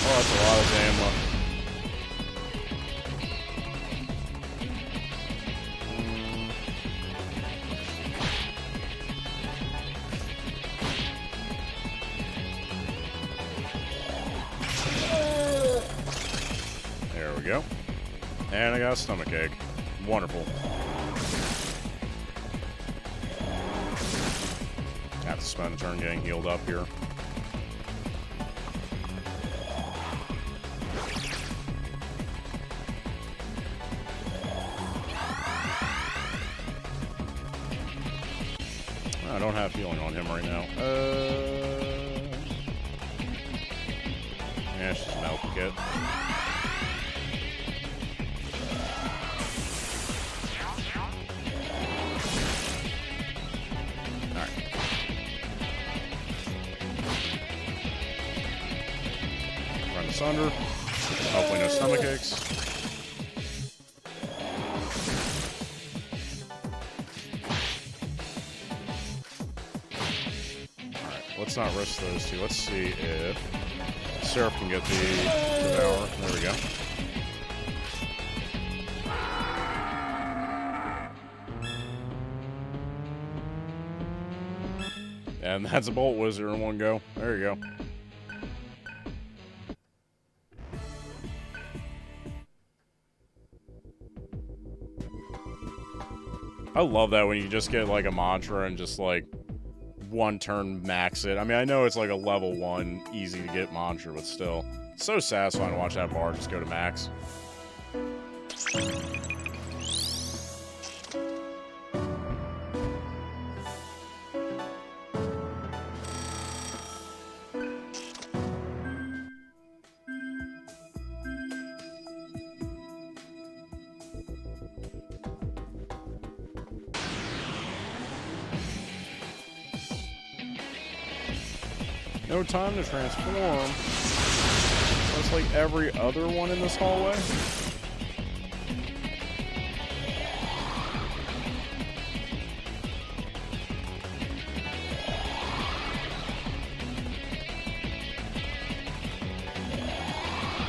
Oh, that's a lot of Zamla. There we go. And I got a stomach ache. Wonderful. Have to spend a turn getting healed up here. I don't have healing on him right now. Yeah, it's just an alpha kit. Alright. Run asunder. Hopefully no stomach aches. Let's not risk those two. Let's see if Seraph can get the Devour. There we go. And that's a Bolt Wizard in one go. There you go. I love that when you just get like a mantra and just like one turn max it. I mean, I know it's like a level 1 easy to get mantra, but still, it's so satisfying to watch that bar just go to max. No time to transform. That's like every other one in this hallway.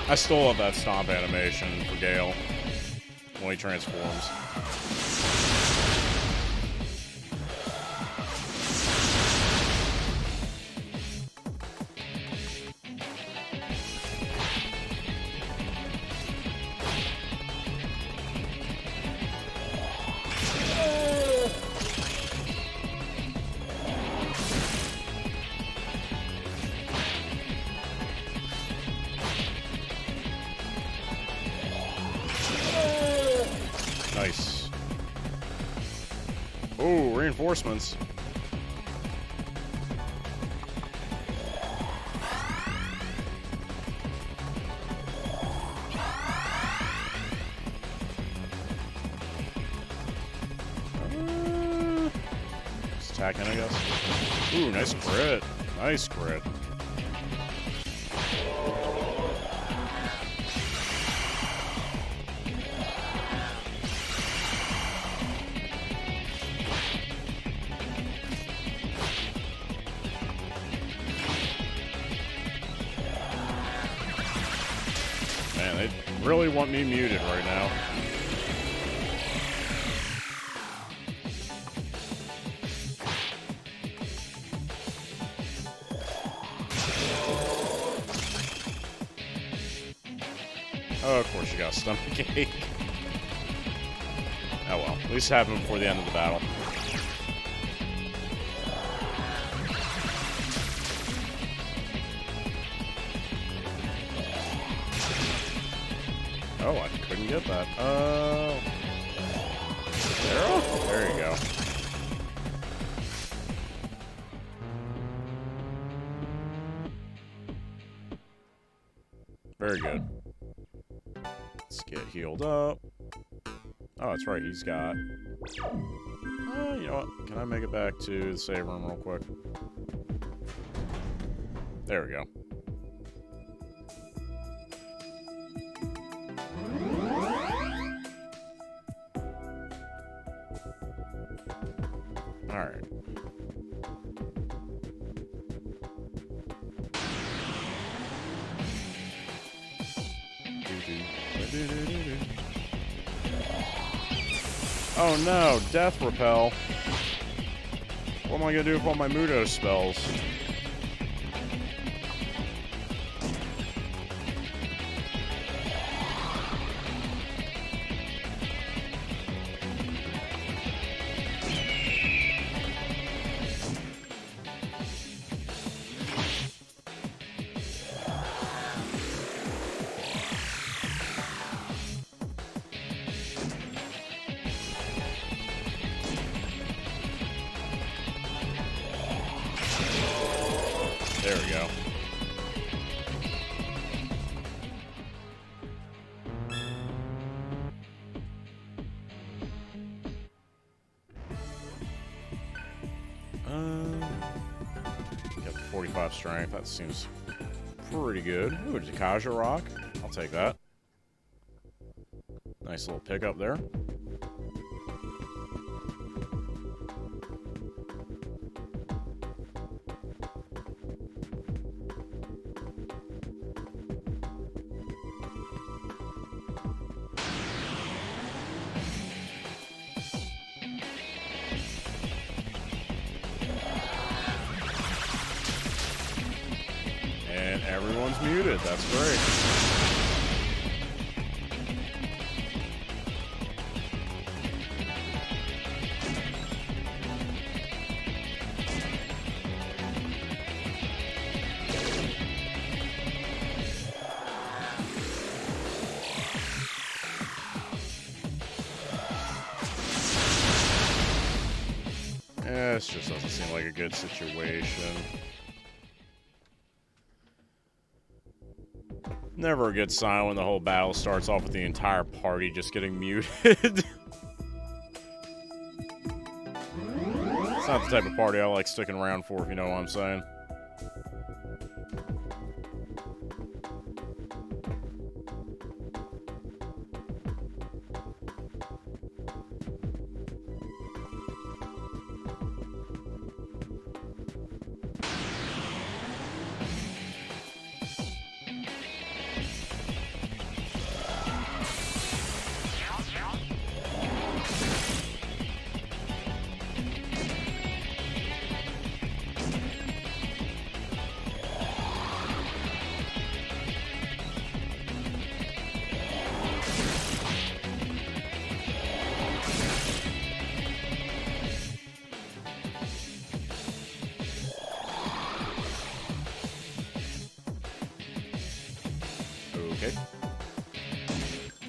I still love that stomp animation for Gale when he transforms. reinforcements. Just attacking, I guess. Ooh, nice crit. Nice crit. Man, they really want me muted right now. Oh, of course you got a stomach ache. Oh well, at least have him before the end of the battle. Oh, I couldn't get that. There you go. Very good. Let's get healed up. Oh, that's right, he's got... you know what? Can I make it back to the save room real quick? There we go. Alright. Oh no, Death Repel. What am I gonna do with all my Mudo spells? There we go. Got 45 strength. That seems pretty good. Ooh, Jakaja Rock. I'll take that. Nice little pickup there. And everyone's muted. That's great. This just doesn't seem like a good situation. Never a good sign when the whole battle starts off with the entire party just getting muted. It's not the type of party I like sticking around for, if you know what I'm saying. Okay.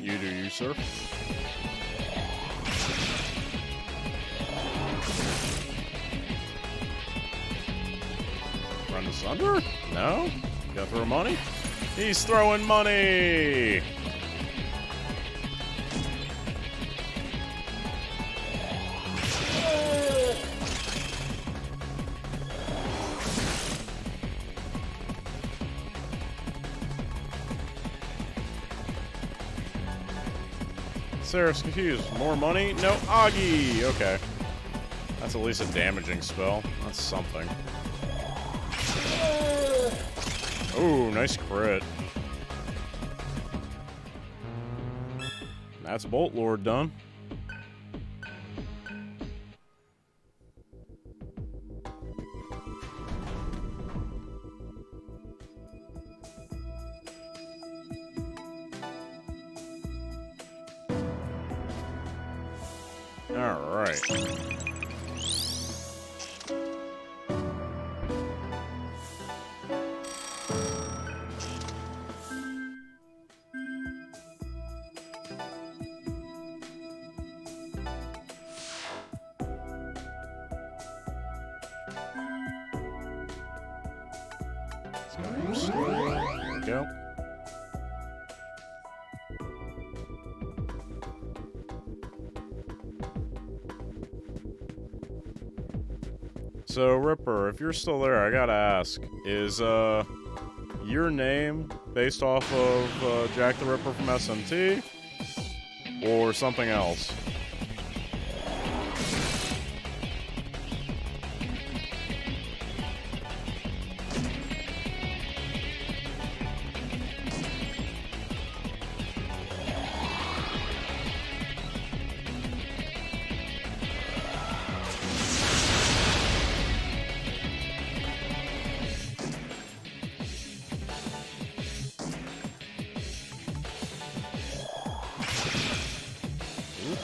You do you, sir. Run asunder? No? You gotta throw money? He's throwing money! Sarah's confused. More money? No, Augie! Okay. That's at least a damaging spell. That's something. Ooh, nice crit. That's Bolt Lord done. Alright. There we go. So, Ripper, if you're still there, I gotta ask, is, your name based off of, Jack the Ripper from SMT? Or something else?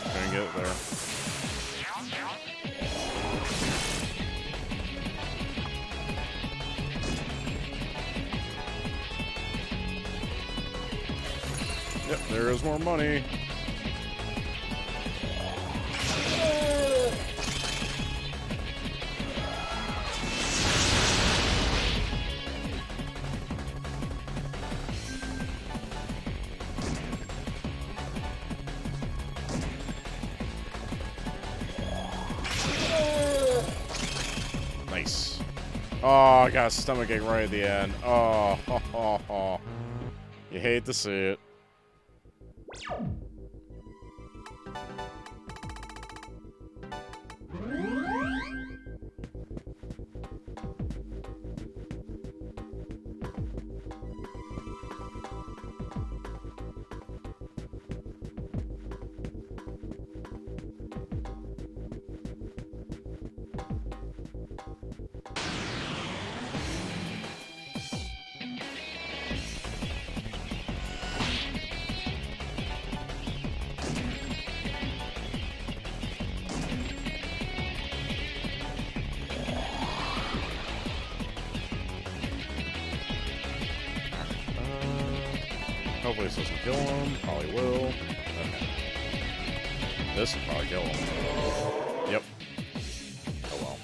Couldn't get it there. Yep, there is more money. Nice. Oh, I got a stomachache right at the end. Oh, ho, ho, ho. You hate to see it. Hopefully this doesn't kill him. Probably will. Okay. This will probably kill him. Yep. Oh well.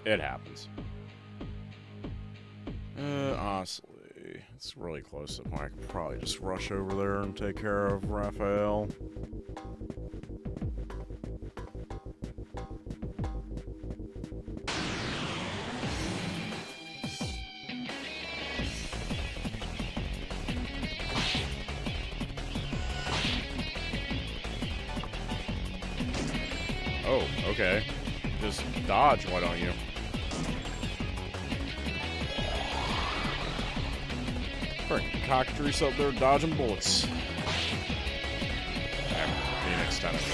It happens. Honestly, it's really close to the point. I could probably just rush over there and take care of Raphael. Oh, okay. Just dodge, why don't you? Frick, cockatrice up there dodging bullets. Damn, Phoenix tentacle.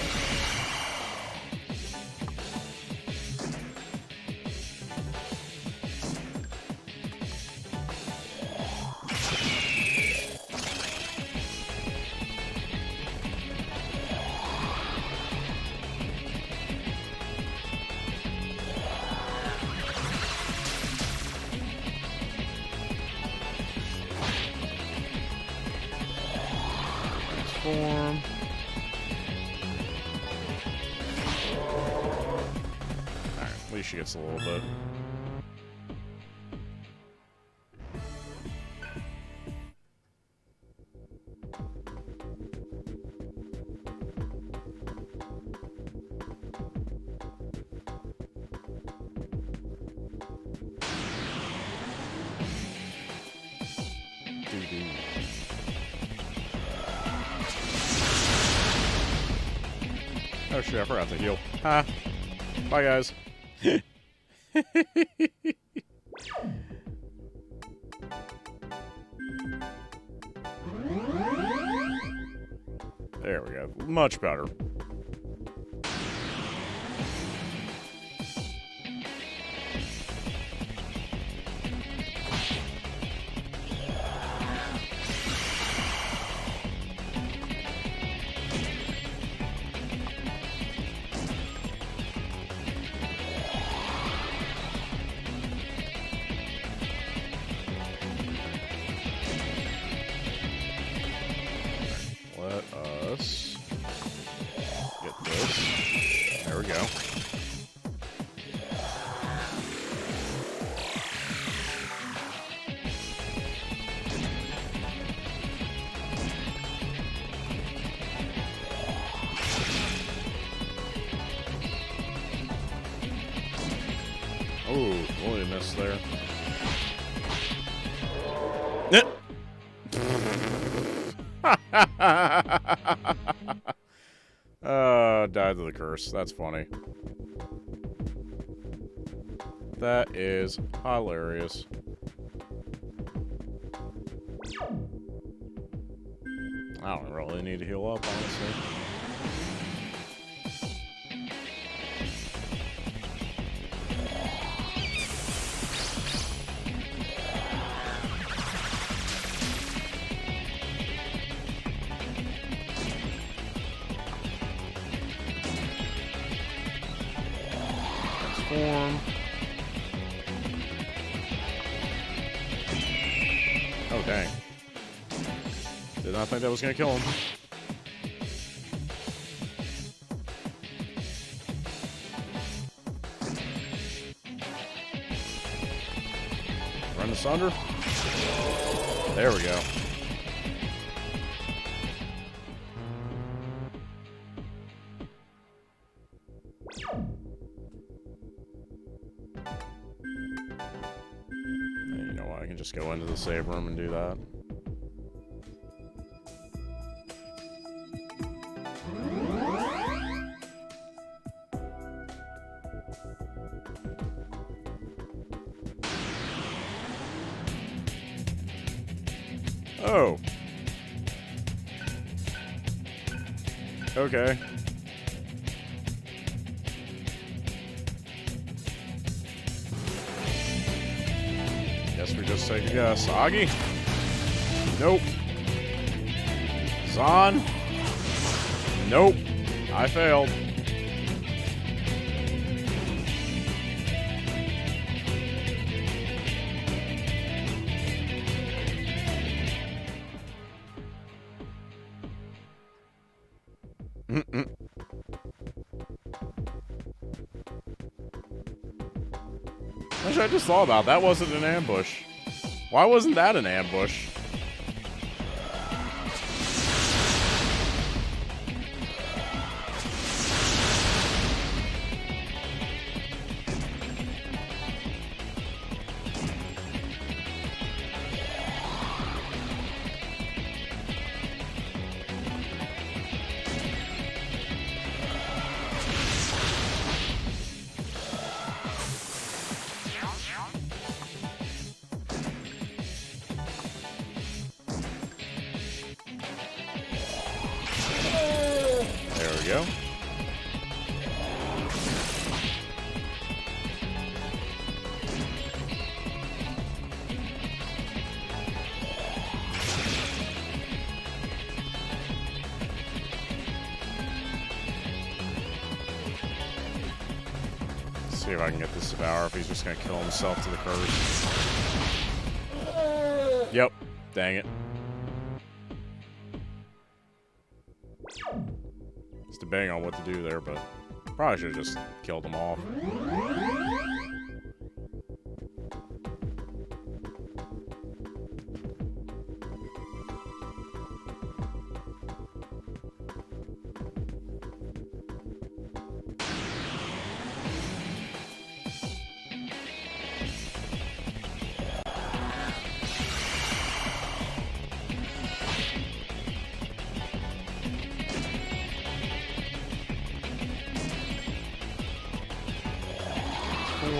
Form. Alright, at least she gets a little bit. Oh shit, I forgot to heal. Ha! Bye, guys. There we go. Much better. Let us get this. There we go. Oh, really missed there. Died to the curse. That's funny. That is hilarious. I don't really need to heal up, honestly. Transform. Oh, dang. Did not think that was going to kill him. Run asunder. There we go. You know what? I can just go into the save room and do that. Oh. Okay. Guess we just take a guess. Agi? Nope. Zahn? Nope. I failed. Actually, I just thought about that. Wasn't an ambush. Why wasn't that an ambush? Go. Let's see if I can get this Devour if he's just gonna kill himself to the curse. Yep. Dang it. Debating on what to do there, but probably should have just killed them off.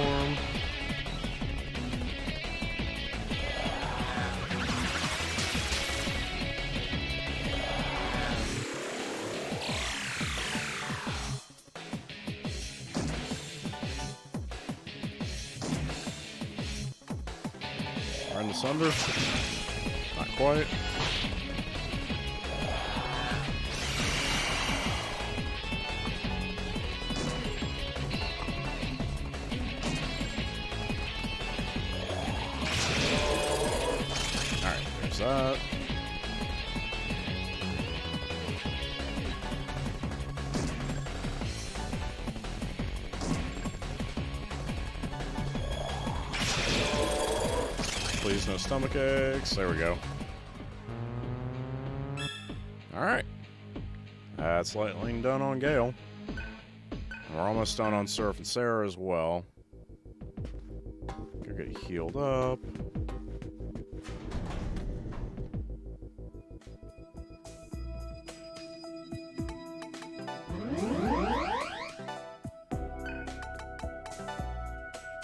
him. Run this under. Not quite. Alright, there's that. Please, no stomach aches. There we go. Alright. That's lightning done on Gale. We're almost done on Surf and Sarah as well. Go get healed up.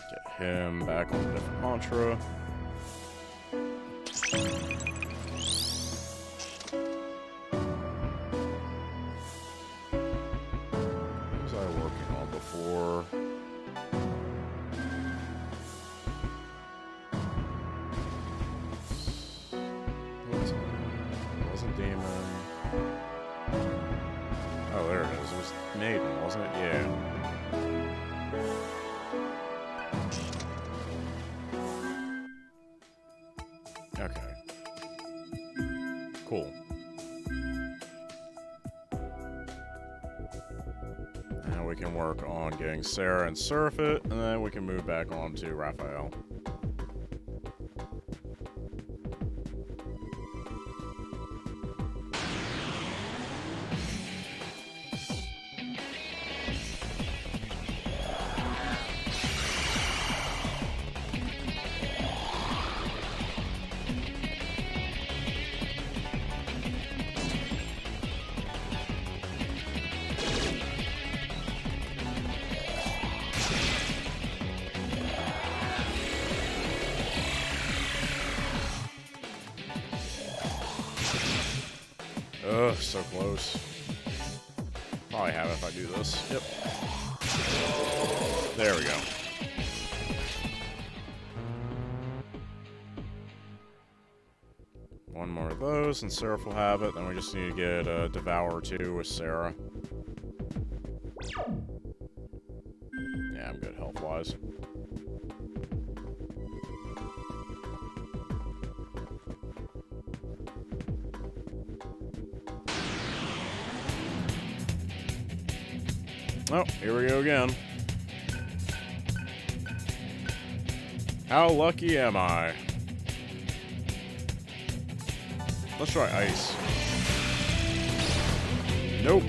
Get him back on a different mantra. Before wasn't Demon. Oh, there it is. It was Maiden, wasn't it? Yeah. Okay. Cool. And we can work on getting Sarah and Surf it, and then we can move back on to Raphael. Ugh, so close. Probably have it if I do this. Yep. There we go. One more of those, and Seraph will have it. Then we just need to get a Devour 2 with Sarah. Yeah, I'm good health-wise. Oh, here we go again. How lucky am I? Let's try ice. Nope.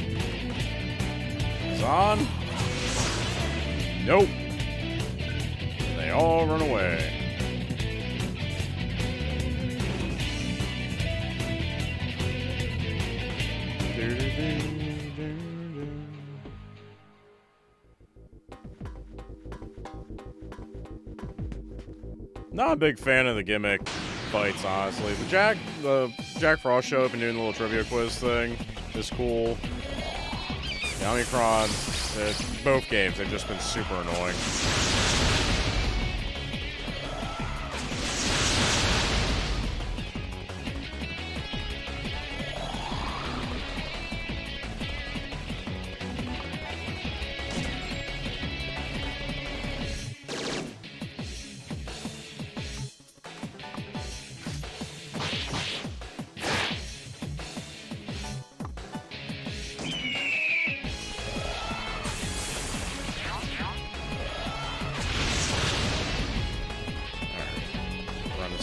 Zon? Nope. They all run away. Not a big fan of the gimmick fights, honestly. The Jack Frost show up and doing the little trivia quiz thing is cool. The Omicron, both games, they've just been super annoying.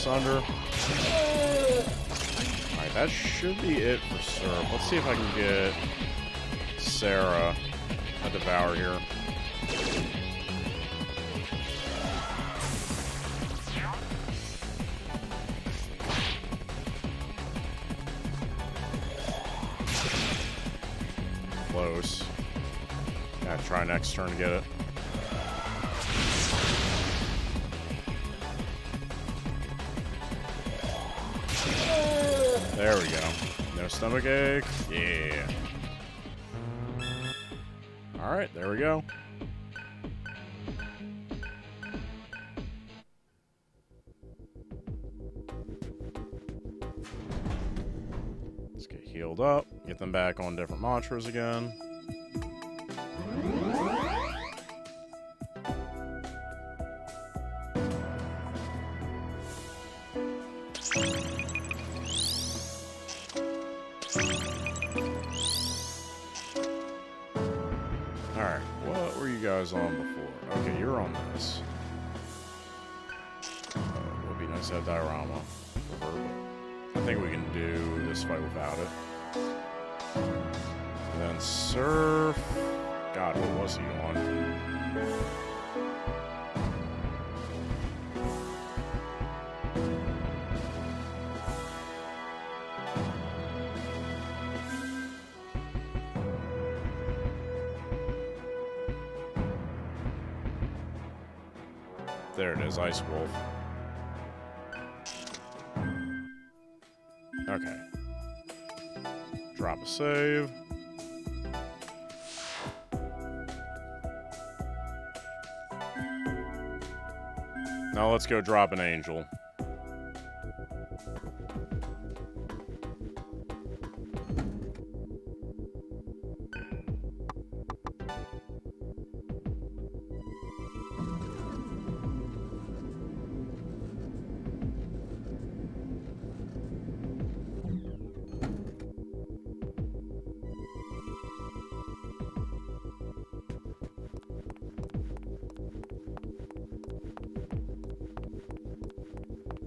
Under. Alright, that should be it for Syrup. Let's see if I can get Sarah a Devour here. Close. Gotta try next turn to get it. There we go. No stomachache. Yeah. Alright, there we go. Let's get healed up. Get them back on different mantras again. Alright, what were you guys on before? Okay, you're on this. It would be nice to have diorama for her, but I think we can do this fight without it. And then surf. God, what was he on? There it is, Ice Wolf. Okay. Drop a save. Now let's go drop an angel.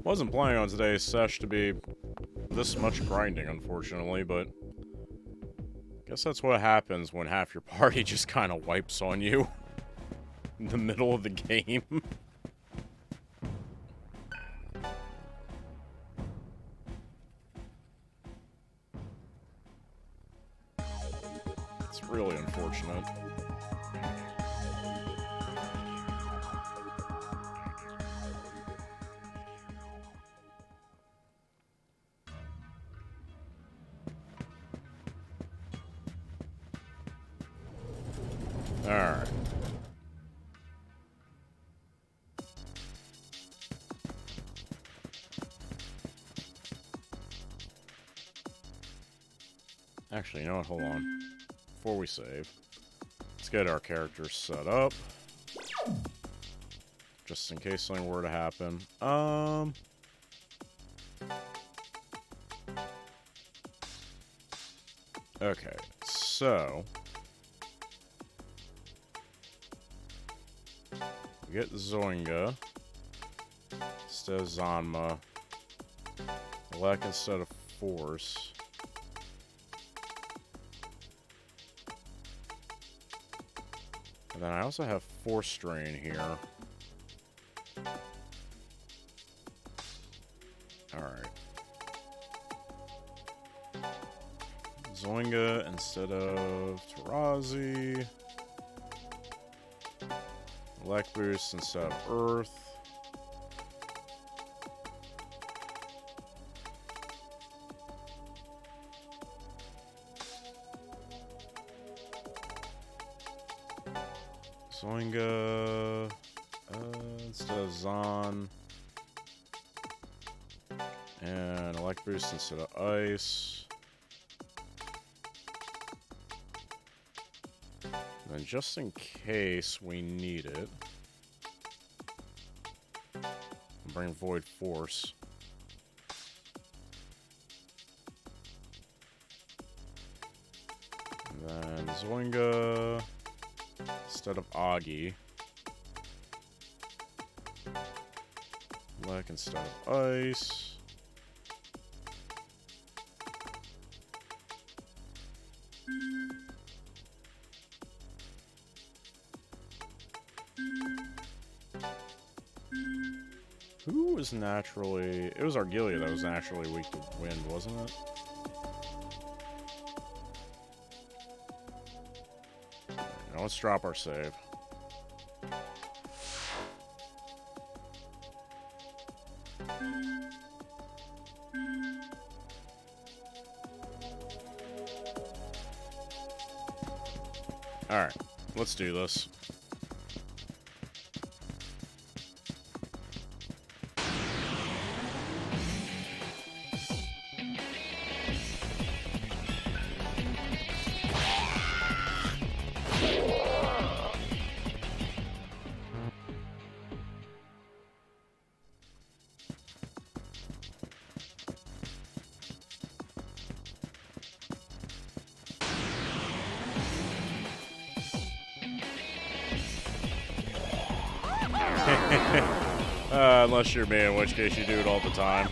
Wasn't planning on today's sesh to be this much grinding, unfortunately, but guess that's what happens when half your party just kind of wipes on you in the middle of the game. It's really unfortunate. Alright. Actually, you know what? Hold on. Before we save, let's get our characters set up. Just in case something were to happen. Okay, so we get Zoinga instead of Zanma, Elec instead of Force. And then I also have Force Strain here. Alright. Zoinga instead of Tarazi. Elec Boost instead of Earth. Zoinga instead of Zon. And Elec Boost instead of Ice. And then just in case we need it, I'll bring Void Force. And then Zoinga instead of Augie. Elec instead of Ice. Who was naturally... It was Argilia that was naturally weak to wind, wasn't it? Now let's drop our save. Alright, let's do this. Unless you're me, in which case you do it all the time.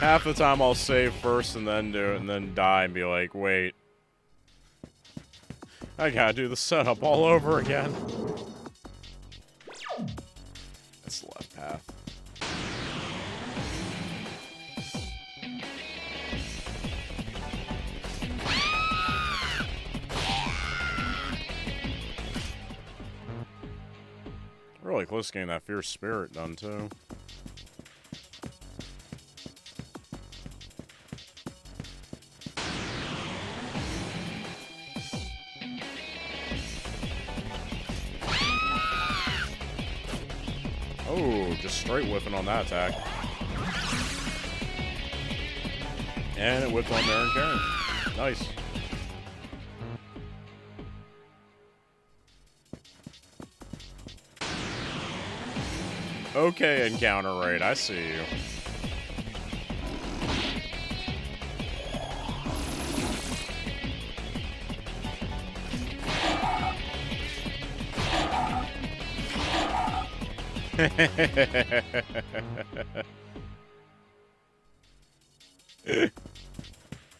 Half the time I'll save first and then do it, and then die and be like, wait. I gotta do the setup all over again. That's the left path. Really close to getting that fierce spirit done too. Oh, just straight whipping on that attack. And it whipped on there and Karen. Nice. Okay, encounter rate. I see you.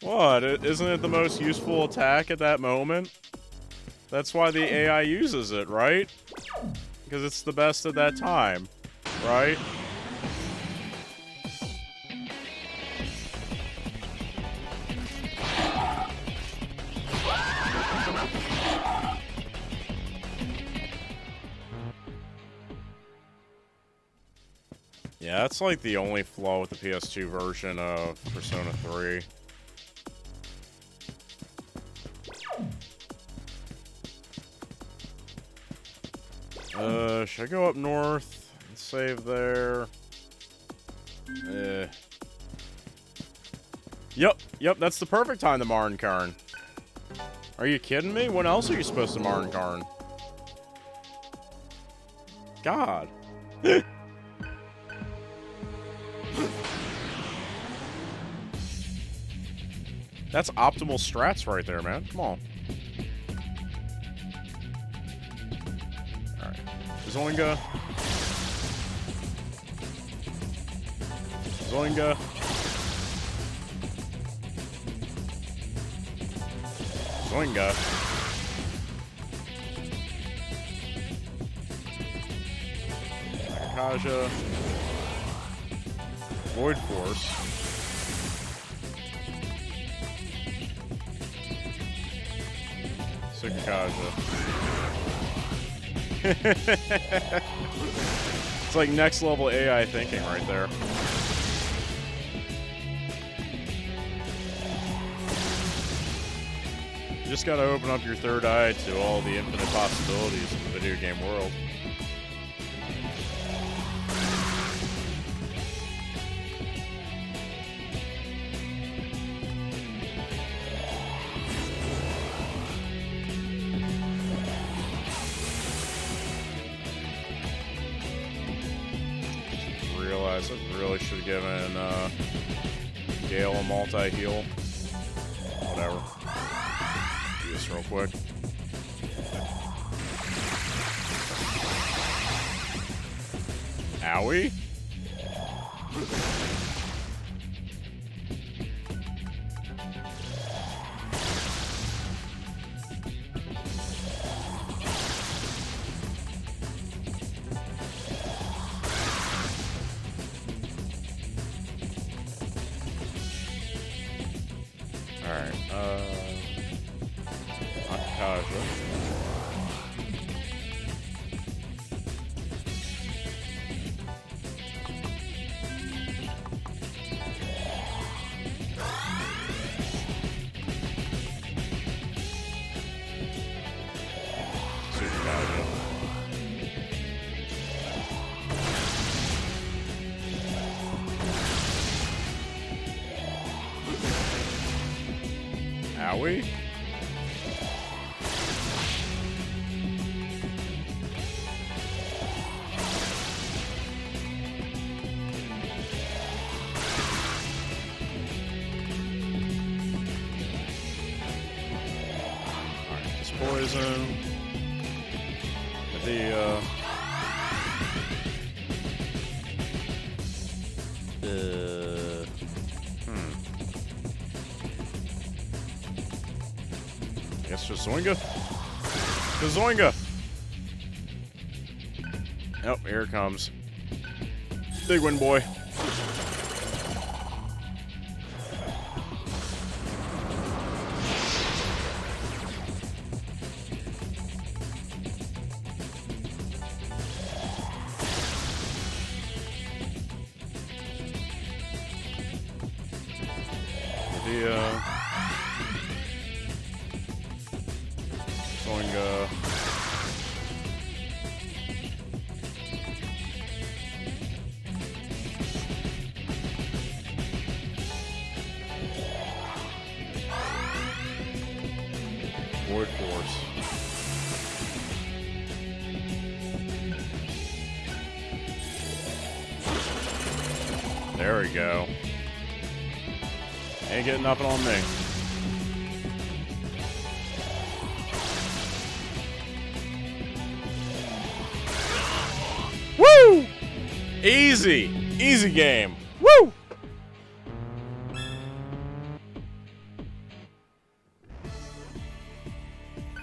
What? Isn't it the most useful attack at that moment? That's why the AI uses it, right? Because it's the best at that time. Right? Yeah, that's like the only flaw with the PS2 version of Persona 3. Should I go up north and save there? Yep, that's the perfect time to Marn Karn. Are you kidding me? When else are you supposed to Marn Karn? God. That's optimal strats right there, man. Come on. Alright. Zoinga. Zoinga. Zoinga. Kaja. Void Force. Kaja. It's like next level AI thinking right there. You just gotta open up your third eye to all the infinite possibilities in the video game world. I really should have given Gale a multi-heal. Whatever. Do this real quick. Owie? we? Alright, this poison. I guess just Zoinga? The Zoinga! Oh, here it comes. Big win, boy. Zoinga. Void Force. There we go. Ain't getting nothing on me. Woo! Easy. Easy game. Woo!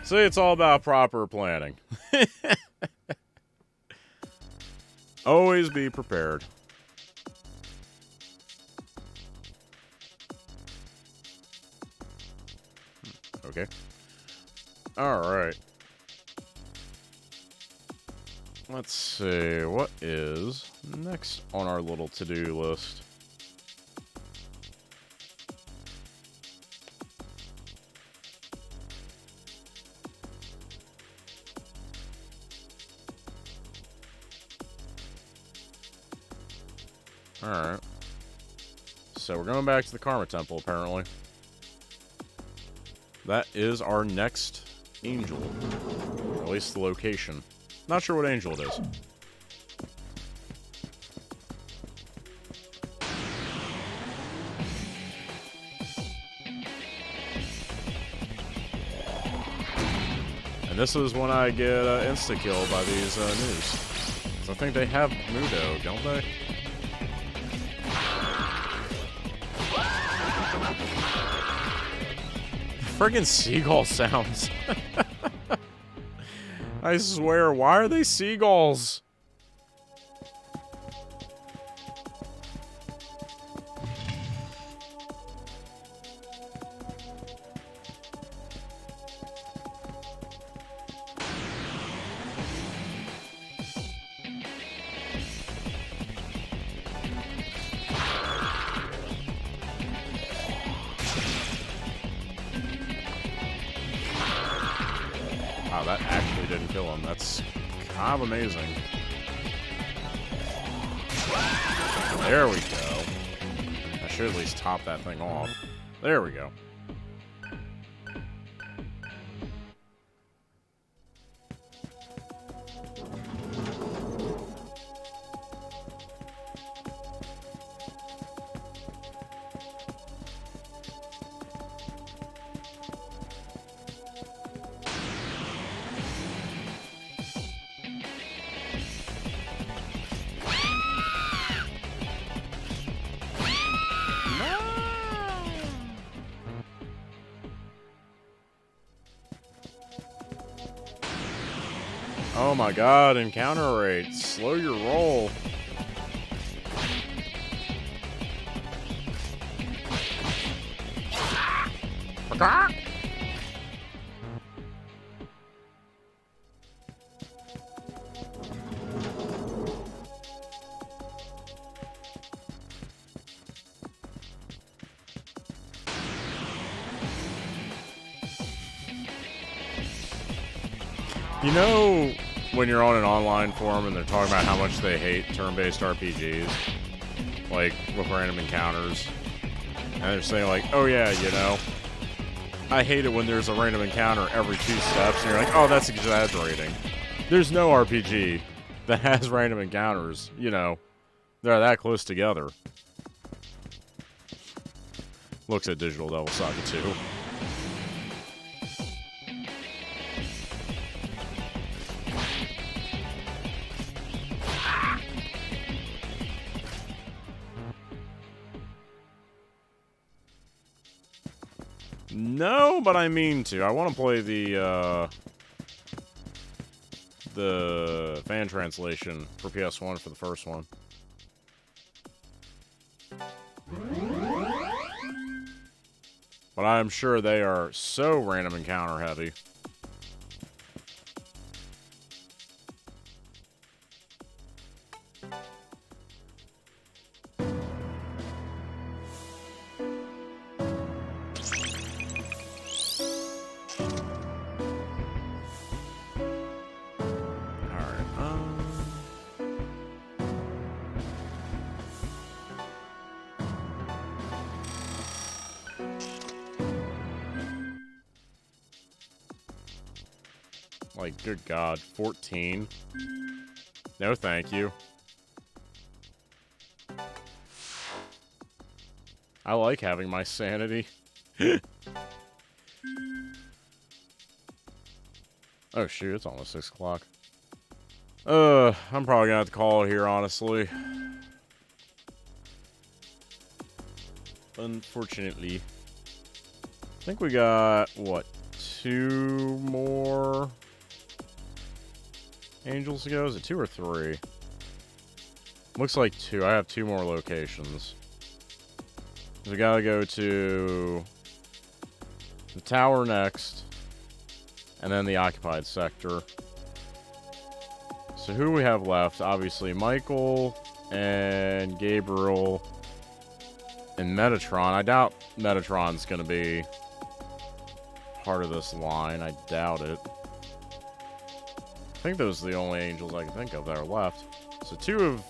See, it's all about proper planning. Always be prepared. Okay. Alright. Let's see, what is next on our little to-do list? Alright. So we're going back to the Karma Temple, apparently. That is our next angel. Or at least the location. Not sure what angel it is. And this is when I get insta-killed by these news. So I think they have Mudo, don't they? Friggin' seagull sounds. I swear, why are they seagulls? Wow, that actually didn't kill him. That's kind of amazing. There we go. I should at least top that thing off. There we go. Oh my god, encounter rate. Slow your roll. You know, when you're on an online forum and they're talking about how much they hate turn-based RPGs, like with random encounters, and they're saying like, oh yeah, you know, I hate it when there's a random encounter every 2 steps, and you're like, oh, that's exaggerating. There's no RPG that has random encounters, you know. They're that close together. Looks at Digital Devil Saga 2. No, but I mean to. I want to play the fan translation for PS1 for the first one. But I'm sure they are so random encounter heavy. Like, good God, 14? No, thank you. I like having my sanity. Oh, shoot, it's almost 6 o'clock. I'm probably gonna have to call it here, honestly. Unfortunately. I think we got, what, 2 more angels to go? Is it 2 or 3? Looks like 2. I have 2 more locations. We gotta go to the tower next, and then the occupied sector. So who we have left? Obviously Michael and Gabriel and Metatron. I doubt Metatron's gonna be part of this line. I doubt it. I think those are the only angels I can think of that are left. So two of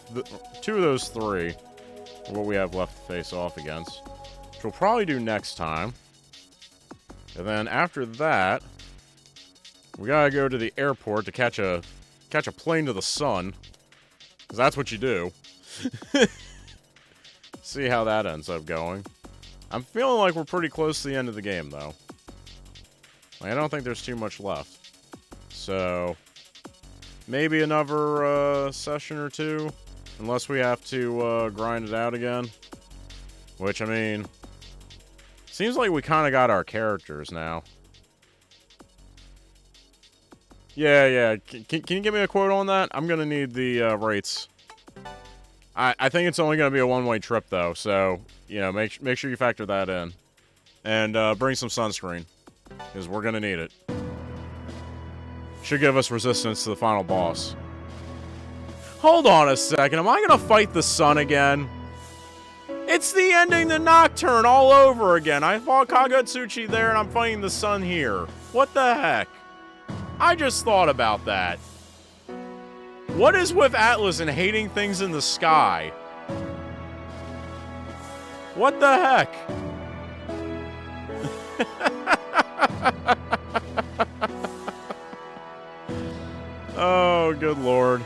those 3 are what we have left to face off against, which we'll probably do next time. And then after that, we gotta go to the airport to catch a plane to the sun, because that's what you do. See how that ends up going. I'm feeling like we're pretty close to the end of the game, though. Like, I don't think there's too much left. So maybe another session or 2, unless we have to grind it out again. Which, I mean, seems like we kind of got our characters now. Yeah. Can you give me a quote on that? I'm gonna need the rates. I think it's only gonna be a one-way trip though, so you know, make sure you factor that in, and bring some sunscreen, because we're gonna need it. Should give us resistance to the final boss. Hold on a second. Am I gonna fight the sun again? It's the ending to Nocturne all over again. I fought Kagutsuchi there, and I'm fighting the sun here. What the heck? I just thought about that. What is with Atlas and hating things in the sky? What the heck? Oh, good lord.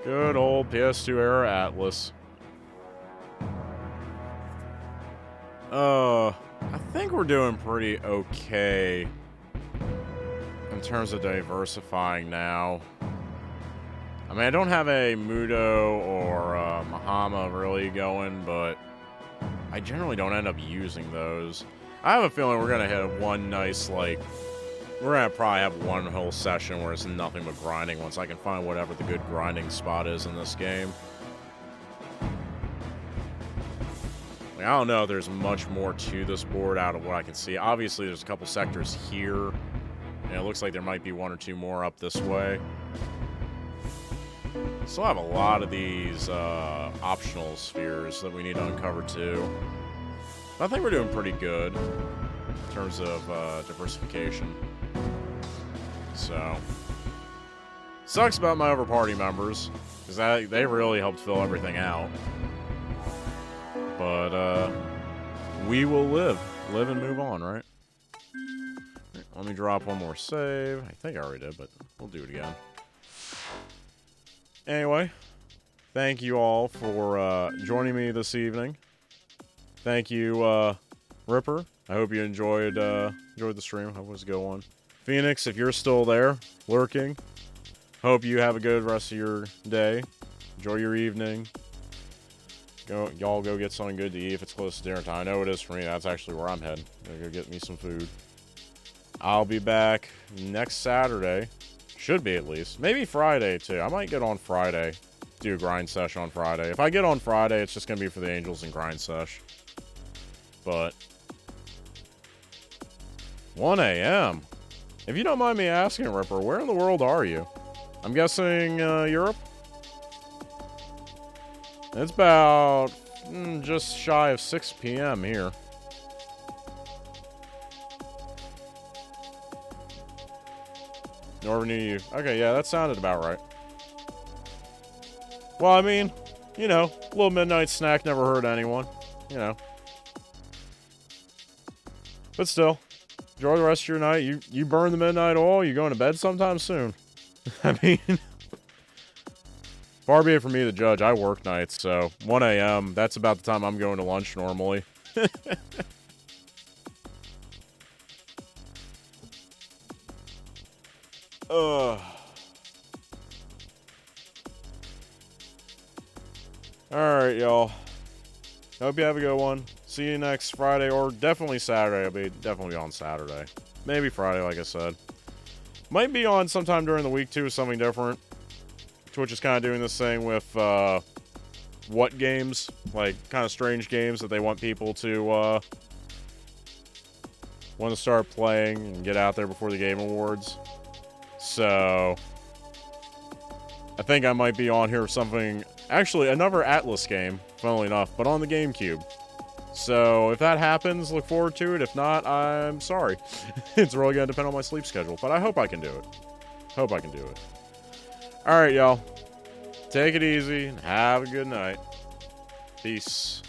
Good old PS2 era Atlas. I think we're doing pretty okay in terms of diversifying now. I mean, I don't have a Mudo or Mahama really going, but I generally don't end up using those. I have a feeling we're gonna hit one nice, like, we're gonna probably have one whole session where it's nothing but grinding once I can find whatever the good grinding spot is in this game. Like, I don't know if there's much more to this board out of what I can see. Obviously, there's a couple sectors here, and it looks like there might be 1 or 2 more up this way. Still have a lot of these optional spheres that we need to uncover too. I think we're doing pretty good in terms of diversification. So, sucks about my other party members. Because they really helped fill everything out. But, we will live. Live and move on, right? Let me drop one more save. I think I already did, but we'll do it again. Anyway, thank you all for joining me this evening. Thank you, Ripper. I hope you enjoyed the stream. Hope it was a good one. Phoenix, if you're still there, lurking, hope you have a good rest of your day. Enjoy your evening. Y'all go get something good to eat if it's close to dinner time. I know it is for me. That's actually where I'm heading. I'm gonna go get me some food. I'll be back next Saturday. Should be, at least. Maybe Friday, too. I might get on Friday. Do a grind sesh on Friday. If I get on Friday, it's just going to be for the Angels and grind sesh. But 1 a.m. If you don't mind me asking, Ripper, where in the world are you? I'm guessing Europe? It's about just shy of 6 p.m. here. Northern EU. Okay, yeah, that sounded about right. Well, I mean, you know, a little midnight snack never hurt anyone. You know. But still, enjoy the rest of your night. You burn the midnight oil, you going to bed sometime soon. I mean, far be it from me to judge. I work nights, so 1 a.m., that's about the time I'm going to lunch normally. Alright, y'all. Hope you have a good one. See you next Friday, or definitely Saturday. I'll be definitely on Saturday. Maybe Friday, like I said. Might be on sometime during the week, too, something different. Twitch is kind of doing this thing with, what games? Like, kind of strange games that they want people to, want to start playing and get out there before the Game Awards. So, I think I might be on here with something... Actually, another Atlas game, funnily enough, but on the GameCube. So, if that happens, look forward to it. If not, I'm sorry. It's really going to depend on my sleep schedule, but I hope I can do it. Hope I can do it. Alright, y'all. Take it easy, and have a good night. Peace.